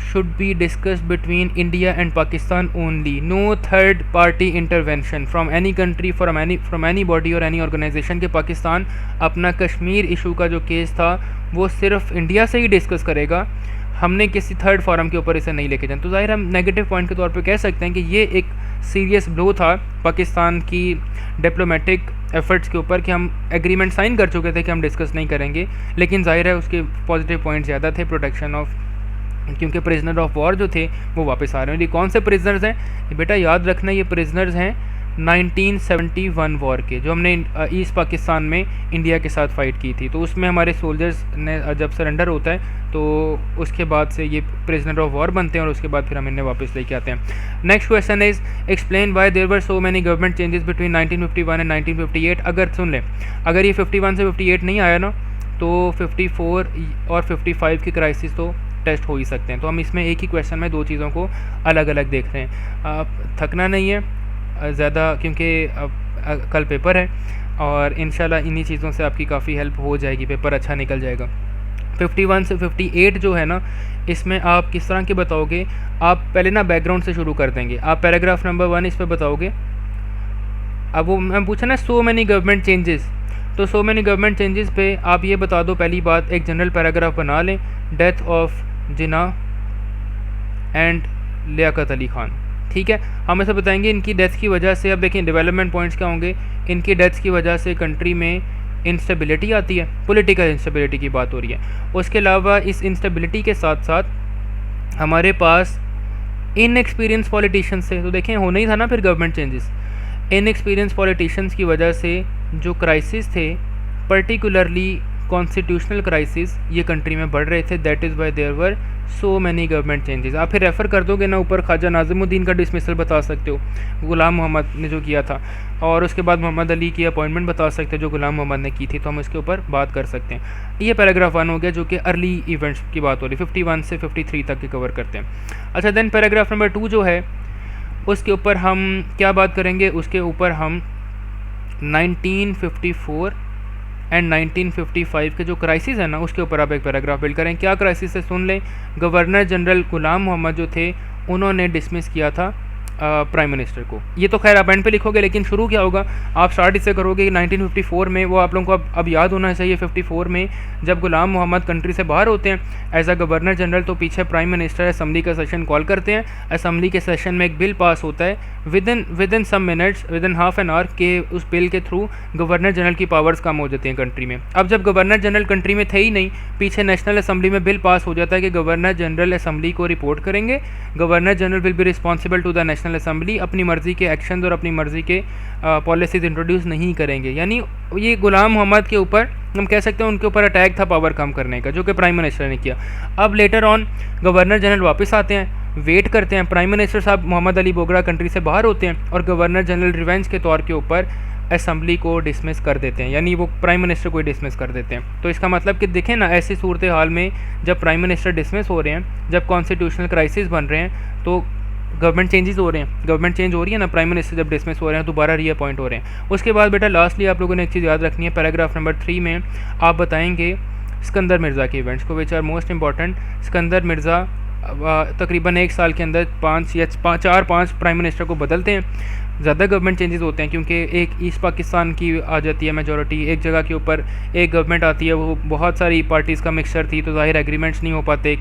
should be discussed between India and Pakistan only. No third party intervention from any country, from any body or any organization के पाकिस्तान अपना कश्मीर इशू का जो केस था वो सिर्फ इंडिया से ही डिस्कस करेगा, हमने किसी थर्ड फॉरम के ऊपर इसे नहीं लेके जाना। तो ज़ाहिर हम नेगेटिव पॉइंट के तौर पे कह सकते हैं कि ये एक सीरियस ब्लो था पाकिस्तान की डिप्लोमेटिक एफर्ट्स के ऊपर कि हम एग्रीमेंट साइन कर चुके थे कि हम डिस्कस नहीं करेंगे, लेकिन ज़ाहिर है उसके पॉजिटिव पॉइंट ज़्यादा थे, प्रोटेक्शन ऑफ, क्योंकि प्रिजनर ऑफ वॉर जो थे वो वापस आ रहे हैं। ये कौन से प्रिजनर्स हैं बेटा, याद रखना, ये प्रिजनर्स हैं 1971 वॉर के, जो हमने ईस्ट पाकिस्तान में इंडिया के साथ फ़ाइट की थी। तो उसमें हमारे सोल्जर्स ने जब सरेंडर होता है तो उसके बाद से ये प्रिजनर ऑफ वॉर बनते हैं और उसके बाद फिर हम इन्हें वापस लेके आते हैं। Next question is explain why there were so many government changes between 1951 and 1958। अगर सुन लें, अगर ये 51 से 58 नहीं आया ना, तो 54 और 55 की क्राइसिस तो टेस्ट हो ही सकते हैं। तो हम इसमें एक ही क्वेश्चन में दो चीज़ों को अलग अलग देख रहे हैं। थकना नहीं है ज़्यादा, क्योंकि कल पेपर है और इंशाल्लाह इन्हीं चीज़ों से आपकी काफ़ी हेल्प हो जाएगी, पेपर अच्छा निकल जाएगा। 51 से 58 जो है ना, इसमें आप किस तरह के बताओगे, आप पहले ना बैकग्राउंड से शुरू कर देंगे। आप पैराग्राफ नंबर 1 इस पर बताओगे। अब वो मैं पूछा ना सो मैनी गवर्नमेंट चेंजेस, तो सो मैनी गवर्नमेंट चेंजेस पे आप ये बता दो, पहली बात एक जनरल पैराग्राफ बना लें, death of Jinnah and Liaquat Ali Khan. ठीक है, हम ऐसे बताएंगे इनकी डेथ की वजह से, अब देखें डेवलपमेंट पॉइंट्स क्या होंगे, इनकी डेथ की वजह से कंट्री में इंस्टेबिलिटी आती है, पॉलिटिकल इंस्टेबिलिटी की बात हो रही है। उसके अलावा इस इंस्टेबिलिटी के साथ साथ हमारे पास इनएक्सपीरियंस पॉलिटिशियंस थे, तो देखें होना ही था ना फिर गवर्नमेंट चेंजेस। इनएक्सपीरियंस पॉलिटिशियंस की वजह से जो क्राइसिस थे, पर्टिकुलरली कॉन्स्टिट्यूशनल क्राइसिस, ये कंट्री में बढ़ रहे थे। That is why there were so many government changes. आप फिर रेफ़र कर दोगे ना ऊपर, ख्वाजा नाज़िमुद्दीन का डिसमिसल बता सकते हो, गुलाम मोहम्मद ने जो किया था, और उसके बाद मोहम्मद अली की अपॉइंटमेंट बता सकते हो जो गुलाम मोहम्मद ने की थी, तो हम इसके ऊपर बात कर सकते हैं। ये पैराग्राफ 1 हो गया जो कि अर्ली इवेंट्स की बात हो रही, 51 से 53 तक के कवर करते हैं। अच्छा, देन पैराग्राफ नंबर 2 जो है उसके ऊपर हम क्या बात करेंगे, उसके ऊपर हम 1954 एंड 1955 के जो क्राइसिस है ना, उसके ऊपर आप एक पैराग्राफ बिल्ड करें। क्या क्राइसिस है सुन लें। गवर्नर जनरल गुलाम मोहम्मद जो थे, उन्होंने डिसमिस किया था प्राइम मिनिस्टर को। ये तो खैर आप एंड पे लिखोगे, लेकिन शुरू क्या होगा, आप स्टार्ट इससे करोगे कि 1954 में, वो आप लोगों को अब याद होना चाहिए, 54 में जब गुलाम मोहम्मद कंट्री से बाहर होते हैं एज अ गवर्नर जनरल, तो पीछे प्राइम मिनिस्टर असम्बली का सेशन कॉल करते हैं। असम्बली के सेशन में एक बिल पास होता है, within some minutes, within half an hour के उस बिल के थ्रू गवर्नर जनरल की पावर्स कम हो जाती हैं कंट्री में। अब जब गवर्नर जनरल कंट्री में थे ही नहीं, पीछे नेशनल असम्बली में बिल पास हो जाता है कि गवर्नर जनरल असम्बली को रिपोर्ट करेंगे, governor general will be responsible to the national assembly, अपनी मर्ज़ी के एक्शंस और अपनी मर्ज़ी के पॉलिसीज़ इंट्रोड्यूस नहीं करेंगे। यानी ये गुलाम मोहम्मद के ऊपर हम कह सकते हैं उनके ऊपर अटैक था पावर कम करने का, जो कि प्राइम मिनिस्टर ने किया। अब लेटर ऑन गवर्नर जनरल वापस आते हैं, वेट करते हैं, प्राइम मिनिस्टर साहब मोहम्मद अली बोगरा कंट्री से बाहर होते हैं और गवर्नर जनरल रिवेंज के तौर के ऊपर असम्बली को डिसमिस कर देते हैं, यानी वो प्राइम मिनिस्टर को डिसमिस कर देते हैं। तो इसका मतलब कि देखें ना, ऐसी सूरत हाल में जब प्राइम मिनिस्टर डिसमिस हो रहे हैं, जब कॉन्स्टिट्यूशनल क्राइसिस बन रहे हैं, तो गवर्नमेंट चेंजेस हो रहे हैं, गवर्नमेंट चेंज हो रही है ना, प्राइम मिनिस्टर जब डिसमिस हो रहे हैं दोबारा रीअपॉइंट हो रहे हैं। उसके बाद बेटा लास्टली आप लोगों ने एक चीज़ याद रखनी है, पैराग्राफ नंबर 3 में आप बताएंगे सिकंदर मिर्ज़ा के इवेंट्स को, which are most important. Sikandar Mirza तकरीबन 1 साल के अंदर 4-5 प्राइम मिनिस्टर को बदलते हैं। ज़्यादा गवर्नमेंट चेंजेस होते हैं क्योंकि एक ईस्ट पाकिस्तान की आ जाती है मेजॉरिटी, एक जगह के ऊपर एक गवर्नमेंट आती है, वो बहुत सारी पार्टीज़ का मिक्सचर थी, तो ज़ाहिर एग्रीमेंट्स नहीं हो पाते,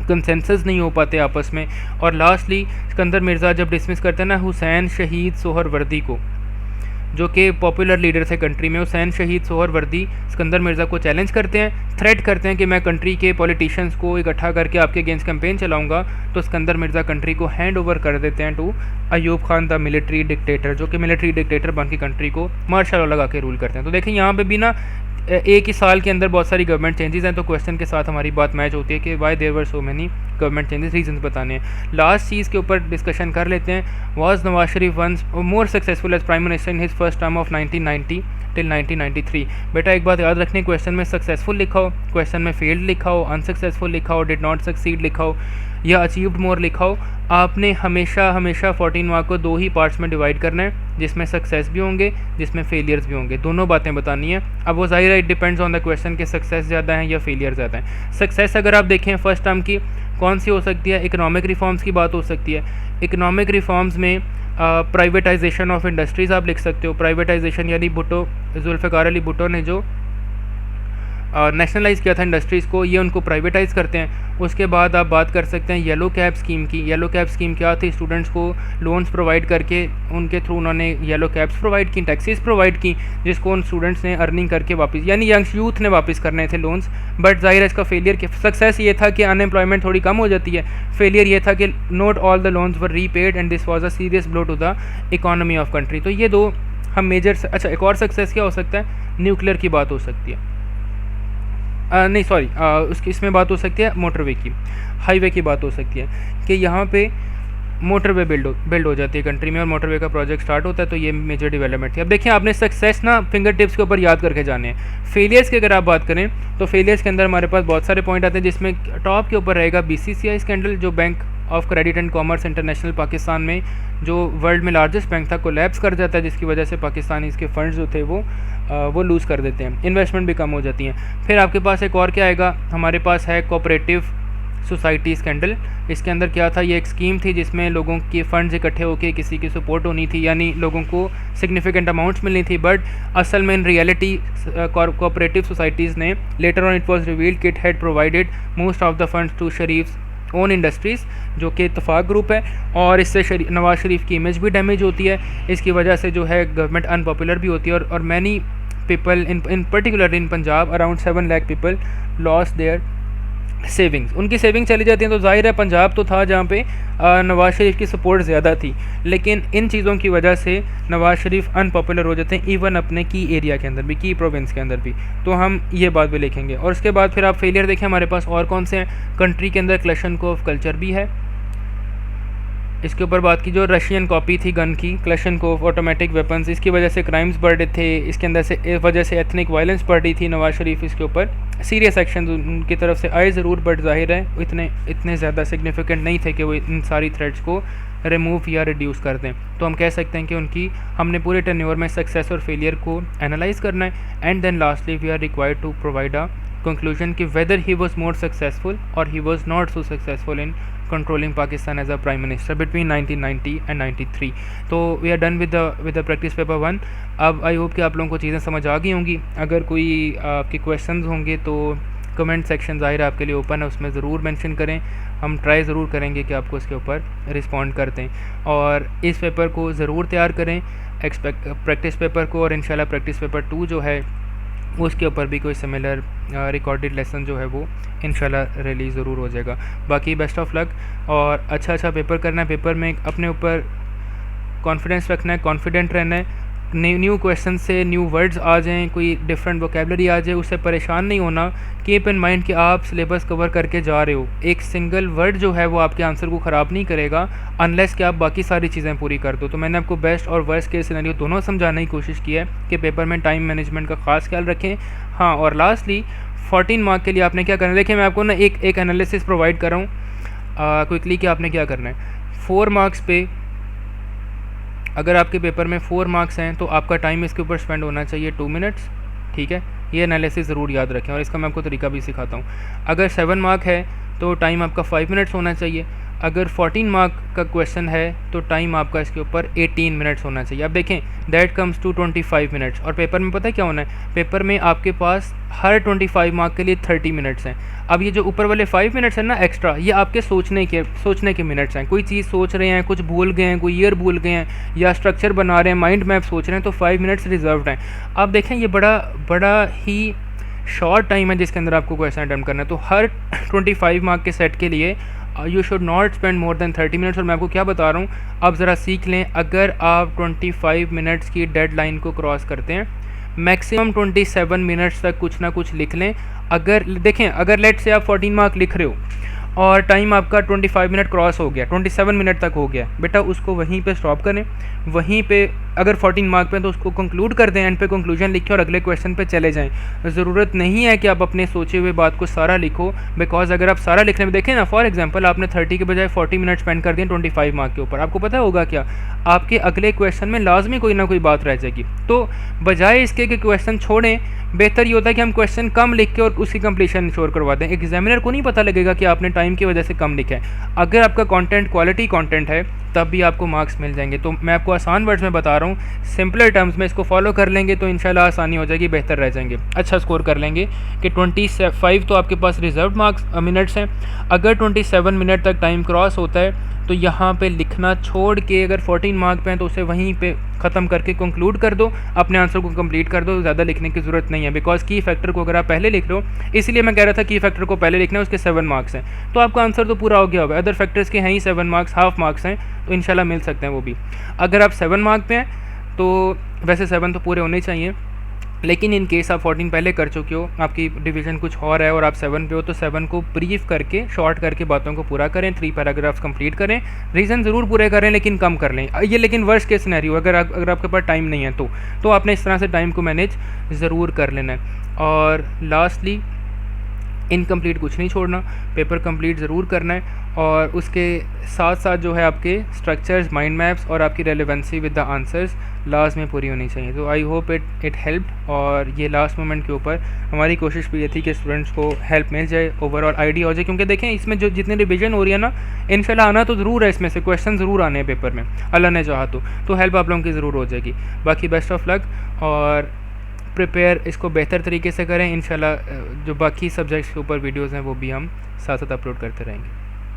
कंसेंसस नहीं हो पाते आपस में। और लास्टली सिकंदर मिर्ज़ा जब डिसमिस करते हैं ना हुसैन शहीद सोहरवर्दी को, जो कि पॉपुलर लीडर थे कंट्री में, हुसैन शहीद सोहरवर्दी सिकंदर मिर्ज़ा को चैलेंज करते हैं, थ्रेट करते हैं कि मैं कंट्री के पॉलिटिशियंस को इकट्ठा करके आपके अगेंस्ट कैंपेन चलाऊंगा। तो सिकंदर मिर्ज़ा कंट्री को हैंड ओवर कर देते हैं to Ayub Khan the military dictator, जो कि मिलिट्री डिक्टेटर बन के कंट्री को मार्शल लॉ लगा के रूल करते हैं। तो देखें यहाँ पे भी ना एक ही साल के अंदर बहुत सारी गवर्नमेंट चेंजेस हैं, तो क्वेश्चन के साथ हमारी बात मैच होती है कि why there were so many government changes, reasons बताने हैं। लास्ट चीज़ के ऊपर डिस्कशन कर लेते हैं। Was Nawaz Sharif once more successful as prime minister in his first term of 1990 till 1993। बेटा एक बात याद रखनी, क्वेश्चन में सक्सेसफुल लिखा हो, क्वेश्चन में फेल्ड लिखा हो, अनसक्सेसफुल लिखा हो, डिड नॉट सक्सीड लिखा हो या अचीव्ड मोर लिखा हो, आपने हमेशा 14 मार्क को दो ही पार्ट्स में डिवाइड करना है, जिसमें सक्सेस भी होंगे, जिसमें फेलियर्स भी होंगे, दोनों बातें बतानी है। अब वो जाहिर है it depends on the question कि सक्सेस ज़्यादा है या फेलियर ज़्यादा है। सक्सेस अगर आप देखें फर्स्ट टर्म की कौन सी हो सकती है, इकोनॉमिक रिफॉर्म्स की बात हो सकती है। इकोनॉमिक रिफॉर्म्स में प्राइवेटाइजेशन ऑफ इंडस्ट्रीज़ आप लिख सकते हो। प्राइवेटाइजेशन यानी भुट्टो, जुल्फ़िकार अली भुट्टो ने जो नेशनलाइज़ किया था इंडस्ट्रीज़ को, ये उनको प्राइवेटाइज़ करते हैं। उसके बाद आप बात कर सकते हैं येलो कैब स्कीम की। येलो कैब स्कीम क्या थी, स्टूडेंट्स को लोन्स प्रोवाइड करके उनके थ्रू उन्होंने येलो कैब्स प्रोवाइड की, टैक्सीज प्रोवाइड की, जिसको उन स्टूडेंट्स ने अर्निंग करके वापस, यानी यंग यूथ ने वापस करने थे लोन्स। बट ज़ाहिर है इसका फेलियर के सक्सेस ये था कि अनएम्प्लॉयमेंट थोड़ी कम हो जाती है। फेलियर ये था कि not all the loans were repaid and this was a serious blow to the economy of country. तो ये दो हम मेजर। अच्छा, एक और सक्सेस क्या हो सकता है, न्यूक्लियर की बात हो सकती है, नहीं सॉरी, उसकी इसमें बात हो सकती है मोटरवे की, हाईवे की बात हो सकती है कि यहाँ पे मोटरवे बिल्ड हो जाती है कंट्री में और मोटरवे का प्रोजेक्ट स्टार्ट होता है, तो ये मेजर डेवलपमेंट थी। अब देखिए आपने सक्सेस ना फिंगर टिप्स के ऊपर याद करके जाने हैं। फेलियर्स की अगर आप बात करें तो फेलियर्स के अंदर हमारे पास बहुत सारे पॉइंट आते हैं, जिसमें टॉप के ऊपर रहेगा BCCI स्कैंडल, जो bank of credit and commerce international Pakistan में जो वर्ल्ड में लार्जेस्ट बैंक था कोलैप्स कर जाता है, जिसकी वजह से पाकिस्तानी इसके फंड्स जो थे वो लूज़ कर देते हैं, इन्वेस्टमेंट भी कम हो जाती हैं। फिर आपके पास एक और क्या आएगा, हमारे पास है कोऑपरेटिव सोसाइटी स्कैंडल। इसके अंदर क्या था, ये एक स्कीम थी जिसमें लोगों के फंड्स इकट्ठे होकर किसी की सपोर्ट होनी थी, यानी लोगों को सिग्निफिकेंट अमाउंट्स मिलनी थी। बट असल में इन रियलिटी कोऑपरेटिव सोसाइटीज़ ने later on it was revealed कि it had provided most of the funds to Sharif's own industries, जो कि इत्तफाक ग्रुप है, और इससे नवाज शरीफ की इमेज भी डैमेज होती है। इसकी वजह से जो है गवर्नमेंट अनपॉपुलर भी होती है, और many people in particular in Punjab around 7 lakh people loss their savings, उनकी सेविंग चली जाती हैं। तो जाहिर है पंजाब तो था जहाँ पे नवाज शरीफ की सपोर्ट ज़्यादा थी, लेकिन इन चीज़ों की वजह से नवाज शरीफ अनपॉपुलर हो जाते हैं, इवन अपने की एरिया के अंदर भी, की प्रोविंस के अंदर भी। तो हम ये बात भी लिखेंगे। और उसके बाद फिर आप फेलियर देखें हमारे पास और कौन से हैं। कंट्री के अंदर क्लैशनकोव ऑफ कल्चर भी है, इसके ऊपर बात की। जो रशियन कॉपी थी गन की, क्लैशनकोव ऑटोमेटिक वेपन्स, इसकी वजह से क्राइम्स बढ़ रहे थे, इसके अंदर से वजह से एथनिक वायलेंस बढ़ रही थी। नवाज शरीफ इसके ऊपर सीरियस एक्शन उनकी तरफ से आए ज़रूर, बट जाहिर है इतने ज़्यादा सिग्निफिकेंट नहीं थे कि वो इन सारी थ्रेट्स को रिमूव या रिड्यूस कर दें। तो हम कह सकते हैं कि हमने पूरे टेन्योर में सक्सेस और फेलियर को एनालाइज करना है, and then lastly we are required to provide a conclusion कि whether he was more successful और he was not so successful in controlling Pakistan as a prime minister between 1990 and 93। तो we are done with the practice paper 1। अब I hope कि आप लोगों को चीज़ें समझ आ गई होंगी। अगर कोई आपके क्वेश्चंस होंगे तो कमेंट सेक्शन ज़ाहिर है आपके लिए ओपन है, उसमें ज़रूर मेंशन करें, हम ट्राई ज़रूर करेंगे कि आपको इसके ऊपर रिस्पॉन्ड कर दें। और इस पेपर को ज़रूर तैयार करें, प्रैक्टिस पेपर को, और इंशाल्लाह प्रैक्टिस पेपर 2 जो है उसके ऊपर भी कोई सिमिलर रिकॉर्डेड लेसन जो है वो इंशाल्लाह रिलीज़ ज़रूर हो जाएगा। बाकी बेस्ट ऑफ लक, और अच्छा पेपर करना है। पेपर में अपने ऊपर कॉन्फिडेंस रखना है, कॉन्फिडेंट रहना है। न्यू क्वेश्चन से न्यू वर्ड्स आ जाएं, कोई डिफरेंट वोकेबलरी आ जाए, उससे परेशान नहीं होना। कीप इन माइंड कि आप सिलेबस कवर करके जा रहे हो, एक सिंगल वर्ड जो है वो आपके आंसर को ख़राब नहीं करेगा अनलेस कि आप बाकी सारी चीज़ें पूरी कर दो। तो मैंने आपको बेस्ट और वर्स्ट केस सिनेरियो दोनों समझाने की कोशिश की है कि पेपर में टाइम मैनेजमेंट का ख़ास ख्याल रखें। हाँ, और लास्टली 14 मार्क के लिए आपने क्या करना है, देखिए मैं आपको ना एक एनालिसिस प्रोवाइड कर रहा हूँ क्विकली कि आपने क्या करना है। 4 मार्क्स पे अगर आपके पेपर में 4 मार्क्स हैं तो आपका टाइम इसके ऊपर स्पेंड होना चाहिए 2 मिनट्स, ठीक है। ये एनालिसिस ज़रूर याद रखें, और इसका मैं आपको तरीका भी सिखाता हूँ। अगर 7 मार्क है तो टाइम आपका 5 मिनट्स होना चाहिए। अगर 14 मार्क का क्वेश्चन है तो टाइम आपका इसके ऊपर 18 मिनट्स होना चाहिए। अब देखें दैट कम्स टू 25 मिनट्स। और पेपर में पता है क्या होना है, पेपर में आपके पास हर 25 मार्क के लिए 30 मिनट्स हैं। अब ये जो ऊपर वाले 5 मिनट्स हैं ना एक्स्ट्रा, ये आपके सोचने के मिनट्स हैं। कोई चीज़ सोच रहे हैं, कुछ भूल गए हैं, कोई ईयर भूल गए हैं, या स्ट्रक्चर बना रहे हैं, माइंड मैप सोच रहे हैं, तो 5 मिनट्स रिजर्व्ड हैं। अब देखें ये बड़ा ही शॉर्ट टाइम है जिसके अंदर आपको क्वेश्चन अटेम्प्ट करना है। तो हर 25 मार्क के सेट के लिए you should not spend more than 30 minutes. और मैं आपको क्या बता रहा हूँ, अब ज़रा सीख लें। अगर आप 25 मिनट्स की डेडलाइन को क्रॉस करते हैं, मैक्सिमम 27 मिनट्स तक कुछ ना कुछ लिख लें। अगर देखें, अगर लेट से आप 14 मार्क लिख रहे हो और टाइम आपका 25 मिनट क्रॉस हो गया, 27 मिनट तक हो गया, बेटा उसको वहीं पे स्टॉप करें। वहीं पे अगर 14 मार्क पे तो उसको कंक्लूड कर दें, एंड पे कंक्लूजन लिखें और अगले क्वेश्चन पे चले जाएं। ज़रूरत नहीं है कि आप अपने सोचे हुए बात को सारा लिखो, बिकॉज अगर आप सारा लिखने में देखें ना, फॉर एग्जांपल आपने 30 के बजाय 40 मिनट स्पेंड कर दिए 25 मार्क के ऊपर, आपको पता होगा क्या, आपके अगले क्वेश्चन में लाजमी कोई ना कोई बात रह जाएगी। तो बजाय इसके कि क्वेश्चन छोड़ें, बेहतर ये होता है कि हम क्वेश्चन कम लिख के और उसकी कंप्लीशन इंश्योर करवा दें। एग्जामिनर को नहीं पता लगेगा कि आपने टाइम की वजह से कम लिखा है। अगर आपका कंटेंट क्वालिटी कंटेंट है तब भी आपको मार्क्स मिल जाएंगे। तो मैं आपको आसान वर्ड्स में बता रहा हूँ, सिंपलर टर्म्स में इसको फॉलो कर लेंगे तो इंशाल्लाह आसानी हो जाएगी, बेहतर रह जाएंगे, अच्छा स्कोर कर लेंगे। कि 25 तो आपके पास रिजर्व मार्क्स मिनट्स हैं। अगर 27 मिनट तक टाइम क्रॉस होता है तो यहाँ पे लिखना छोड़ के, अगर 14 मार्क पे हैं तो उसे वहीं पे ख़त्म करके कंक्लूड कर दो, अपने आंसर को कंप्लीट कर दो, ज़्यादा लिखने की ज़रूरत नहीं है। बिकॉज की फैक्टर को अगर आप पहले लिख लो, इसलिए मैं कह रहा था की फैक्टर को पहले लिखना है, उसके 7 मार्क्स हैं, तो आपका आंसर तो पूरा हो गया होगा। अदर फैक्टर्स के हैं ही 7 मार्क्स, हाफ मार्क्स हैं, तो इंशाल्लाह मिल सकते हैं वो भी। अगर आप 7 मार्क पे हैं तो वैसे 7 तो पूरे होने चाहिए, लेकिन इन केस आप 14 पहले कर चुके हो, आपकी डिवीज़न कुछ और है और आप 7 पे हो, तो 7 को ब्रीफ करके, शॉर्ट करके बातों को पूरा करें, 3 पैराग्राफ्स कंप्लीट करें, रीज़न ज़रूर पूरे करें लेकिन कम कर लें ये। लेकिन वर्स्ट केस सिनेरियो, अगर आपके पास टाइम नहीं है तो आपने इस तरह से टाइम को मैनेज ज़रूर कर लेना है। और लास्टली, इनकम्प्लीट कुछ नहीं छोड़ना, पेपर कंप्लीट ज़रूर करना है, और उसके साथ साथ जो है आपके स्ट्रक्चर्स, माइंड मैप्स और आपकी relevancy with the answers last में पूरी होनी चाहिए। तो आई होप इट हेल्प्ड, और ये लास्ट मोमेंट के ऊपर हमारी कोशिश भी ये थी कि स्टूडेंट्स को हेल्प मिल जाए, ओवरऑल आइडिया हो जाए। क्योंकि देखें, इसमें जो जितनी रिविजन हो रही है ना, इंशाल्लाह आना तो ज़रूर है, इसमें से क्वेश्चन ज़रूर आने हैं पेपर में, अल्लाह ने चाहा तो हेल्प आप लोगों की ज़रूर हो जाएगी। बाकी बेस्ट ऑफ लक, और प्रिपेयर इसको बेहतर तरीके से करें। इंशाल्लाह जो बाकी सब्जेक्ट्स के ऊपर वीडियोज़ हैं वो भी हम साथ साथ अपलोड करते रहेंगे।